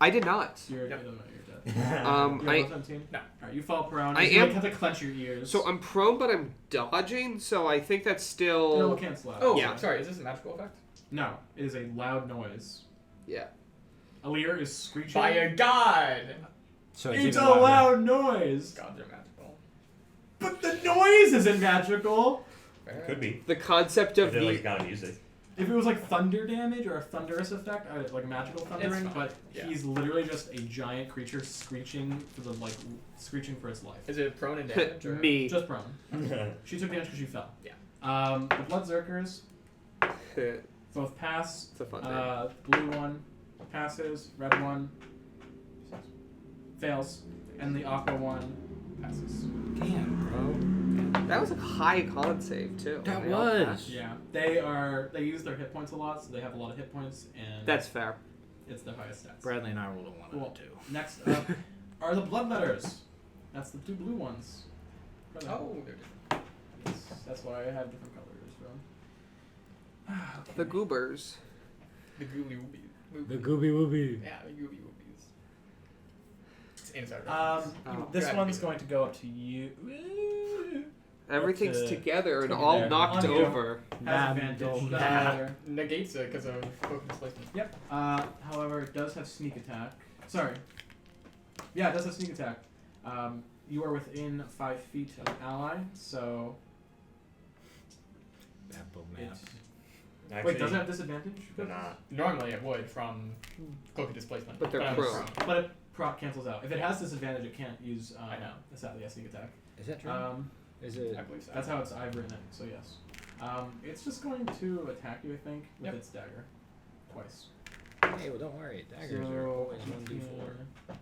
I did not. You're, Yep. you're dead. I You're above 17? No. Alright, you fall prone. I You am- have to clench your ears. so I'm prone, but I'm dodging. So I think that's still. It'll cancel out. Oh, Yeah. sorry. Is this a magical effect? No, it is a loud noise. Yeah. Allir is screeching. By a god! So It's even a louder. loud noise! Gods are magical. But the noise isn't magical! Fair. Could be. The concept of If they the like got music. If it was like thunder damage or a thunderous effect, like magical thundering, fine. but Yeah. he's literally just a giant creature screeching for its life. Is it prone and damage? Or? Me. Just prone. She took damage because she fell. Yeah. The Blood Zerkers both pass. It's a fun thing. Blue one passes. Red one fails, and the aqua one passes. Damn, bro. That was a high con save too. That They all was. passed. Yeah, they use their hit points a lot, so they have a lot of hit points, and That's fair. it's their highest stats. Bradley and I rolled a 1 Cool. and a 2. Next up are the Bloodletters. That's the 2 blue ones. Oh, they're different. That's why I have different colors, bro. Okay. The goobers. The gooby woobies. The Gooby Wooby. Yeah, the gooby woobies. It's inside This Grab one's it. going to go up to you. Everything's to- together and to all there. knocked On you. over. Has Mad advantage. dog. Doesn't Mad. matter. Negates it because of focus displacement. Yep. However, it does have sneak attack. Sorry. Yeah, it does have sneak attack. You are within 5 feet of an ally, so Apple it. map. Actually, Wait, does it have disadvantage? Nah. Normally it would from cloak of displacement. But they're I'm prone. But it cancels out. If it has disadvantage, it can't use. I know. Sadly, a sneak attack. Is that true? Is prone. it? I believe so. That's how I've written it. So yes. It's just going to attack you, I think, with Yep. its dagger, twice. Hey, well, don't worry. Daggers so are always 1d4.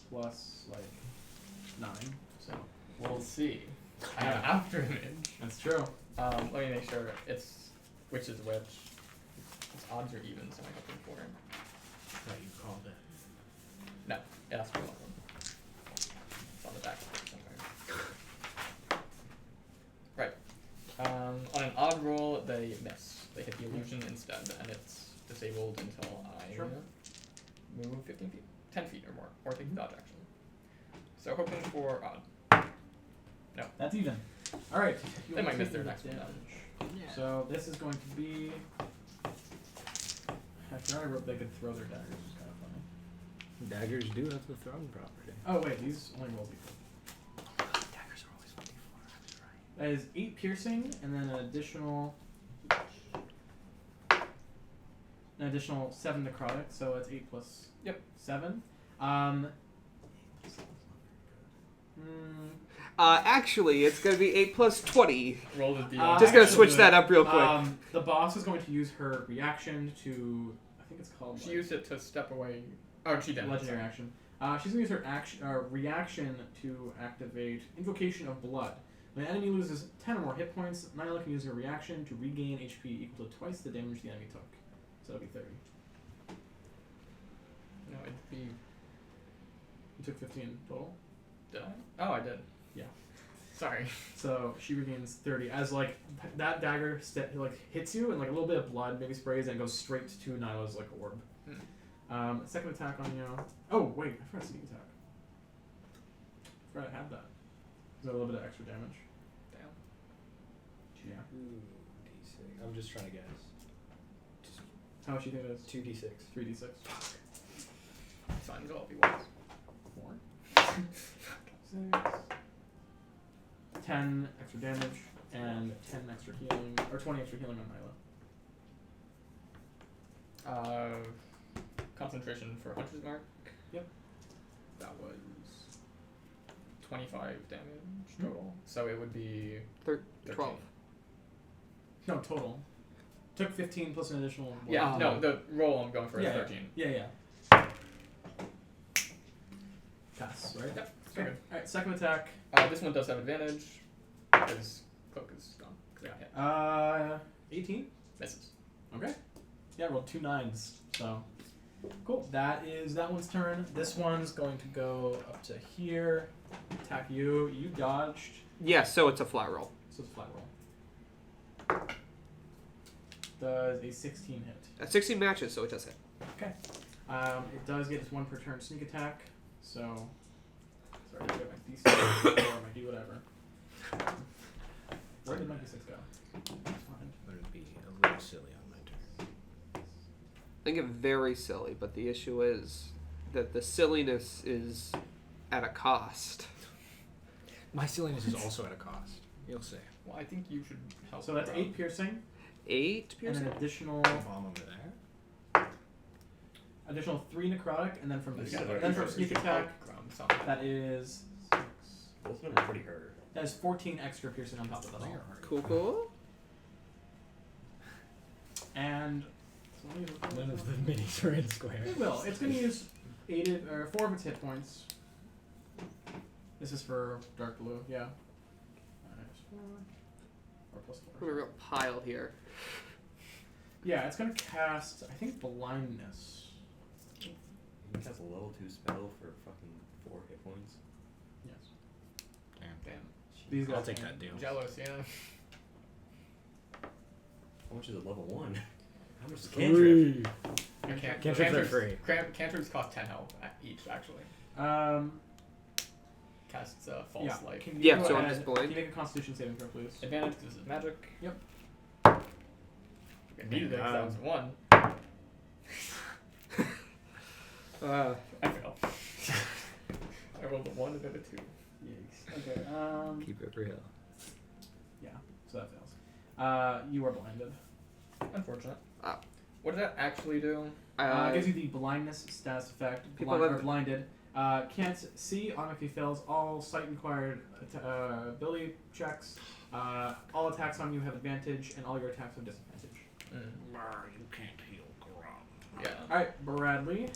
plus like 9. So We'll see. I have after image. that's true. Let me make sure it's which is which. It's odds or evens am I looking for? What you called it? No, it has to be one of them. It's on the back somewhere. Right. On an odd roll, they miss. They hit the illusion instead, and it's disabled until I Sure. move 15 feet, 10 feet or more, or take the dodge action. So hoping for odd. That's even. All right. They might miss their next one. Yeah. So this is going to be. After I wrote they could throw their daggers, which is kind of funny. Daggers do have the throne property. Oh wait, these only roll d4. Daggers are always 1d4. I was right. That is 8 piercing, and then an additional 7 necrotic, so it's 8 plus Yep. 7. Actually, it's gonna be 8 plus 20. Roll the d. Just gonna actually, switch that up real quick. The boss is going to use her reaction to, I think it's called. She used it to step away. Oh, she didn't. Legendary action. She's going to use her reaction to activate Invocation of Blood. When an enemy loses 10 or more hit points, Nyla can use her reaction to regain HP equal to twice the damage the enemy took. So that'll be 30. No, it'd be. You took 15 total. Did I? Oh, I did. Yeah. Sorry. So she regains 30 as like that dagger hits you and like a little bit of blood maybe sprays and goes straight to Nyla's like orb. Second attack on you. Oh wait, I forgot sneak attack. I forgot I had that. Is that a little bit of extra damage? Damn. Yeah. Ooh, d6. I'm just trying to guess. How much do you think it is? 2d6. 3d6. It's fine. It'll all be ones. 4. 6. 10 extra damage and 10 extra healing, or 20 extra healing on Nyla. Concentration for Hunter's Mark. Yep. That was 25 damage total. So it would be 12. No, total. Took 15 plus an additional 1. Yeah, no, the roll I'm going for is Yeah, 13. Yeah. Pass, right? Yep, so Okay. good. Alright, second attack. This one does have advantage because cloak is gone. 'Cause I got hit. 18. Misses. Okay. Yeah, rolled 2 9s. So, cool. That one's turn. This one's going to go up to here. Attack you. You dodged. Yeah, so it's a flat roll. So it's a flat roll. Does a 16 hit. At 16 matches, so it does hit. Okay. It does get its 1 per turn sneak attack. So, sorry, I get my D6 or my D whatever. Where did my D6 go? It's fine. But it'd be a little silly on my turn. I think it's very silly, but the issue is that the silliness is at a cost. My silliness is also at a cost. You'll see. Well, I think you should help. So that's Rob. 8 piercing. 8 and piercing. an additional Bomb over there. 3 necrotic, and then from These the, guys are then from hurt. sneak attack, Something. that is 6. Both of them are pretty hurt. That is 14 extra piercing on top of that all. Cool. And None of the minis are in square. it will. It's going to use 4 of its hit points. This is for dark blue, yeah. -4 or +4. What a real pile here. Yeah, it's going to cast, I think, blindness. He has a level 2 spell for fucking 4 hit points. Yes. Damn. These guys I'll take can- that deal. Jealous, yeah. How much is a level 1? How much is cantrip? Cantrips are free. Cantrips cost 10 health each, actually. Casts false Yeah. light. Can you Yeah, go so I'm ahead- just blind. Can you make a Constitution saving throw, please? Advantage because this is magic. Yep. I needed it because that was 1. I failed. I rolled a 1 and then a 2. Yikes. Okay. Keep it real. Yeah. So that fails. You are blinded. Unfortunate. Ah. What does that actually do? It gives you the blindness status effect. People Blind, have- or blinded. Can't see. Automatically fails all sight required ability checks. All attacks on you have advantage, and all your attacks have disadvantage. You can't heal Grom. Yeah. All right, Bradley.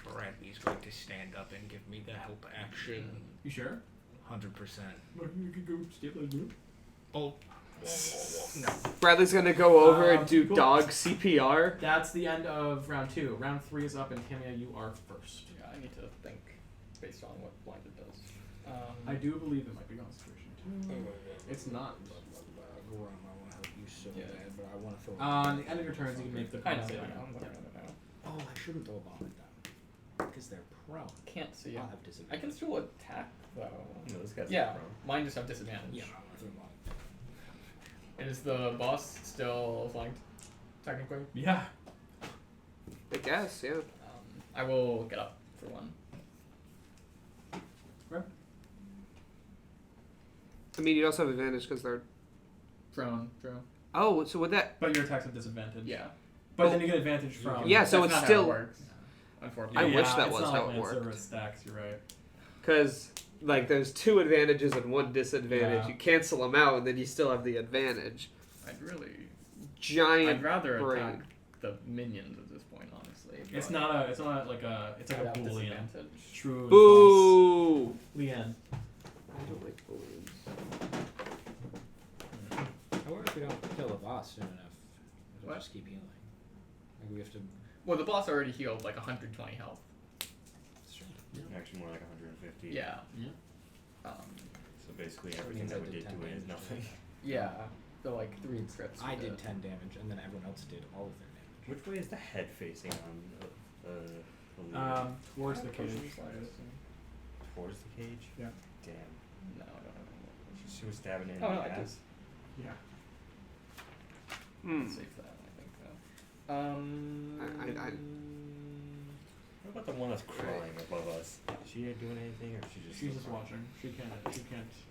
Bradley's going to stand up and give me the help action. You sure? 100%. You could go stabilize move. Oh. No. Bradley's gonna go over and do cool. dog CPR. That's the end of round 2. Round 3 is up, and Kimia, you are first. Yeah, I need to think based on what blinded does. I do believe it might be Constitution too. It's not. Grom, I want to help you so Yeah. bad, but I want to throw On the end of your turns, you can make the I know, con saving. I know. Yeah. Oh, I shouldn't throw a bomb at them. Because they're prone. Can't see it. I'll have I disadvantage. can still attack though. No, this guy's Yeah, not prone. mine just have disadvantage. Yeah, I want to throw a bomb. Is the boss still flanked? Technically. Yeah. I guess, yeah. I will get up for 1. I mean, you also have advantage because they're. Prone. True. Oh, so would that? But your attacks have disadvantage. Yeah. But then you get advantage from. Yeah, so That's it's not still. how it works. Unfortunately. I Yeah, wish that it's was not how like it Lancer worked. with stacks. You're right. Because, like, there's 2 advantages and 1 disadvantage. Yeah. You cancel them out, and then you still have the advantage. I'd Giant rather brain. attack the minions at this point, honestly. It's but not a. It's not like a. It's like I'd a have boolean. disadvantage. True. and false. Boo! Leanne. I don't like balloons. How about if we don't kill the boss soon enough? It'll What? just keep healing. Like we have to. Well, the boss already healed like 120 health. Actually, more like 150. Yeah. Yeah. So basically, So it everything means that I we did did 10 to it is damage. nothing. Yeah. The like 3 trips. I with did it. 10 damage, and then everyone else did all of their damage. Which way is the head facing on Allir? Towards the I cage. have potion slides. Towards the cage? Yeah. Damn. No, I don't know. She was stabbing it in Oh, the no, I did. ass. Yeah. Hmm. Save that, I think. Though. I- What about the one that's crying above us? Is she doing anything, or is she just? She's still just crying? watching. She can't.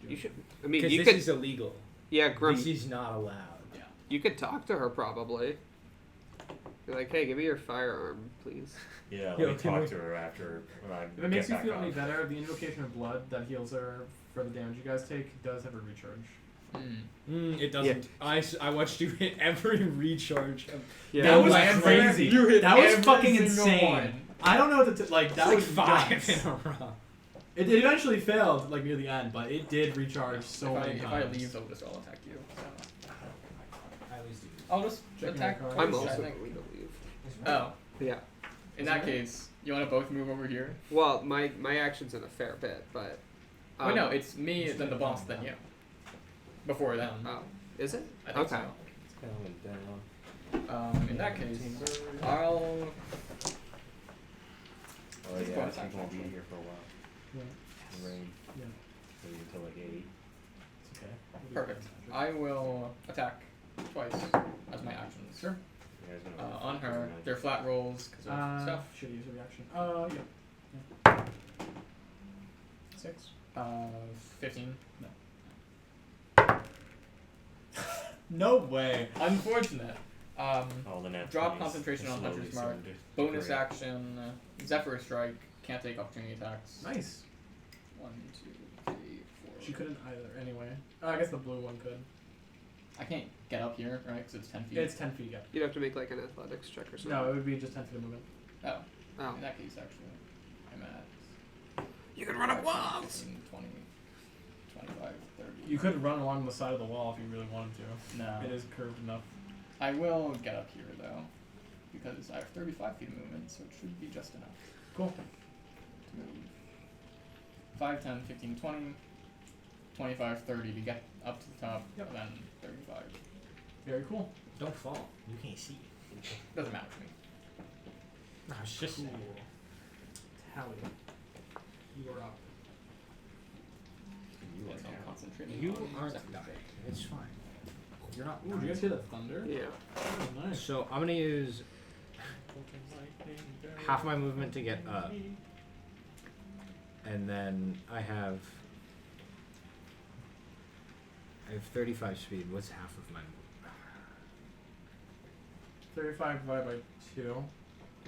Do You it. should. I mean, Because you this could. is illegal. Yeah, Grim. This is not allowed. You could talk to her probably. Be like, hey, give me your firearm, please. Yeah, Yo, let me can talk we- to her after when I If it makes get you back feel up. any better, the invocation of blood that heals her for the damage you guys take does have a recharge. It doesn't. I watched you hit every recharge. Yeah. That was Like crazy. You hit That was every fucking single insane. one. I don't know what to like. That Like was 5 nuts. in a row. It eventually failed like near the end, but it did recharge so if many I times. leave, they'll just all attack you. So. I always do. I'll just Checking attack your twice. cards. I'm I also think. going to leave. Oh, Yeah. in that case, you want to both move over here? Well, my action's in a fair bit, but. Oh no, it's me, then the boss, then you. Before them. Oh, is it? I think Okay. It's kind of went down. In that case, I'll. Oh Just yeah, go I attack think we'll be actually. here for a while. Yeah. The rain. Yeah. Maybe until like 8. It's okay. Perfect. I will attack twice as my actions. Sure. You guys know On her, they're flat rolls because of stuff. Should use a reaction. Yeah. 15. 15. No way. Unfortunate. All the net Drop 20s concentration on slowly Hunter's Mark. surrendered. Bonus Great. action. Zephyr Strike. Can't take opportunity attacks. Nice. 1, 2, 3, 4. She couldn't either, anyway. I guess the blue one could. I can't get up here, right? Because it's 10 feet. It's 10 feet, yeah. You'd have to make like an athletics check or something. No, it would be just 10 feet of movement. Oh. Oh. In that case, actually, I'm at. You can run up walls! 15, 20, 25, 30. You could run along the side of the wall if you really wanted to. No. It is curved enough. I will get up here, though. Because I have 35 feet of movement, so it should be just enough. Cool. To move 5, 10, 15, 20, 25, 30 to get up to the top, Yep. and then 35. Very cool. Don't fall. You can't see. Doesn't matter to me. No, it's just Cool. Tally. You are up. Yes, I'm concentrating You on aren't Zephyr dying. Strike. It's fine. You're not. Ooh, did you guys hear that thunder? Yeah. Oh, nice. So I'm gonna use half my movement to get up, and then I have 35 speed. What's half of my? 35 divided by 2.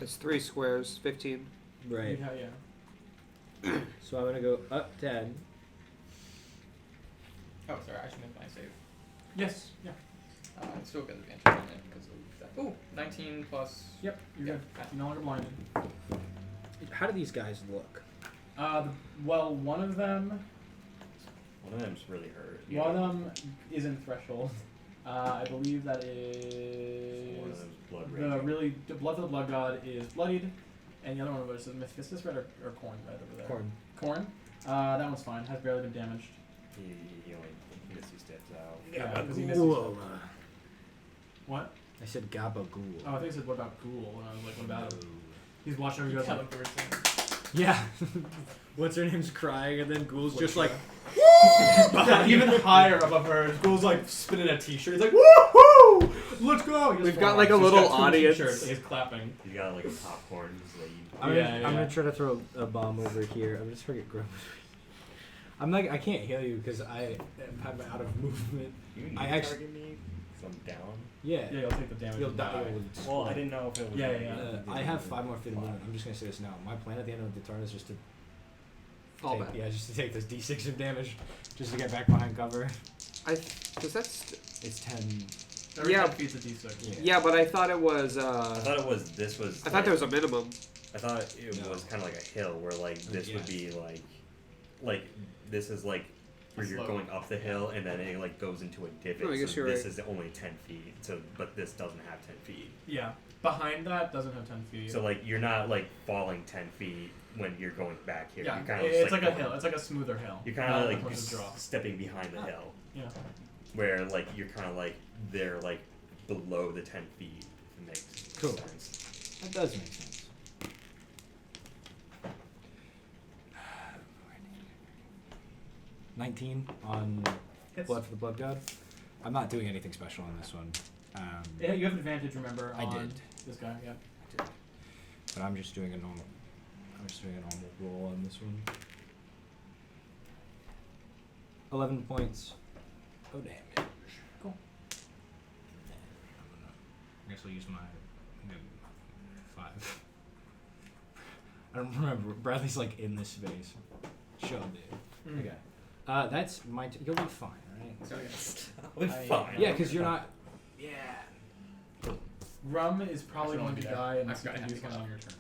It's 3 squares, 15. Right. Yeah. So I'm gonna go up 10. Oh, sorry, I should make my save. Yes. Yeah. I still get advantage on it because of that. Ooh, 19 plus. Yep. You're Yep. good. You're no longer blinded. How do these guys look? Well, one of them them's really hurt. One of them is in threshold. I believe that is One of them's blood the raging. the blood of the blood god is bloodied, and the other one was Mephistus red or corn red over there. Corn. Corn. That one's fine. Has barely been damaged. He only misty steps out. Yeah, because he missed. Gabagool. What? I said gabagool. Oh, I think it said what about Ghoul, and I was like, what about him? He's watching over. He goes like, Yeah. What's her name's crying, and then Ghoul's just like. yeah, even higher above her. Ghoul's like spinning a t-shirt. He's like, woohoo! Let's go! He just We've got falls. like a He's little got two audience. t-shirts and he's clapping. He got like a popcorn lead. I'm Yeah. gonna try to throw a bomb over here. I'm just forget Grub. I'm like I can't heal you because I'm out of movement. You need I to actually- target me 'cause I'm down. Yeah. Yeah, you'll take the damage. You'll and die. Well, I didn't know if it was. Yeah, like- yeah. I have 5 more feet of movement. I'm just gonna say this now. My plan at the end of the turn is just to All take, that. yeah, just to take this d6 of damage, just to get back behind cover. Does that? It's 10. Every Yeah. 10 feet's a d6. Yeah, but I thought it was. I thought it was. This was. I thought there was a minimum. I thought it No. was kind of like a hill where like this would Yeah. be like this is like where you're Slope. going up the hill and then it like goes into a divot. Oh, I guess so you're this right. is only 10 feet. So but this doesn't have 10 feet. Yeah. Behind that doesn't have 10 feet. So like you're not like falling 10 feet when you're going back here. yeah, You're kind of it's like a hill. It's like a smoother hill. You're kind not of a like bunch of draw. stepping behind the hill Yeah. where like you're kind of like they're like below the 10 feet. If it makes Cool. sense. That does make sense. $19 on Hits. Blood for the Blood God. I'm not doing anything special on this one. Yeah, you have advantage, remember, I on did. this guy, yeah. But I'm just doing a normal. I'm just doing a normal roll on this one. 11 points. Oh damn. Cool. I guess I'll use my 5. I don't remember. Bradley's like in this space. Show dude. Okay. That's my. You'll be fine, right? So, We're fine. Yeah, because you're not. Yeah. Rum is probably I should going only to be there. die I unless you forgot I can had do to something go. on your turn.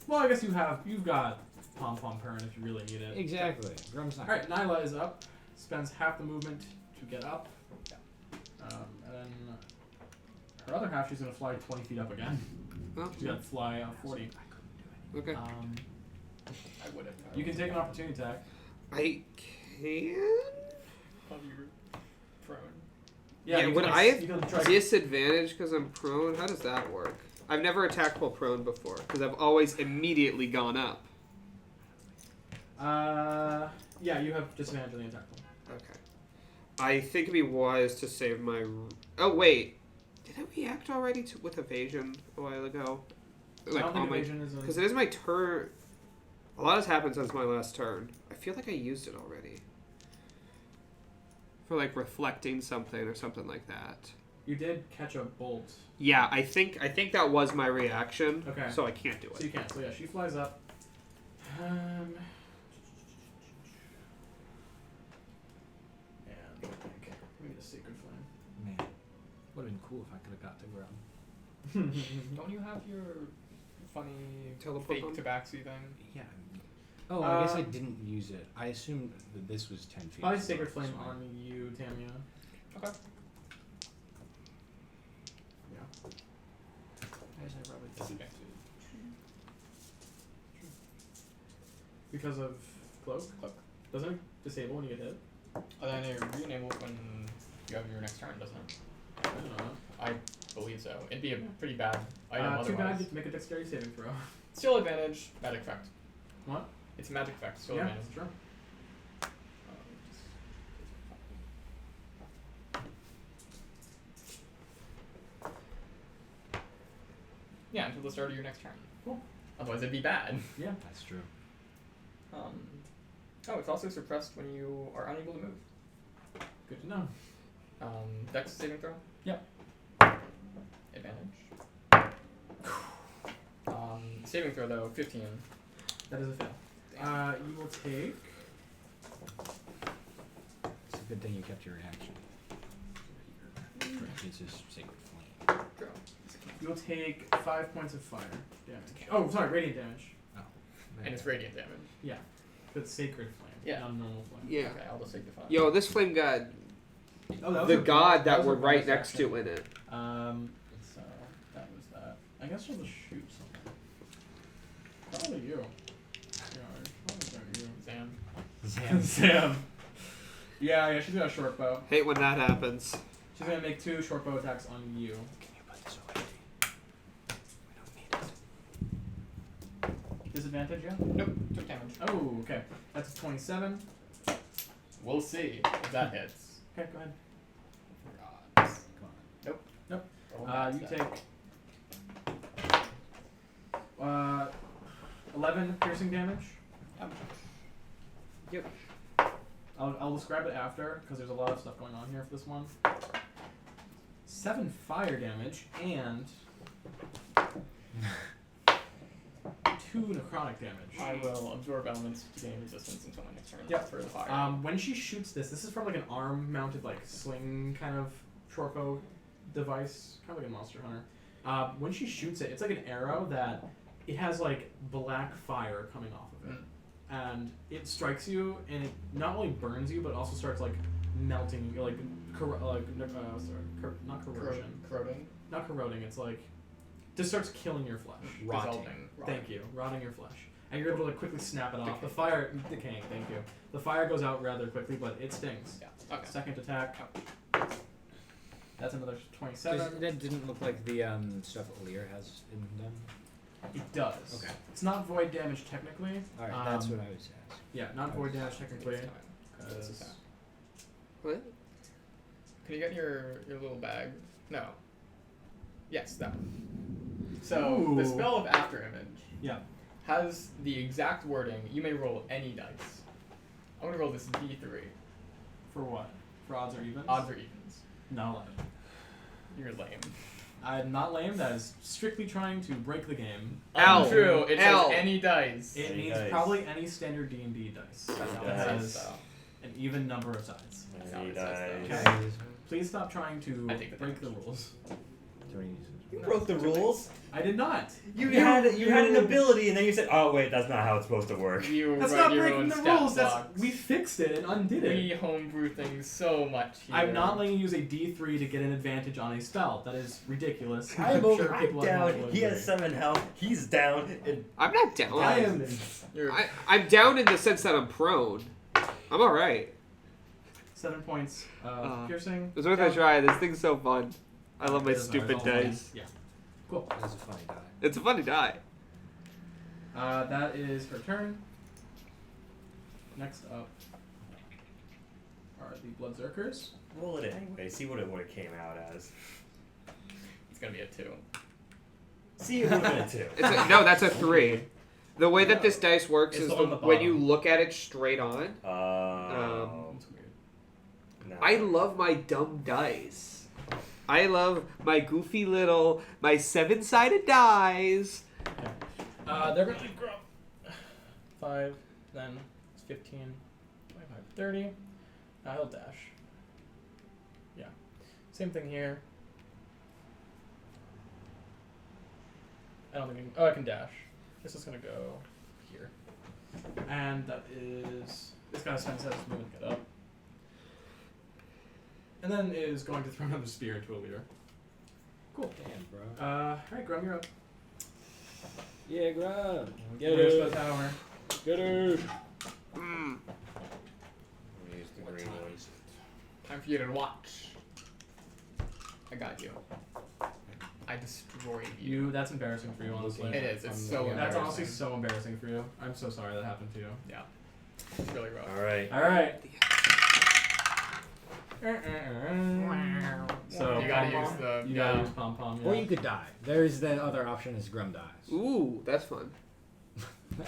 Well, I guess you've got Pom Pom Pern if you really need it. Exactly. Grum's not. Alright, Nyla is up. Spends half the movement to get up. And then her other half, she's going to fly 20 feet up again. Oh, She's got to fly 40. okay. I would have. You can take an opportunity attack. I can. While you're prone. Yeah, you would can, I have you can try. disadvantage because I'm prone? How does that work? I've never attacked while prone before because I've always immediately gone up. Yeah, you have disadvantage on the attack roll. Okay. I think it'd be wise to save my. Oh wait, did I react already with evasion a while ago? I don't think evasion is Because it is my turn. A lot has happened since my last turn. I feel like I used it already. For like reflecting something or something like that. You did catch a bolt. Yeah, I think that was my reaction. Okay. So I can't do So it. you can't. So yeah, she flies up. And I think we need a sacred flame. Man, would have been cool if I could have got to ground. Don't you have your funny Teleport fake bomb? tabaxi thing? Yeah. Oh, I guess I didn't use it. I assumed that this was 10 feet. Probably so sacred it's flame fine. on you, Tamia. Okay. Yeah. I guess I probably Disadvantage. because of cloak. Cloak. Doesn't it disable when you get hit? Then it re-enables when you have your next turn, doesn't it? I don't know. I believe so. It'd be a pretty bad item Too bad. otherwise. You have to make a dexterity saving throw. Still advantage, magic effect. What? It's a magic effect, still yeah, advantage. that's true. Yeah, until the start of your next turn. Cool. Otherwise, it'd be bad. Yeah. That's true. Oh, it's also suppressed when you are unable to move. Good to know. Dex saving throw? Yep. Advantage. Saving throw though, 15. That is a fail. You will take. It's a good thing you kept your reaction. It's his sacred flame. Go. You will take 5 points of fire damage. Oh, sorry, radiant damage. Oh. And it's radiant damage. Yeah. But sacred flame. Yeah. Not normal flame. Yeah. Okay, I'll just take the 5. Yo, this flame god, Oh, that was the a- god that was a we're right bonus next action. to in it. So that was that. I guess she'll just shoot something. Probably you. Sam. Sam. Yeah, she's got a short bow. Hate when that happens. She's gonna make 2 short bow attacks on you. Can you put this away? We don't need it. Disadvantage, yeah? Nope, took damage. Oh, okay. That's a 27. We'll see if that hits. Okay, go ahead. God. Come on. Oh, You that's take 11 piercing damage. Yep. I'll describe it after because there's a lot of stuff going on here for this one. 7 fire damage and 2 necrotic damage. I will absorb elements to gain resistance until my next turn. Yep. For the fire. When she shoots this is from like an arm-mounted like sling kind of short bow device, kind of like a Monster Hunter. When she shoots it, it's like an arrow that it has like black fire coming off of it, and it strikes you, and it not only burns you, but also starts like melting, not corrosion, Corroding. not corroding. It's like just starts killing your flesh. Rotting. Dissolving. Thank you, rotting your flesh, and you're able to like quickly snap it off. The fire decaying. Thank you. The fire goes out rather quickly, but it stings. Yeah. Okay. Second attack. That's another 27. That didn't look like the stuff Allir has in them. It does. Okay. It's not void damage technically. Alright, that's what I was asking. Yeah, not void damage technically. This is 'cause- What? Can you get your little bag? No. Yes, that one. So the Ooh. spell of After Image Yeah. has the exact wording. You may roll any dice. I'm gonna roll this D3. For what? For odds or evens? Odds or evens. No. You're lame. I'm not lame. That is strictly trying to break the game. L. Untrue. It L. says any dice. It Any means dice. probably any standard D&D dice. That's Any not dice. what it Has says, though. an even number of sides. That's not Any what it says, dice. though. Okay. Please stop trying to I take the break the damage. rules. You broke the rules. I did not. You had an ability, and then you said, "Oh wait, that's not how it's supposed to work." You That's write not your breaking own the stat rules. That's blocks. we fixed it and undid it. We homebrew things so much here. I'm not letting you use a D3 to get an advantage on a spell. That is ridiculous. I'm sure over. people I'm at home down. will He has agree. 7 health. He's down. And I'm not down. I am. You're I'm down in the sense that I'm prone. I'm alright. 7 points of piercing. It's worth a try. This thing's so fun. I love my It doesn't matter, stupid it's all fine. dice. Yeah. Cool. That was a funny die. It's a funny die. That is her turn. Next up are the Bloodzerkers. roll it anyway. See what it came out as. It's gonna be a 2. See it would have been a 2. No, that's a 3. The way that this dice works It's is on the when you bottom. look at it straight on. Oh. It's weird. No, now. I love my dumb dice. I love my goofy little, my 7-sided dice. They're gonna grow up. 5, then it's 15, 25, 30. He'll dash. Yeah. Same thing here. I don't think I can, I can dash. This is gonna go here. And that is this guy's sense has to move and get up. And then is going to throw another spear into Allir. Cool. Damn, bro. Alright, Grum, you're up. Yeah, grab. Get Where's the it. tower? Get it. Mm. Use the green one. Time for you to watch. I got you. I destroyed you. That's embarrassing for you, honestly. It is. It's I'm so looking at That's embarrassing. honestly so embarrassing for you. I'm so sorry that happened to you. Yeah. It's really rough. Alright. Alright. So You gotta pom-pom? use the- You gotta yeah. use pom pom. Yeah. Or you could die. There's the other option is Grum dies. Ooh, that's fun.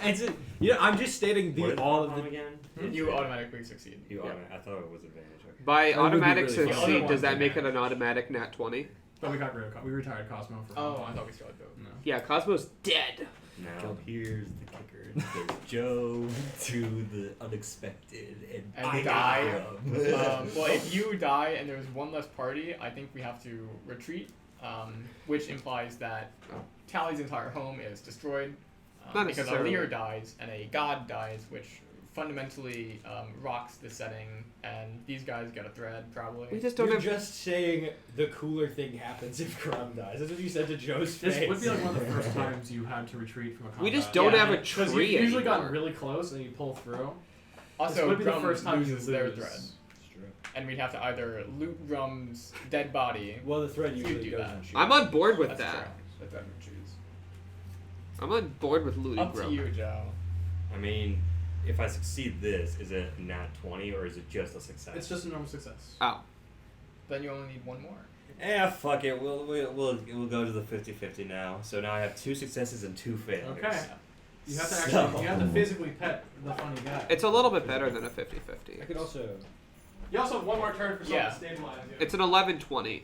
It's a, you know, I'm just stating What the is all of pom-pom the. again? You automatically succeed. You Yeah. I thought it was advantage. Okay. By That would be automatic really fun. succeed, The does other that one's make it an advantage. automatic nat 20? But we got rid of we retired Cosmo for Oh, pom-pom. I thought we still had both. No. Yeah, Cosmo's dead. Now Killed here's the kicker. There's Joe to the unexpected and And I die. am. Well, if you die and there's one less party, I think we have to retreat, which implies that Tally's entire home is destroyed. Not Because necessarily. Allir dies and a god dies, which fundamentally rocks the setting, and these guys get a thread, probably. We just don't You're have. just saying the cooler thing happens if Grum dies. That's what you said to Joe's face. This would be like one of the first times you had to retreat from a combat. We just don't Yeah, have a Because tree you've usually anymore. gotten really close and you pull through. Also, this would be the Grum first time you loses lose. their thread, It's true. and we'd have to either loot Grum's dead body. Well, the thread You usually do goes that. on shield. I'm on board with That's that. true. That's what we choose. I'm on board with looting Up to Grum. you, Joe. I mean, if I succeed this, is it nat 20 or is it just a success? It's just a normal success. Oh. Then you only need one more. Fuck it. We'll go to the 50-50 now. So now I have 2 successes and 2 failures. Okay. You have to So- actually, you have to physically pet the funny guy. It's a little bit better than a 50-50. I could also. You also have one more turn for someone Yeah. to stabilize you. It's an 11-20.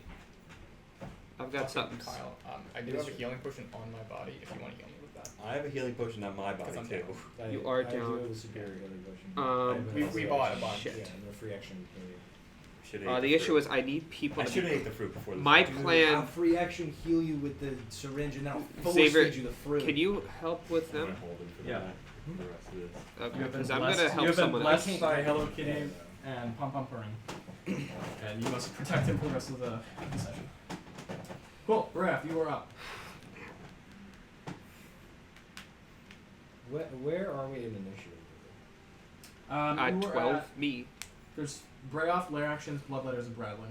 I've got Okay, something. Kyle, I do have a healing potion on my body if you want to heal me with that. I have a healing potion on my body 'Cause I'm too. down. You are I do down. have a superior healing potion. We bought a bunch. Shit. Yeah, and the free action. The issue is I need people I to should be. have ate the fruit before. My this. plan- I'll free action heal you with the syringe and then I'll force Xavier, feed you the fruit. Can you help with I'm gonna them? hold him for Yeah. the rest of this. Okay, You have been because I'm blessed- gonna help you have been someone blessed else. by Hello Kitty and Pum Pum Purring. And you must protect him for the rest of the session. Cool, Raph, you are up. Where are we in initiative? You were 12. at- Me. There's Brayoff, Lair Actions, Bloodletters, and Bradley.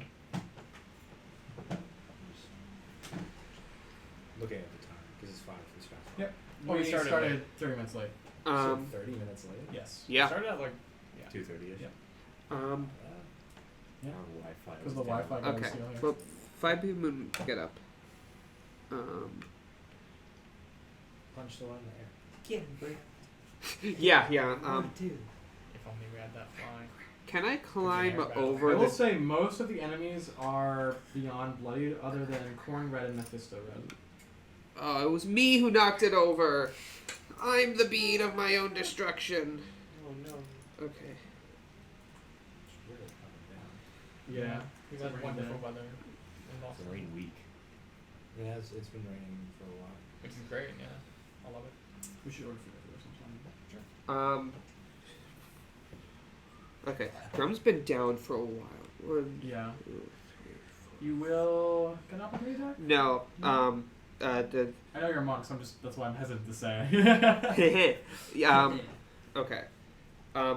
Looking at the time because it's 5. It's fast. Yep. Oh, We you started started 30 minutes late. So 30 minutes later. Yes. Yeah. Started at like 2:30ish. Yeah. Yeah. Our Wi-Fi. Because was the down. Wi-Fi got Okay. us here. Well, 5 people get up. Punch the one there. Yeah. if only we had that fly. Can I climb Generic battle. I over will this? say most of the enemies are beyond bloodied, other than Corn Red and Mephisto Red. Oh, it was me who knocked it over. I'm the bead of my own destruction. Oh no. Okay. It's really coming down. Yeah. We've It's had raining wonderful there. weather in It's Boston, a rain week. It's been raining for a while. which is great. Yeah, I love it. We should order food for sometime. Okay. Drum's been down for a while. 1, Yeah. 2, 3, You will get an opportunity attack? 4. No. The. I know you're a monk, so that's why I'm hesitant to say. Okay.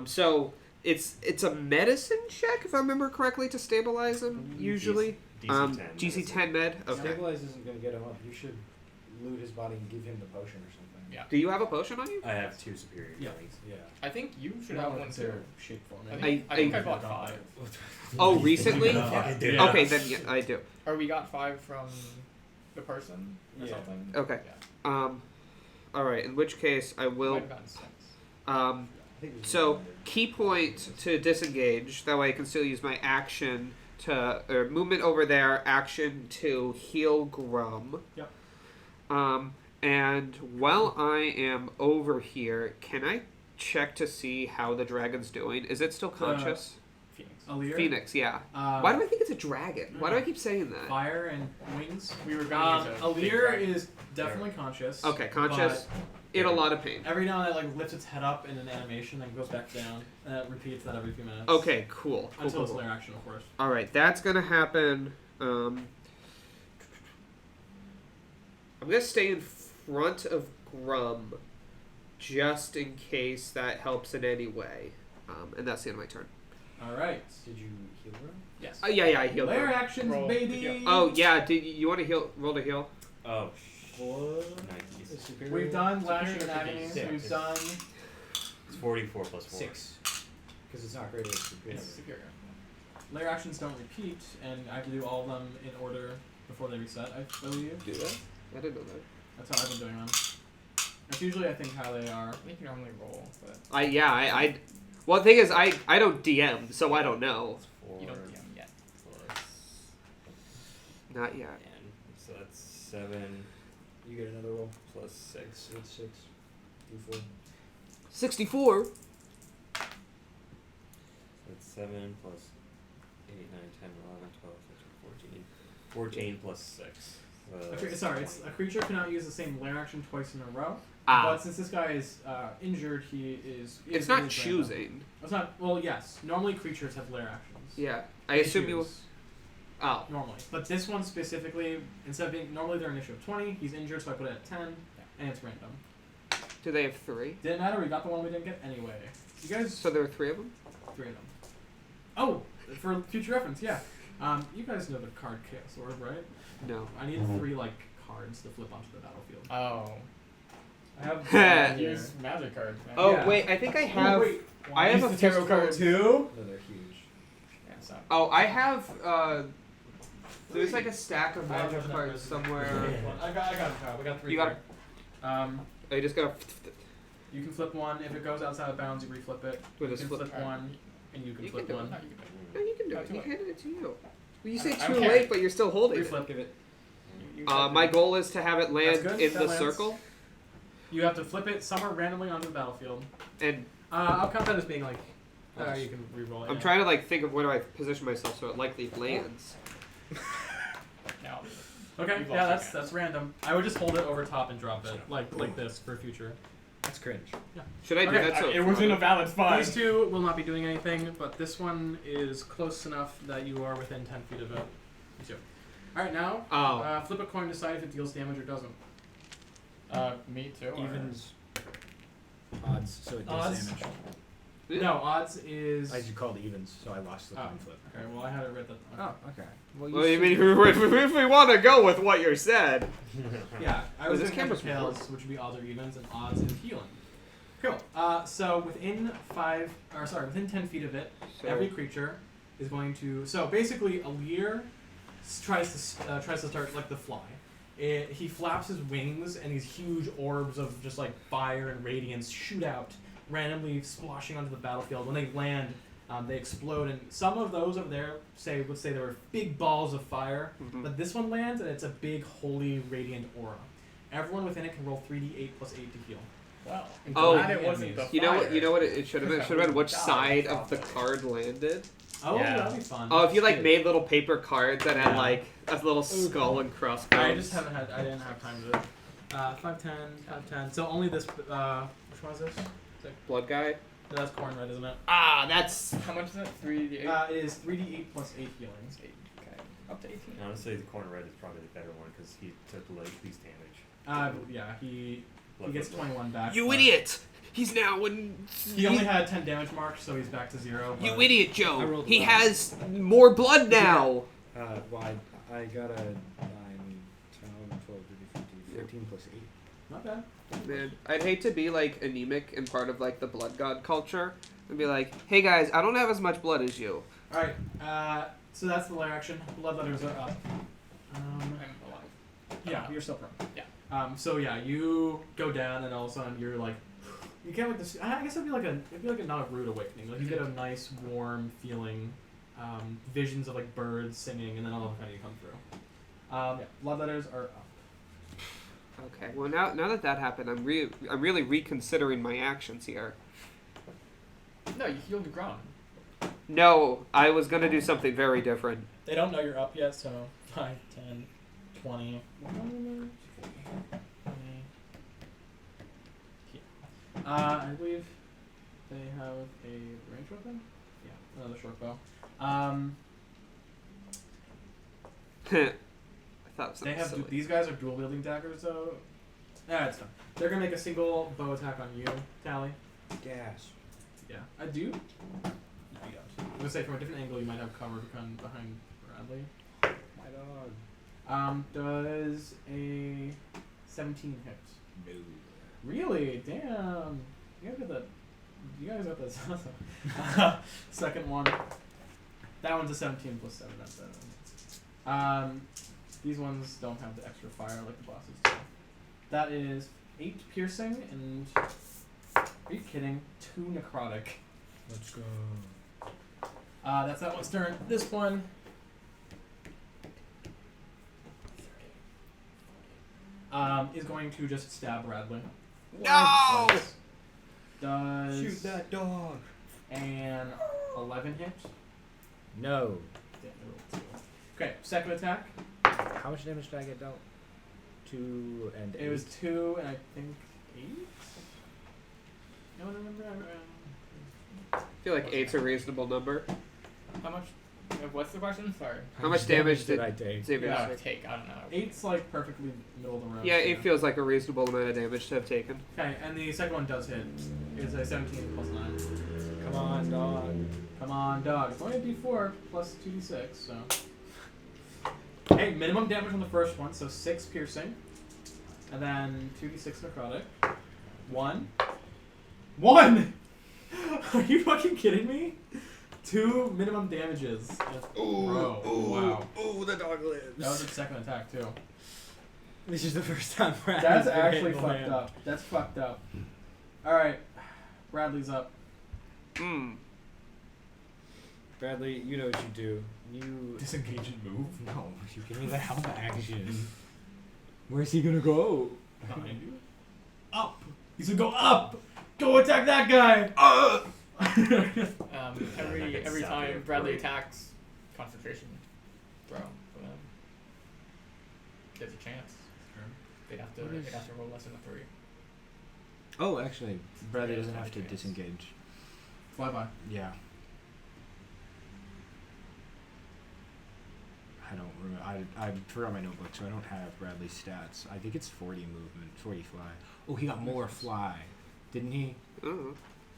So it's a medicine check if I remember correctly to stabilize him usually. DC-10. GC10 med. Okay. Stabilize isn't going to get him up. You should loot his body and give him the potion or something. Yeah. Do you have a potion on you? I have 2 superior Yeah. healings. Yeah. I think you should have one too. Shape for I me. think I bought 5. Oh, recently? No, fucking do Yeah. it. Okay, then yeah, I do. Or we got 5 from the person or Yeah. something. Okay. Yeah. All right. In which case, I Might will. have gotten 6. So key point to disengage. That way I can still use my action to or movement over there. Action to heal Grum. Yep. And while I am over here, can I check to see how the dragon's doing? Is it still conscious? Phoenix. Allir? Phoenix, yeah. Uh, Why do I think it's a dragon? Why do I keep saying that? Fire and wings. We were going to use a big Allir dragon. is definitely conscious. Okay, conscious. In a lot of pain. Every now and then, it like lifts its head up in an animation, then goes back down, and it repeats that every few minutes. Okay, cool. Until it's cool. layer action, of course. All right, that's gonna happen. I'm gonna stay in front of Grum, just in case that helps in any way. And that's the end of my turn. All right. Did you heal her? Yes. Yeah, I healed Layer Grum. actions, Roll baby. to heal. Oh yeah, did you want to heal? Roll to heal. Oh, What? 90s. We've done lashing and Superior agony. six. We've done. It's 44 plus 4. 6. Because it's not greater, it's superior. It's superior. Layer actions don't repeat, and I have to do all of them in order before they reset, I believe. Do that? I didn't know that. That's how I've been doing them. That's usually, I think, how they are. I think you normally roll, but I well, the thing is, I don't DM, so I don't know. 4 you don't DM yet. plus Not yet. 10. So that's 7 You get another roll. plus 6. It's 6. D4. 64. That's 7 plus 8, 9, 10, 11, 12, 13, 14. 14 plus 6. Sorry, it's a creature cannot use the same layer action twice in a row. Ah, But since this guy is injured, he is. it's not choosing. It's not. Well, yes. Normally, creatures have layer actions. Yeah, I They assume you. choose, Oh, normally, but this one specifically, instead of being normally they're an issue of 20, he's injured, so I put it at 10, and it's random. do they have 3? Didn't matter. We got the one we didn't get anyway. You guys, So there were 3 of them. 3 of them. Oh, for future reference, yeah. You guys know the card Chaos Orb, right? No. I need 3 like cards to flip onto the battlefield. Oh. I have. Use magic cards, man. Oh Yeah. wait, I think I have. wait. I have Use a the tarot cards. 2. No, they're huge. Yeah, so. Oh, I have. There's like a stack of I have magic those cards numbers. somewhere. I got it, Kyle. We got 3 You got there. I just gotta. You can flip one. If it goes outside of bounds, you reflip it. We'll You just can flip. flip one, and you can You flip can do one. No, you can do it. No, you can do No, it. too He late. handed it to you. Well, you say I'm too carrying. late, but you're still holding it. Reflip. Give it. You My goal is to have it land good. in That the lands. circle, You have to flip it somewhere randomly onto the battlefield. and I'll count that as being like. You can re-roll it. I'm trying to like think of where do I position myself so it likely lands. Now, Okay, You've yeah, lost that's random. I would just hold it over top and drop it like this for future. That's cringe. Should I do Okay, that? So it wasn't a valid spot. These 2 will not be doing anything, but this one is close enough that you are within 10 feet of it. These 2. All right, now Oh, flip a coin to decide if it deals damage or doesn't. Me too. or- Evens. Odds, so it does Odds? damage. No, odds is. I called evens, so I lost the Oh. coin flip. Okay, well I had it written. Oh, okay. Well, well, you mean if we want to go with what you said? Yeah, I Oh, was this doing camera's tails, which would be odds or evens, and odds is healing. Cool. So within within 10 feet of it, So, every creature is going to. So basically, Allir tries to start like the fly. He flaps his wings, and these huge orbs of just like fire and radiance shoot out, randomly splashing onto the battlefield. When they land, they explode, and some of those over there, let's say they were big balls of fire, Mhm. but this one lands, and it's a big, holy, radiant aura. Everyone within it can roll 3d8 plus 8 to heal. Well, Oh, glad it wasn't the You know what? fire. You know what? It should have been. It should have been which God, side of the probably. card landed. Oh, Yeah. that'd be fun. Oh, if you like Dude. made little paper cards that had Yeah. like a little skull and crossbones. I just haven't had. I didn't have time to. 510, 510. So only this. Which one is this? Blood guy. No, that's corn red, isn't it? Ah, that's. How much is it? 3d8? It is 3d8 plus 8 healing. It's 8. Okay. Up to 18. Honestly, the corner red is probably the better one because he took the least damage. Yeah, he Blood, gets blood, blood. 21 back. You but idiot! He's now in. He only had 10 damage marks, so he's back to 0. You but- idiot, I Joe! rolled He well. has more blood now. Well, I got a 9, 10, 11, 12, 13, 14, 15 plus 8. Not bad. Man, I'd hate to be like anemic and part of like the blood god culture and be like, hey guys, I don't have as much blood as you. Alright, so that's the layer action. Blood letters are up. I'm alive. Yeah, you're still prone. Yeah. So yeah, you go down, and all of a sudden you're like, You get like this. I guess it'd be like a not a rude awakening. Like you get a nice warm feeling, visions of like birds singing, and then all of a sudden you come through. Yeah, blood letters are up. Okay. Well, now that happened, I'm really reconsidering my actions here. No, you healed the ground. No, I was gonna do something very different. They don't know you're up yet, so 5, 10, 20. I believe they have a range weapon. Yeah, another short bow. I thought it was They have silly. these guys are dual wielding daggers though. It's fine. They're gonna make a single bow attack on you, Tally. Gas. Yeah, I do. No, you don't. I'm gonna say from a different angle you might have cover behind Bradley. My dog. Does a 17 hit? No. Really? Damn. You guys got this. Second one. That one's a 17 plus 7. That's that. These ones don't have the extra fire like the bosses do. That is 8 piercing and. Are you kidding? 2 necrotic. Let's go. That's that one's turn. This one. Is going to just stab Bradley. No! Does Shoot that dog. an 11 hit? No. Yeah, I rolled 2. Okay, second attack. How much damage did I get dealt? 2 and 8. It was 2 and I think 8? No, I don't remember. I feel like 8's a reasonable number. How much? What's the question? Sorry. How much damage did I take? Xavier Yeah, take? I don't know. 8's like perfectly middle of the road. Yeah, 8 feels like a reasonable amount of damage to have taken. Okay, and the second one does hit. It's a 17 plus 9. Come on, dog. Come on, dog. It's only a d4 plus 2d6, so. Hey, minimum damage on the first one, so 6 piercing. And then 2d6 necrotic. 1. 1! Are you fucking kidding me? 2 minimum damages. Bro, wow. Ooh, the dog lives. That was its second attack, too. This is the first time Bradley's That's been actually hit in the fucked hand. up. That's fucked up. Alright. Bradley's up. Bradley, you know what you do. You Disengage and move. no, you give me the help action. Where's he gonna go? Behind you. Up! He said go up! Go attack that guy! Every time Bradley attacks, concentration throw for them. There's a chance. They'd have to roll less than a 3. Oh, actually, Bradley Yeah, doesn't have to okay. disengage. Fly by. Yeah. I don't remember. I forgot my notebook, so I don't have Bradley's stats. I think it's 40 movement, 40 fly. Oh, he got more fly, didn't he? Ooh.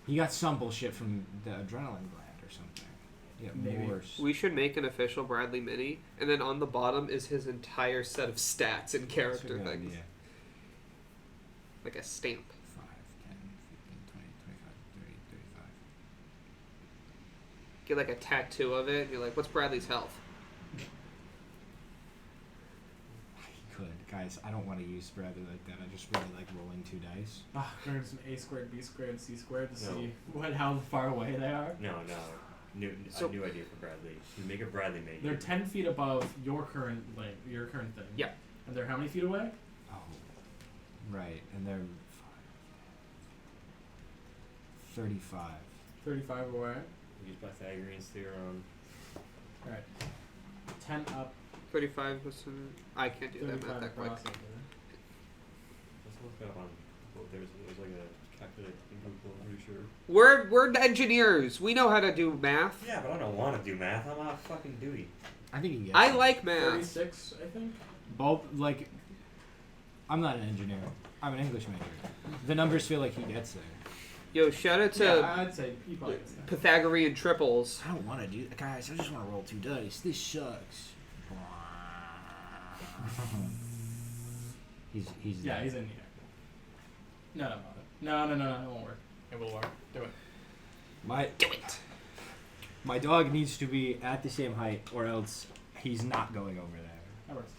He got some bullshit from the adrenaline gland or something. Yeah, Maybe. more. We should make an official Bradley mini, and then on the bottom is his entire set of stats and That's a character good things. idea. Like a stamp. 5, 10, 15, 20, 25, 30, 35. Get like a tattoo of it, and you're like, what's Bradley's health? Could. Guys, I don't want to use Bradley like that. I just really like rolling 2 dice. Ah, we're gonna do some a squared, b squared, c squared to No. see how far away they are. No. New idea for Bradley. You make a Bradley mate. They're 10 feet above your current your current thing. Yeah. And they're how many feet away? Oh. Right, and they're 35. 35 away. Use Pythagorean theorem. Alright. 10 up, 35 was I can't do that 35 math that quick. across. Let's look it up on. There's like a calculator in Google. I'm pretty sure. We're engineers. We know how to do math. Yeah, but I don't want to do math. I'm on fucking duty. I think he gets I it. like math. 36, I think. Both, like, I'm not an engineer. I'm an English major. The numbers feel like he gets there. Yo, shout out to Yeah, I'd say he probably gets that. Pythagorean triples. I don't want to do that. Guys, I just want to roll 2 dice. This sucks. he's Yeah, dead. he's in here. No, it won't work. It will work. Do it. Do it. My dog needs to be at the same height, or else he's not going over there. That works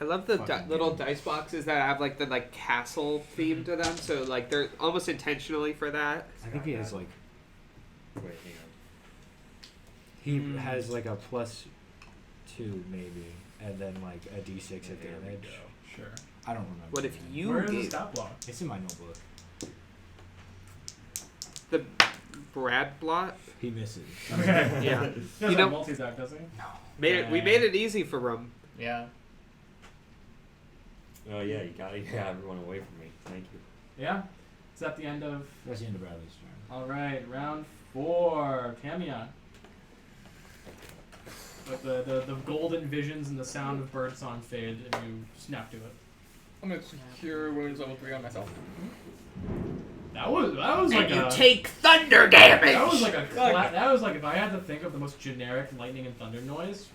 I love the Fucking little good. dice boxes that have like the castle theme to them. So like they're almost intentionally for that. I think he has like Wait, hang on. he Mm. has like a +2 maybe, and then like a d6 of There we damage. go. Sure. I don't remember. What if you Where is the gave stat block? It's in my notebook. the Brad blot? He misses. Okay. Yeah. He You does know- a multi-attack, does he? We made it easy for him. Yeah. Oh yeah, you got everyone away from me. Thank you. Yeah. Is that the end of? That's the end of Bradley's turn. All right, round 4. Tamia. With the golden visions and the sound of birdsong fade, and you snap to it. I'm gonna cure wounds level 3 on myself. That was like a take thunder damage. that was like a that was like if I had to think of the most generic lightning and thunder noise,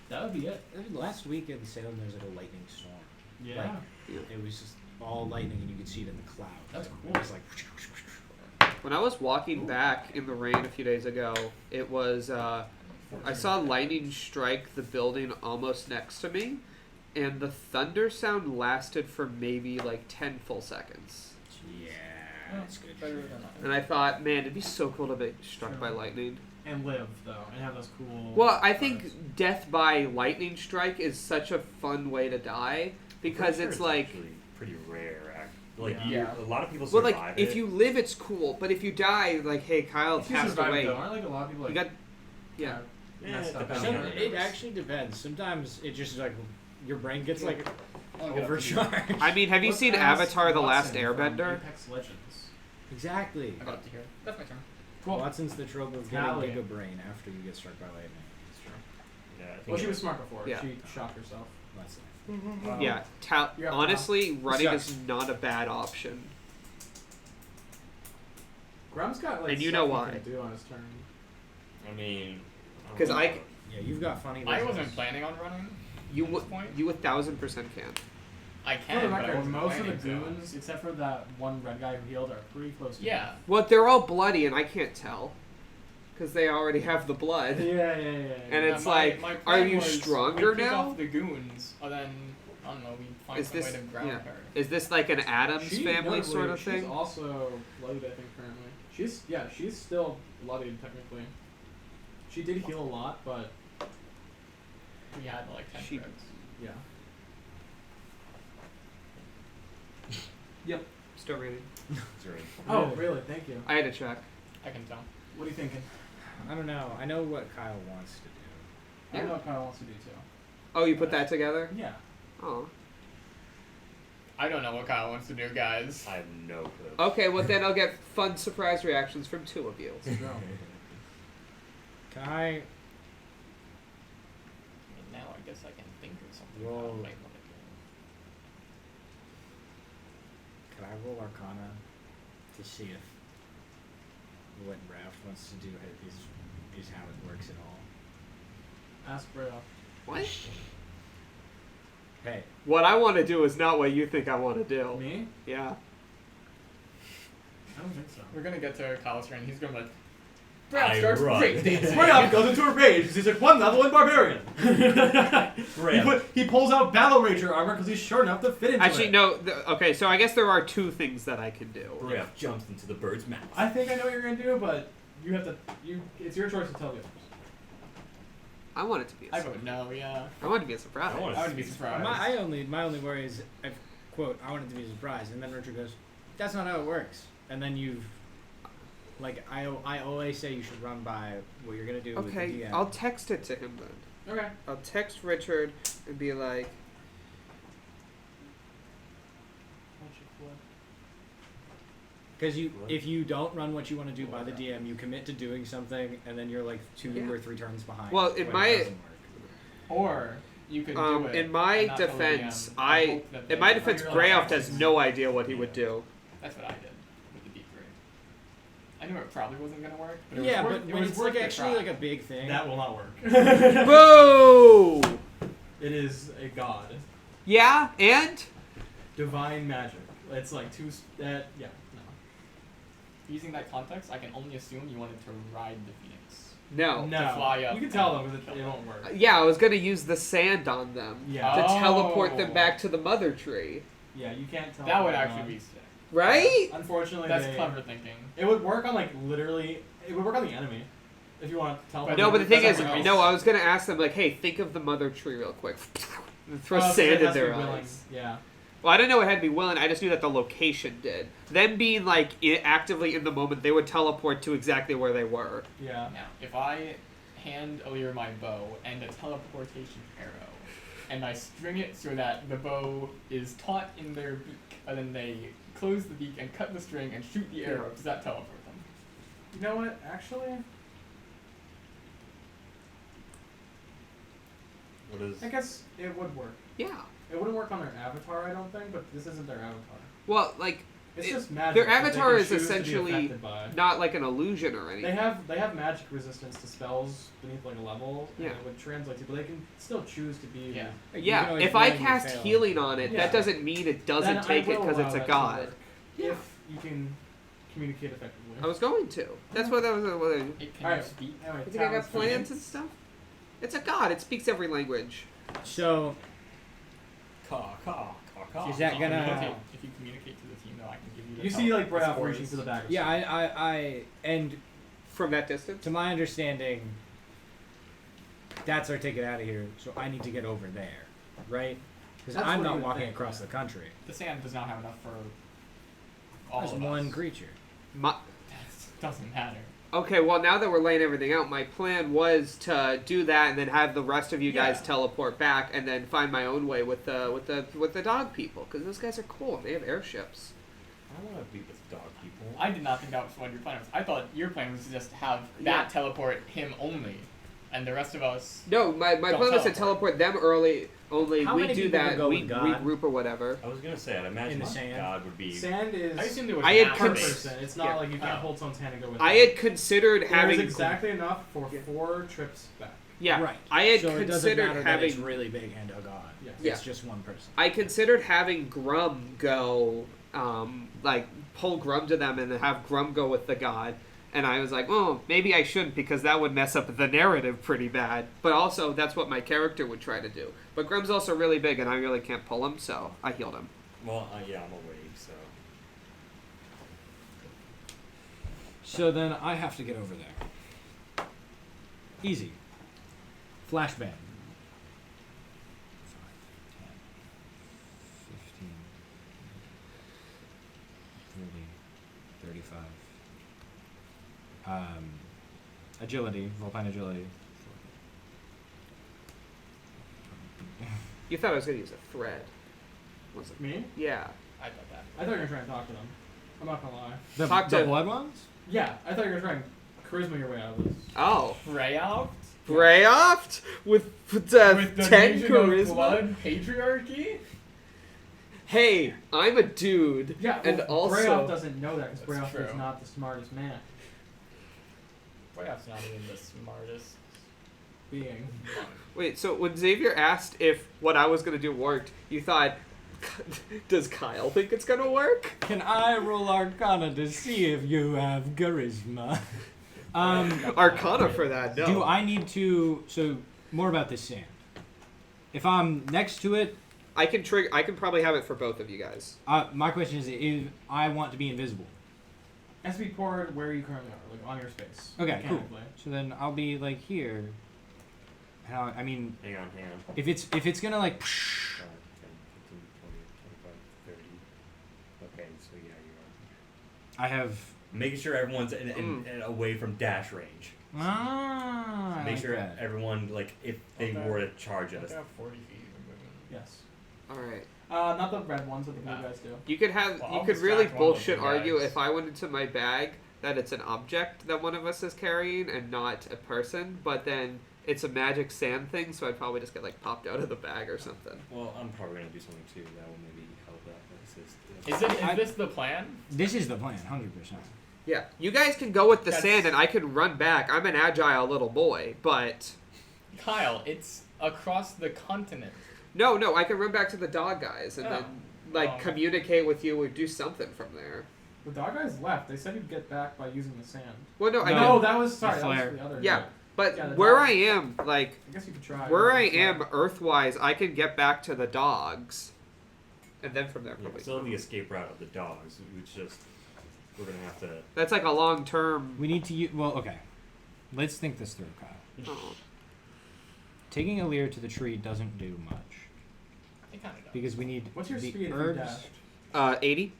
that would be it. Last week in Salem, there was like a lightning storm. Yeah. It was just all lightning, and you could see it in the clouds. That's It cool. was like. When I was walking back in the rain a few days ago, it was I saw lightning strike the building almost next to me, and the thunder sound lasted for maybe like 10 full seconds. Yeah, That's good. better than that. And I thought, man, it'd be so cool to be struck by lightning. And live though, and have those cool. Well, I bars. think death by lightning strike is such a fun way to die because Pretty it's sure like, actually pretty rare. Like Yeah. a lot of people well, survive like it. if you live, it's cool, but if you die, like, hey, Kyle If you passed survive away. though, aren't like a lot of people like You got, yeah. Yeah, messed it up depends out on there. the It actually depends. Sometimes it just like your brain gets like I'll get up to you. overcharged. I mean, have you Let's seen ask Avatar: The Last Watson from Airbender? Apex Legends. Exactly. I got up to here. That's my turn. Cool. Watson's the trope of Tally. getting Giga Brain after you get struck by lightning. That's true. Yeah, I think Well, she was smart before. Yeah. She shocked herself. That's it. Yeah, Yeah, honestly, running sucks. is not a bad option. Grum's got like And you stuff know he why. can do on his turn. I mean, 'Cause don't I know. c- Yeah, you've got funny. I business. wasn't planning on running. You At this point? you 1,000% can. I For can, the but I record, wasn't most of the planning to. goons, except for that one red guy who healed, are pretty close to Yeah. Well, they're all bloody, and I can't tell because they already have the blood. Yeah. And it's my- like, my are plan you was stronger we pick now? off the goons, and then I don't know. We find Is some this- way to ground yeah. her. Is this like an Addams She family notably- sort of she's thing? also bloodied, I think, currently. She's still bloodied technically. She did heal a lot, but We had like 10 She- crits. yeah. Still reading. Sorry. Oh, Really? really? Thank you. I had to check. I can tell. What are you thinking? I don't know. I know what Kyle wants to do. I know what Kyle wants to do too. Oh, you put that together? Yeah. Oh. I don't know what Kyle wants to do, guys. I have no clue. Okay, well then I'll get fun surprise reactions from 2 of you. Let's go. Can I? I mean, now I guess I can think of something. Roll. I might wanna Can I roll Arcana to see if what Raft wants to do is how it works at all? Ask Brea. What? Hey, What I want to do is not what you think I want to do. Me? Yeah. I don't think so. do. We're gonna get to Kyle's turn. He's gonna be like, I Brad starts run. break dancing. Brea goes into a rage because he's like 1 level in Barbarian. he pulls out Battle Rager armor because he's short enough to fit into Actually, it. no. Okay, so I guess there are 2 things that I can do. Ref jumps into the bird's mouth. I think I know what you're gonna do, but you have to. It's your choice to tell the others. I want it to be a I surprise. vote no, yeah. I want it to be a surprise. I want I wouldn't be surprised. my only worry is, quote, I want it to be a surprise, and then Richard goes, that's not how it works, and then you've, like, I always say you should run by what you're gonna do with the Okay, DM. I'll text it to him then. Okay. I'll text Richard and be like, Because if you don't run what you want to do by the DM, you commit to doing something, and then you're like 2 Yeah. or 3 turns behind. Well, in when my- it doesn't work. Or you could do it. in my and not tell the defense, DM. I hope that in they- my defense, you're like, Greyoff has no idea what he would do. That's what I did with the deep grade. I knew it probably wasn't gonna work, but it Yeah, was but worth, it when was it's worth like the actually try. like a big thing. That will not work. Boo! It is a god. Yeah, and Divine magic. It's like yeah, no. Using that context, I can only assume you wanted to ride the Phoenix. No. No. To fly up. You can tell them because it won't work. Yeah, I was gonna use the sand on them Yeah. to Oh. teleport them back to the mother tree. Yeah, you can't tell. That would them actually on. be sick. Right? Unfortunately, That's they- clever thinking. It would work on like literally. It would work on the enemy, if you want to tell them. No, but the thing is, That's no, I was gonna ask them like, hey, think of the mother tree real quick. And throw Oh, sand it in has to be their willing. eyes. Yeah. Well, I didn't know it had to be willing. I just knew that the location did. Them being like actively in the moment, they would teleport to exactly where they were. Yeah. Now, if I hand Allir my bow and a teleportation arrow, and I string it so that the bow is taut in their beak, and then they close the beak and cut the string and shoot the arrow, does that teleport them? You know what? Actually, What is? I guess it would work. Yeah. It wouldn't work on their avatar, I don't think, but this isn't their avatar. Well, like, It's It- just magic. their that they avatar can is choose to be essentially affected by. not like an illusion or anything. They have magic resistance to spells beneath like a level, and Yeah. it would translate to, but they can still choose to be. Yeah. You can Yeah, always if I blindly cast fail. healing on it, Yeah. that doesn't mean it doesn't Then take I it will because allow it's a that to god. work Yeah. If you can communicate effectively. I was going to. That's what that was. What you It can Alright. speak. Anyway, think I got Talon's turn. plans and stuff? It's a god. It speaks every language. So Caw, caw, caw, caw. Is that If you gonna- communicate- If you communicate to the team, though, I can give you the You see, like, Brad scores. reaching for the dagger. yeah, I and From that distance? to my understanding, that's our ticket out of here. So I need to get over there, right? Because That's I'm what not you would walking think, across yeah. the country. The sand does not have enough for all There's of one us. creature. My, That doesn't matter. okay, well, now that we're laying everything out, my plan was to do that and then have the rest of you guys Yeah. teleport back and then find my own way with the dog people because those guys are cool. They have airships. I want to be with dog people. I did not think that was what your plan was. I thought your plan was to just have Yeah. that teleport him only, and the rest of us. No, my Don't plan was to teleport. teleport them early. Only How we many do people that. would go We with God? regroup or whatever. I was gonna say, I'd In imagine the sand? God would be. Sand is I assumed it was I had an per cons- person. It's not Yeah. like you can't Oh. hold someone's hand and go with I it. had considered There's having exactly enough for 4 trips back. yeah. Right. I had so it doesn't considered matter that it's having really big and a god. Yeah. Yeah. It's just one person. I considered having Grum go, like pull Grum to them and then have Grum go with the god. And I was like, oh, maybe I shouldn't because that would mess up the narrative pretty bad. But also, that's what my character would try to do. But Grum's also really big, and I really can't pull him, so I healed him. Well, yeah, I'm awake, so. So then I have to get over there. Easy. Flashbang. 5, 10, 15, 30, 35. Agility, Vulpine agility. You thought I was going to use a thread. Was it? Me? Yeah. I thought that. I thought you were trying to talk to them. I'm not gonna lie. The, Talk the to- blood ones? Yeah, I thought you were trying to charisma your way out of this. Oh. Freyout? Brayoft? With With the 10 Legion of charisma? Blood patriarchy? Hey, I'm a dude. Yeah, and well, also... Brayoff doesn't know that because That's Brayoff is true. not the smartest man Freyout's not even the smartest. being. Wait, so when Xavier asked if what I was going to do worked, you thought, does Kyle think it's going to work? Can I roll Arcana to see if you have charisma? Arcana for that, no. Do I need to... So, more about this sand. If I'm next to it, I can probably have it for both of you guys. my question is if I want to be invisible. It has to be poured where you currently are, like on your space. Okay, cool. mechanically. So then I'll be like here. And I mean, Hang on. if it's gonna like, 5, 10, 15, 20, 25, 30. Okay, so yeah, you are. I have. Making sure everyone's in away from dash range. I Make like sure that. everyone, like, if they Okay. were to charge us. I have 40 feet of movement. Yes. All right. Not the red ones, but the blue guys do. You could have Well, you I'll could really distract one of bullshit the argue guys. if I went into my bag that it's an object that one of us is carrying and not a person, but then it's a magic sand thing, so I'd probably just get like popped out of the bag or something. Well, I'm probably gonna do something too that will maybe help that. Is this the plan? This is the plan, 100%. Yeah, you guys can go with the That's- sand and I can run back. I'm an agile little boy, but Kyle, it's across the continent. no, I can run back to the dog guys and Oh. then like Oh. communicate with you or do something from there. The dog guys left. They said you'd get back by using the sand. Well, no, I No. know. No, that was sorry. That flare. was the other. Yeah. guy. But Yeah, the where dog- I am, like, I guess you could try. where I am Earth-wise, I can get back to the dogs. And then from there, Yeah, probably. still have the escape route of the dogs. It's just we're gonna have to. That's like a long-term... We need to use. Well, okay. Let's think this through, Kyle. Oh. Taking Allir to the tree doesn't do much It kind of does. because we need What's your the speed if you herbs. dash? 80?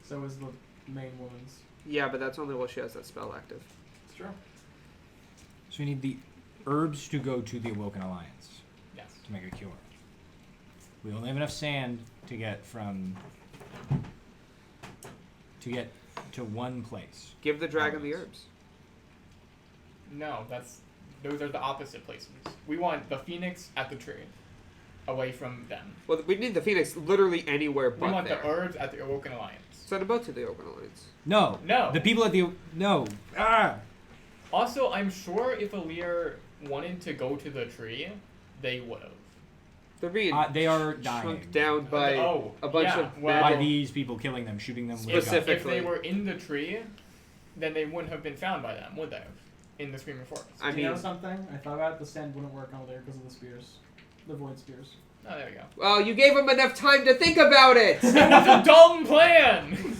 So is the main woman's. Yeah, but that's only while she has that spell active. It's true. So we need the herbs to go to the Awoken Alliance Yes. to make a cure. We only have enough sand to get from to one place. Give the dragon the herbs. No, those are the opposite places. We want the phoenix at the tree, away from them. Well, we need the Phoenix literally anywhere We but want there. the herbs at the Awoken Alliance. Send them both to the Open Alliance. No. No. The people at the no. Ah. Also, I'm sure if Allir wanted to go to the tree, they would have. They're being They are shrunk dying down by a bunch yeah, of well, by magic. these people killing them, shooting them with Specific- guns. If they were in the tree, then they wouldn't have been found by them, would they? In the Screaming Forest. I Do you know mean, something? I thought about it, the stand wouldn't work on there because of the spears. The void spears. Oh, there we go. well, you gave them enough time to think about it. That's a dumb plan!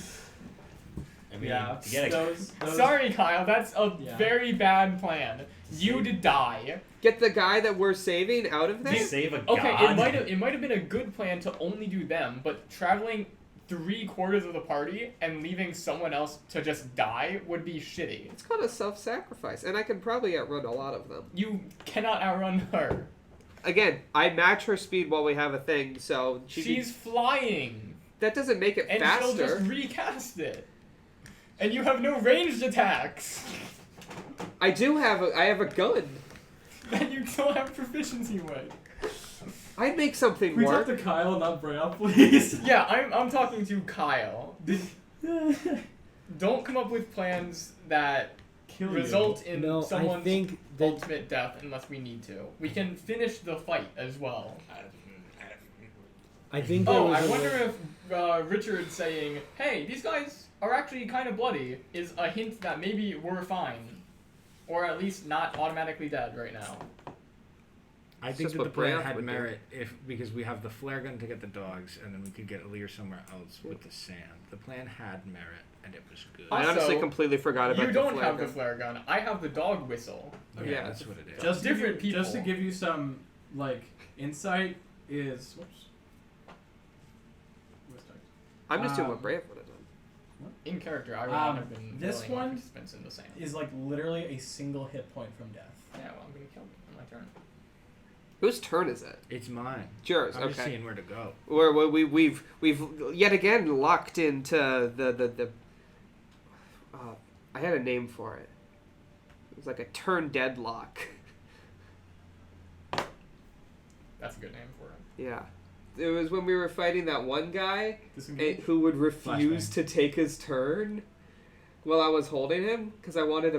I mean, Yeah. to get a, Those Sorry, Kyle, that's a Yeah. very bad plan. You'd die. Get the guy that we're saving out of there. save a god. Okay, it might have been a good plan to only do them, but traveling 3/4 of the party and leaving someone else to just die would be shitty. It's called a self-sacrifice, and I can probably outrun a lot of them. You cannot outrun her. Again, I match her speed while we have a thing, so She's flying, that doesn't make it and she'll faster. just recast it. And you have no ranged attacks. I have a gun. That you still have proficiency with. I'd make something we work. talk to Kyle, not Brea, please. Yeah, I'm talking to Kyle. Don't come up with plans that Kill result in No, someone's I think that ultimate death unless we need to. We can finish the fight as well. I think there Oh, was I a wonder if Richard saying, "Hey, these guys are actually kind of bloody," is a hint that maybe we're fine, or at least not automatically dead right now. I It's think just that the what plan Brand had would do. merit because we have the flare gun to get the dogs, and then we could get Allir somewhere else with the sand. The plan had merit, and it was good. I honestly Also, completely forgot about You the don't flare have gun. the flare gun. I have the dog whistle. Yeah. That's what it is. Just Different to give, Just to people. give you some like insight is. Whoops. Where's text? I'm just doing Um, what Brave would have done. In character, I would not have been this willing one participants in the same. Is like literally a single hit point from death. Yeah, well, I'm gonna kill him on my turn. Whose turn is it? It's mine. Yours. I'm just Okay. seeing where to go. We've yet again locked into the I had a name for it. It was like a turn deadlock. That's a good name for it. Yeah. It was when we were fighting that one guy Disengage. who would refuse Flashbang. to take his turn while I was holding him because I wanted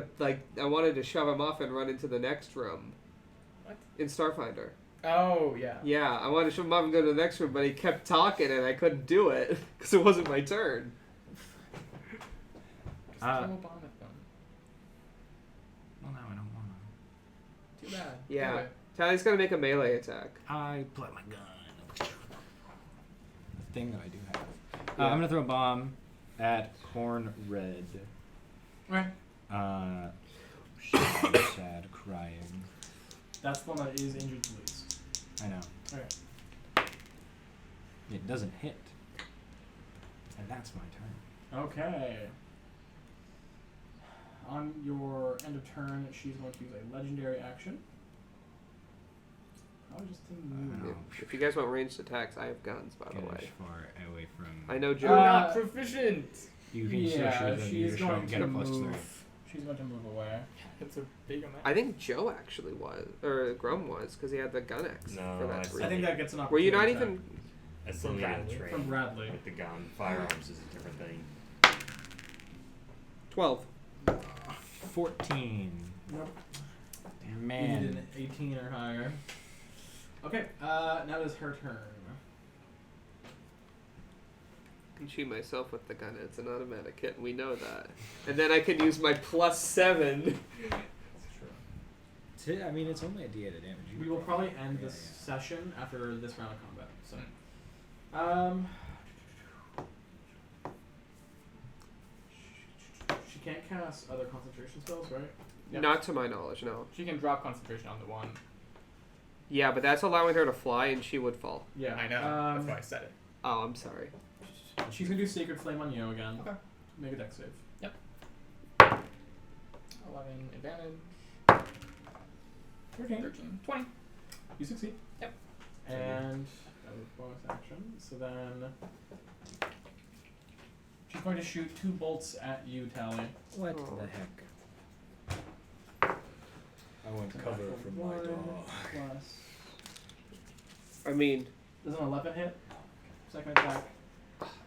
to shove him off and run into the next room. What? In Starfinder. Oh, yeah. Yeah, I wanted to shove him off and go to the next room, but he kept talking and I couldn't do it because it wasn't my turn. Just throw a bomb at them. Well, no, I don't want to. Too bad. Yeah. Anyway, Tally's gonna make a melee attack. I pull out my gun. The thing that I do have. Yeah. I'm gonna throw a bomb at Corn Red. Okay. Sad, crying. That's the one that is injured the least. I know. Okay. It doesn't hit. And that's my turn. Okay. On your end of turn, she's going to use a legendary action. Probably just to move. Oh. If you guys want ranged attacks, I have guns, by the Get as way. far away from. I know you're Joe. not proficient. You can still Yeah, shoot them. You she's just going don't get to a +3. move. She's going to move away. It's a big amount. I think Joe actually was, or Grum was, because he had the gun X No, for that I reason. I think that gets an Were you opportunity. not even? I still need to Bradley. train. From Bradley. With the gun, firearms is a different thing. 12. 14. Nope. Damn, You man. did an 18 or higher. Okay, now it is her turn. I can shoot myself with the gun. It's an automatic hit, and we know that. And then I can use my +7 I mean, it's only a D8 of damage. We will probably end this session after this round of combat. So, she can't cast other concentration spells, right? Yep. Not to my knowledge, no. She can drop concentration on the one. Yeah, but that's allowing her to fly, and she would fall. Yeah. I know. That's why I said it. Oh, I'm sorry. She's gonna do Sacred Flame on you again. Okay. Make a dex save. 11 advantage. 13. 13. 20. You succeed. Yep. And that was bonus action. So then she's going to shoot 2 bolts at you, Tally. What Oh. the heck? I want So cover natural from my one dog. Plus, I mean, does an 11 hit? Second attack.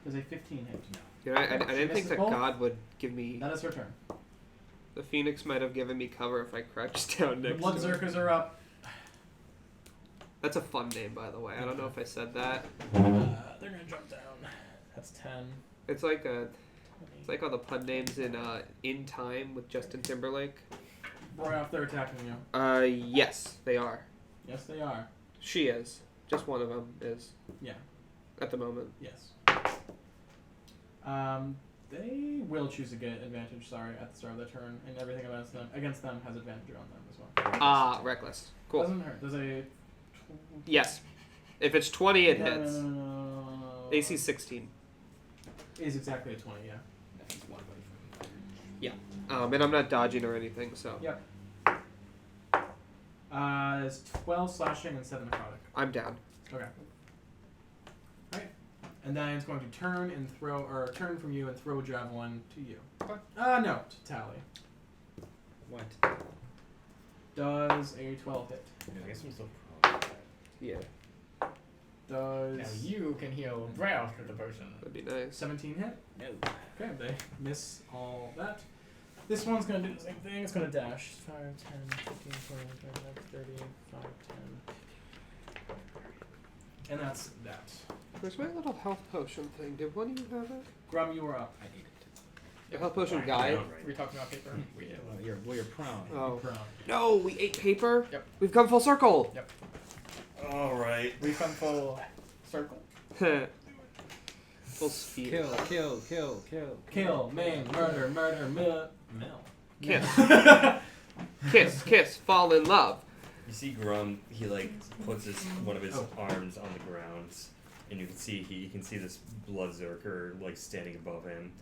Does a 15 hit? you know, I didn't think misses that both? God would give me. That is her turn. The Phoenix might have given me cover if I crouched down The next Blood to it. Zerkers are up. That's a fun name, by the way. I don't know if I said that. They're gonna jump down. That's 10. It's like all the pun names in Time with Justin Timberlake. Royoff, they're attacking you. Yes, they are. Yes, they are. She is. Just one of them is. Yeah. At the moment. Yes. They will choose to get advantage, at the start of their turn, and everything against them has advantage on them as well. Reckless. Cool. Doesn't hurt. Does a... Yes. If it's 20, it No, hits. no. AC 16. Is exactly a 20, yeah. That's one way from And I'm not dodging or anything, so. Yep. It's 12 slashing and 7 necrotic. I'm down. Okay. Alright. And then it's going to turn and throw, or turn from you and throw a javelin to you. Okay. No, to Tally. What? Does a 12 hit? I guess I'm still probably Yeah. Does Now you can heal right after the person. That'd be nice. 17 hit? No. Okay, they miss all that. This one's going to do the same thing. It's going to dash. 5, 10, 15, 20, 25, 30, 5, 10. And that's that. Where's my little health potion thing? Did one of you have it? Grum, you are up. I need it. The health potion Right guy? now, right? Were you talking about paper? We did. Well, you're prone. Oh. Prone. No, we ate paper? Yep. We've come full circle! Alright. We come full circle. Full sphere. Kill. Kill, maim, murder, mill. Kiss. Kiss, fall in love. You see Grum, he puts one of his arms on the ground, and you can see he can see this blood zerker standing above him,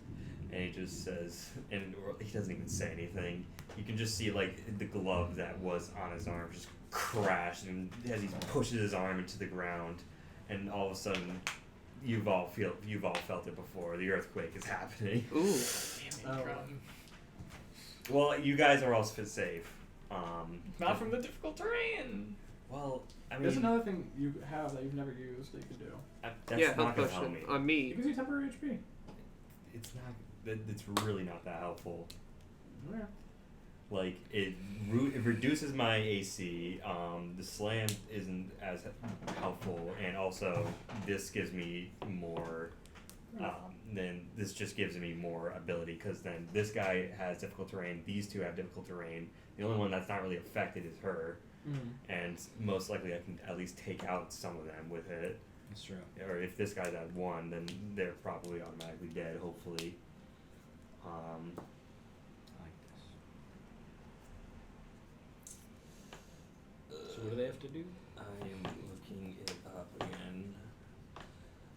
and he just says, and he doesn't even say anything. You can just see the glove that was on his arm just crash, and as he pushes his arm into the ground, and all of a sudden, you've all felt it before. The earthquake is happening. Ooh. Damn it, Well, you guys are all safe. Not from the difficult terrain. Well, I mean, There's another thing you have that you've never used that you can do. that's Yeah, not health gonna help potion me. on me. It gives you temporary HP. It's not. It's really not that helpful. Yeah. It reduces my AC. The slam isn't as helpful, and also this gives me more. Then this just gives me more ability, because then this guy has difficult terrain. These two have difficult terrain. The only one that's not really affected is her, and most likely I can at least take out some of them with it. That's true. Or if this guy's at 1, then they're probably automatically dead. Hopefully. I like this. So what do they have to do? I am looking it up again.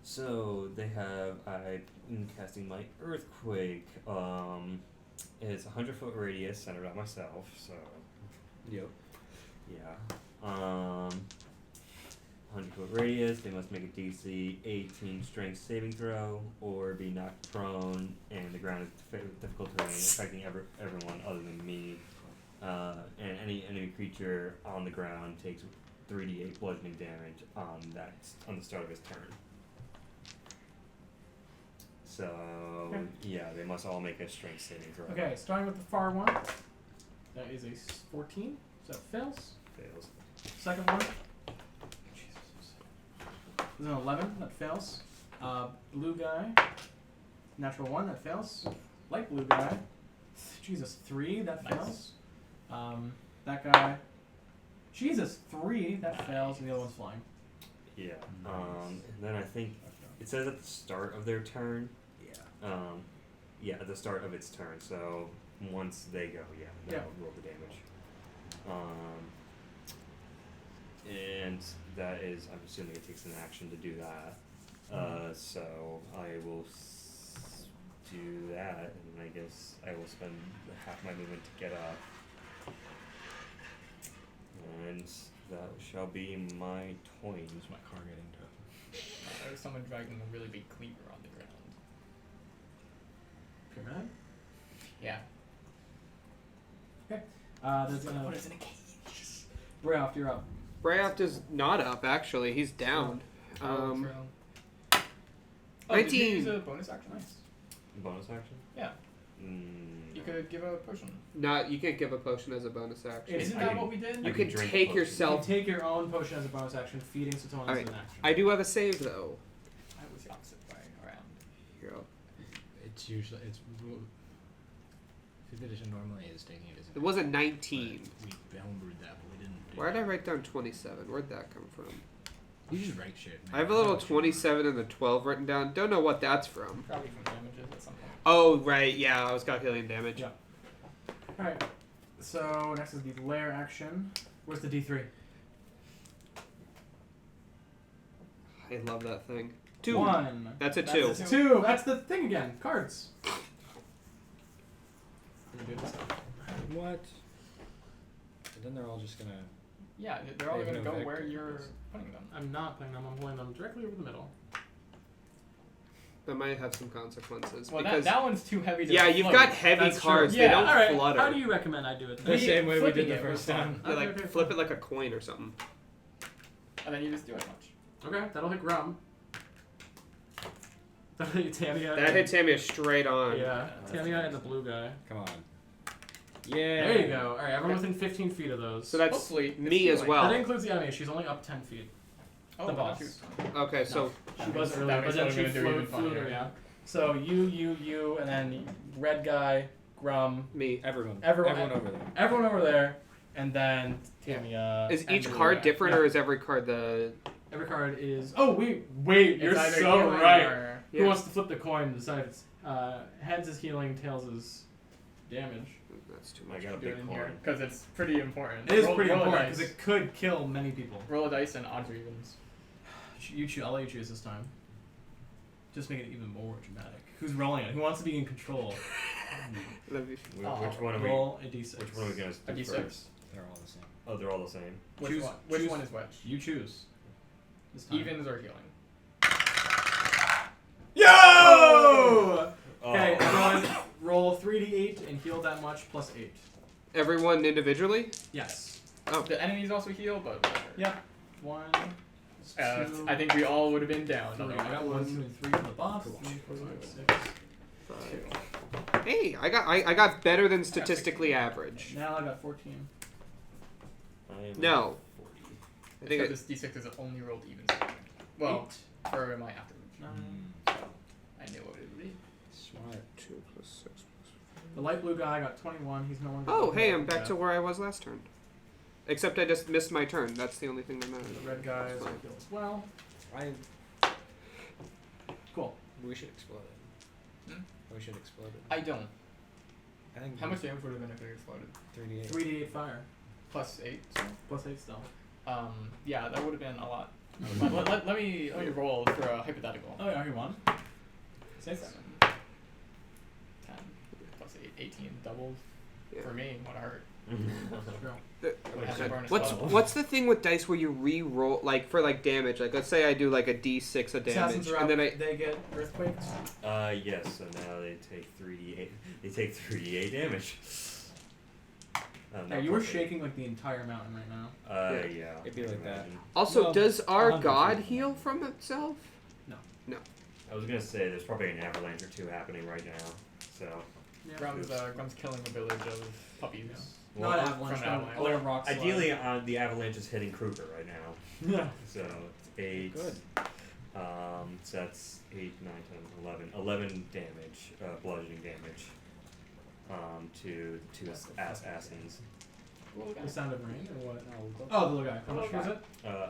So they have, I'm casting my earthquake. It's a 100-foot radius centered on myself. So Yep. yeah. 100-foot radius. They must make a DC 18 strength saving throw, or be knocked prone, and the ground is difficult terrain, affecting everyone other than me. And any enemy creature on the ground takes 3d8 bludgeoning damage on the start of his turn. So yeah, they must all make a strength saving throw. Okay, starting with the far one. That is a 14. So that fails. Fails. Second one. Jesus. This is an 11. That fails. Blue guy. Natural 1. That fails. Light blue guy. Jesus. 3. That Nice. fails. That guy. Jesus, 3. That fails, and the other one's flying. Yeah. And then I think it says at the start of their turn. Yeah. Yeah, at the start of its turn. So once they go, they'll roll the damage. And that is, I'm assuming it takes an action to do that. So I will do that, and I guess I will spend half my movement to get up. And that shall be my turn. It's my car getting tough. There was someone dragging a really big cleaver on the ground. Pyramid? Yeah. There's What is in a cage? Brayoff, you're up. Brayoff is not up, actually. He's down. Oh, 19. did you use a bonus action? Nice. Bonus action? Yeah. You could give a potion. You can't give a potion as a bonus action. Isn't that what we did? You I can can drink take potion. You yourself. can take your own potion as a bonus action, feeding Satonis Alright. as an action. I do have a save though. I was the opposite way around. Here, It's usually 5th edition normally is taking it as. it wasn't 19. We homebrewed that, but we didn't. Why did I write down 27? Where'd that come from? You just write shit. Man. I have a little 27 and a 12 written down. Don't know what that's from. Probably from damages at some point. Oh, right. Yeah, I was calculating damage. Yeah. Alright. So next is the lair action. Where's the D3? I love that thing. 2. 1. That's a That's 2. a two. 2. That's the thing again. Cards. What? But then they're all just gonna. Yeah, they're all They have going to no go where vector. you're putting them. I'm not putting them. I'm pulling them directly over the middle. That might have some consequences. Well, because that one's too heavy to yeah, you've float. got heavy That's true. cards. Yeah, They don't Alright. flutter. How do you recommend I do it? The same way we Flipping did the it was first fun. time. You Okay, like okay, flip fine. it like a coin or something. And then you just do as much. Okay, that'll hit Grum. That'll hit Tamia. That hits Tamia straight on. Yeah, Tamia and the blue guy. Come on. Yeah. There you go. Alright, everyone within 15 feet of those. So that's Hopefully, it's me as healing. well. That includes the enemy. She's only up 10 feet. Oh, the I boss. thought she was- Okay, so She was That earlier, makes but then what she I'm gonna do even flew funnier. her, yeah. So you, and then red guy, Grum, me. Everyone. Everyone- over there. everyone over there, and then Tamia. Is and each the card guy. different, Yeah. or is every card the? Every card is. Oh wait! You're It's either so healing right. or- Who wants to flip the coin to decide if it's heads is healing, tails is damage? That's too I much. got a do it big in here coin. because it's pretty important. It is Roll- pretty roll a important dice. because it could kill many people. Roll a dice and odds or evens. You choose. I'll let you choose this time. Just make it even more dramatic. Who's rolling it? Who wants to be in control? Let me- Which one are we? Roll a d6. Which one are we gonna A do D6. first? They're all the same. Oh, they're all the same. Which Choose- one? Which choose- one is which? You choose. This time. Evens or healing? Yo! Okay, Oh. everyone, roll 3d8 and heal that much plus 8. Everyone individually? Yes. The enemies also heal, but whatever. Yep. 1, 2, I think we all would have been down. 3. I otherwise. got 1, 2, and 3 for the boss. 3, 4, 5, 6. Hey, I got better than statistically average. Now I got 14. I am No. 40. I think so it, this D6 is only rolled evens. Well, for my afterwards. 9. I knew what it would be. Smart. 2 plus 6 plus. The light blue guy got 21. He's no longer. Oh, hey, I'm back to where I was last turn. Except I just missed my turn. That's the only thing that matters. The red guy is Fine. healed as well. Cool. We should explode it. Hmm? We should explode it. I don't. I think. How much damage would have been if it exploded? 3d8. 3d8 fire. Plus 8. So. Plus 8 still. Yeah, that would have been a lot. let me roll for a hypothetical. Oh, yeah, you won. 6. 7. 10. Plus 8. 18. Doubled. Yeah. For me, what hurt. True. Would have to burn a What's spell. what's the thing with dice where you re-roll like for like damage? Like let's say I do like a d6 of damage, Assassins are and then out, they get earthquakes. Yes, so now they take 3d8. They take 3d8 damage. Yeah, you were shaking like the entire mountain right now. Yeah. It'd be I can like that. imagine. Also, Well, does our 100 god feet. heal from itself? I was gonna say there's probably an avalanche or two happening right now. So. Yeah. Grum's killing a village of puppies. Not Well, avalanche, from avalanche. but a rock slide. Ideally, the avalanche is hitting Kruger right now. Yeah. So it's 8. Good. So that's 8, 9, 10, 11. 11 damage, bludgeoning damage. To two assassins. little guy? The sound of rain or what? Oh, the little guy. How much was it?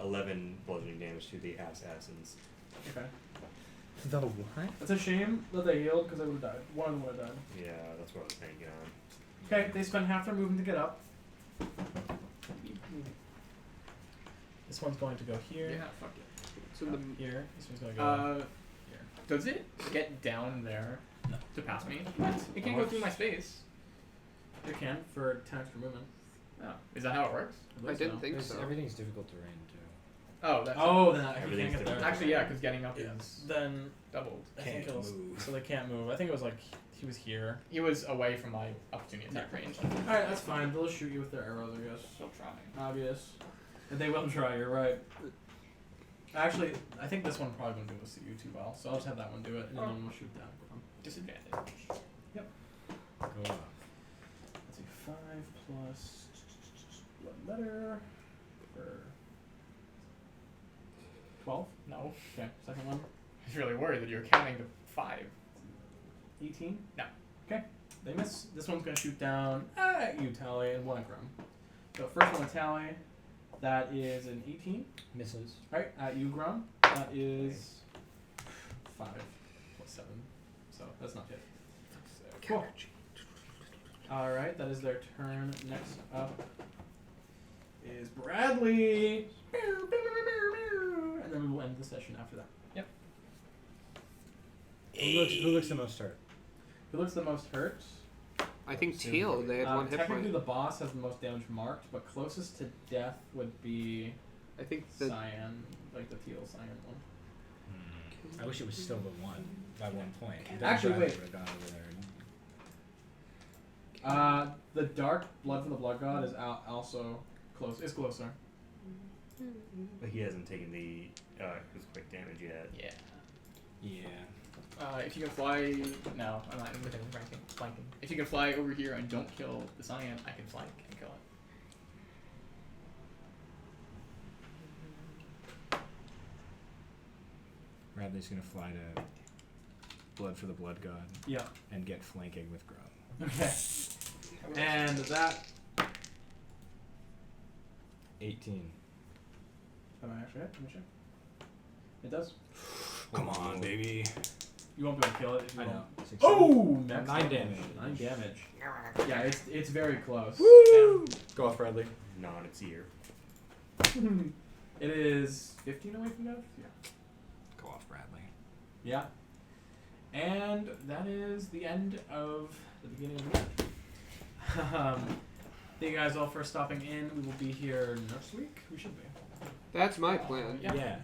11 bludgeoning damage to the assassins. Okay. The what? It's a shame that they healed because they would have died. One of them would have died. Yeah, that's what I was thinking on. Okay, they spend half their movement to get up. This one's going to go here. Yeah, fuck it. So the Here. This one's going to go here. Does it get down there to pass me? It can't go through my space. It can for 10 extra movement. Oh, is that how it works? I didn't think so. Everything's difficult terrain too. Oh, that's Oh, then I Everything's can't get there. different. actually yeah, because getting up Yeah. is Then doubled. I think Can't it'll. move. So they can't move. I think it was like he was here. He was away from my opportunity attack range. Alright, that's fine. They'll shoot you with their arrows, I guess. Still trying. Obvious. And they will try, you're right. Actually, I think this one probably won't be able to see you too well, so I'll just have that one do it, and then we'll shoot that one. Disadvantage. Go off. Let's see, 5 plus blood letter for 12. No. Okay, second one. I was really worried that you were counting to 5. 18? No. Okay, they miss. This one's gonna shoot down at you, Tally, and one at Grum. So first one at Tally, that is an 18. Misses. Alright, at you, Grum, that is 5 plus 7. So that's not hit. Cool. Alright, that is their turn. Next up is Bradley. And then we will end the session after that. Who looks the most hurt? Who looks the most hurt? I think Teal. They had one hit Technically, point. the boss has the most damage marked, but closest to death would be I think the Cyan, like the teal Cyan one. I wish it was still the one by 1 point. Actually, Then wait. Bradley would've gone over there. The dark blood from the blood god is also close. Is closer. But he hasn't taken the quick damage yet. Yeah. Yeah. If you can fly, no, I'm not within flanking. If you can fly over here and don't kill the cyan, I can flank and kill it. Bradley's gonna fly to Blood for the Blood God Yeah. and get flanking with Grum. Okay. And that. 18. Am I actually hit? Let me check. It does. Come on, baby. You won't be able to kill it if you I know. don't. 16. Oh! Next 9 up. damage. 9 damage. Yeah, it's very close. Woo! Go off, Bradley. Non, it's ear. It is 15 away from death? Yeah. Go off, Bradley. Yeah. And that is the end of the beginning of the match. Thank you guys all for stopping in. We will be here next week. We should be. That's my plan. Yeah. Yeah.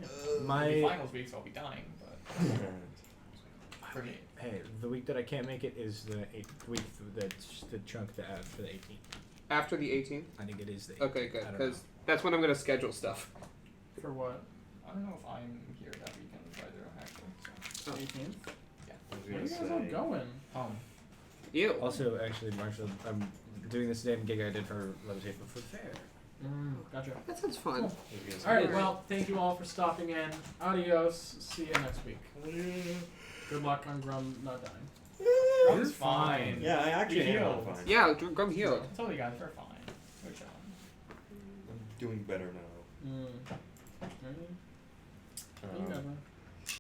It'll be My finals week, so I'll be dying, but for me. hey, the week that I can't make it is the week that's the chunk that for the 18th. After the 18th? I think it is the 18th. Okay, good. I don't Because know. that's when I'm going to schedule stuff. For what? I don't know if I'm here that weekend either, actually. So. 18th? Yeah. Where are you guys all going? Home. Ew. Also, actually, Marshall, I'm doing the same gig I did for Levitate, but for fair. Gotcha. That sounds fun. Cool. Alright, well, thank you all for stopping in. Adios. See you next week. Good luck on Grum not dying. Grum's fine. Yeah, I actually You am healed. fine. Yeah, Grum healed. I told you guys, we're fine. We're chilling. I'm doing better now. You got one.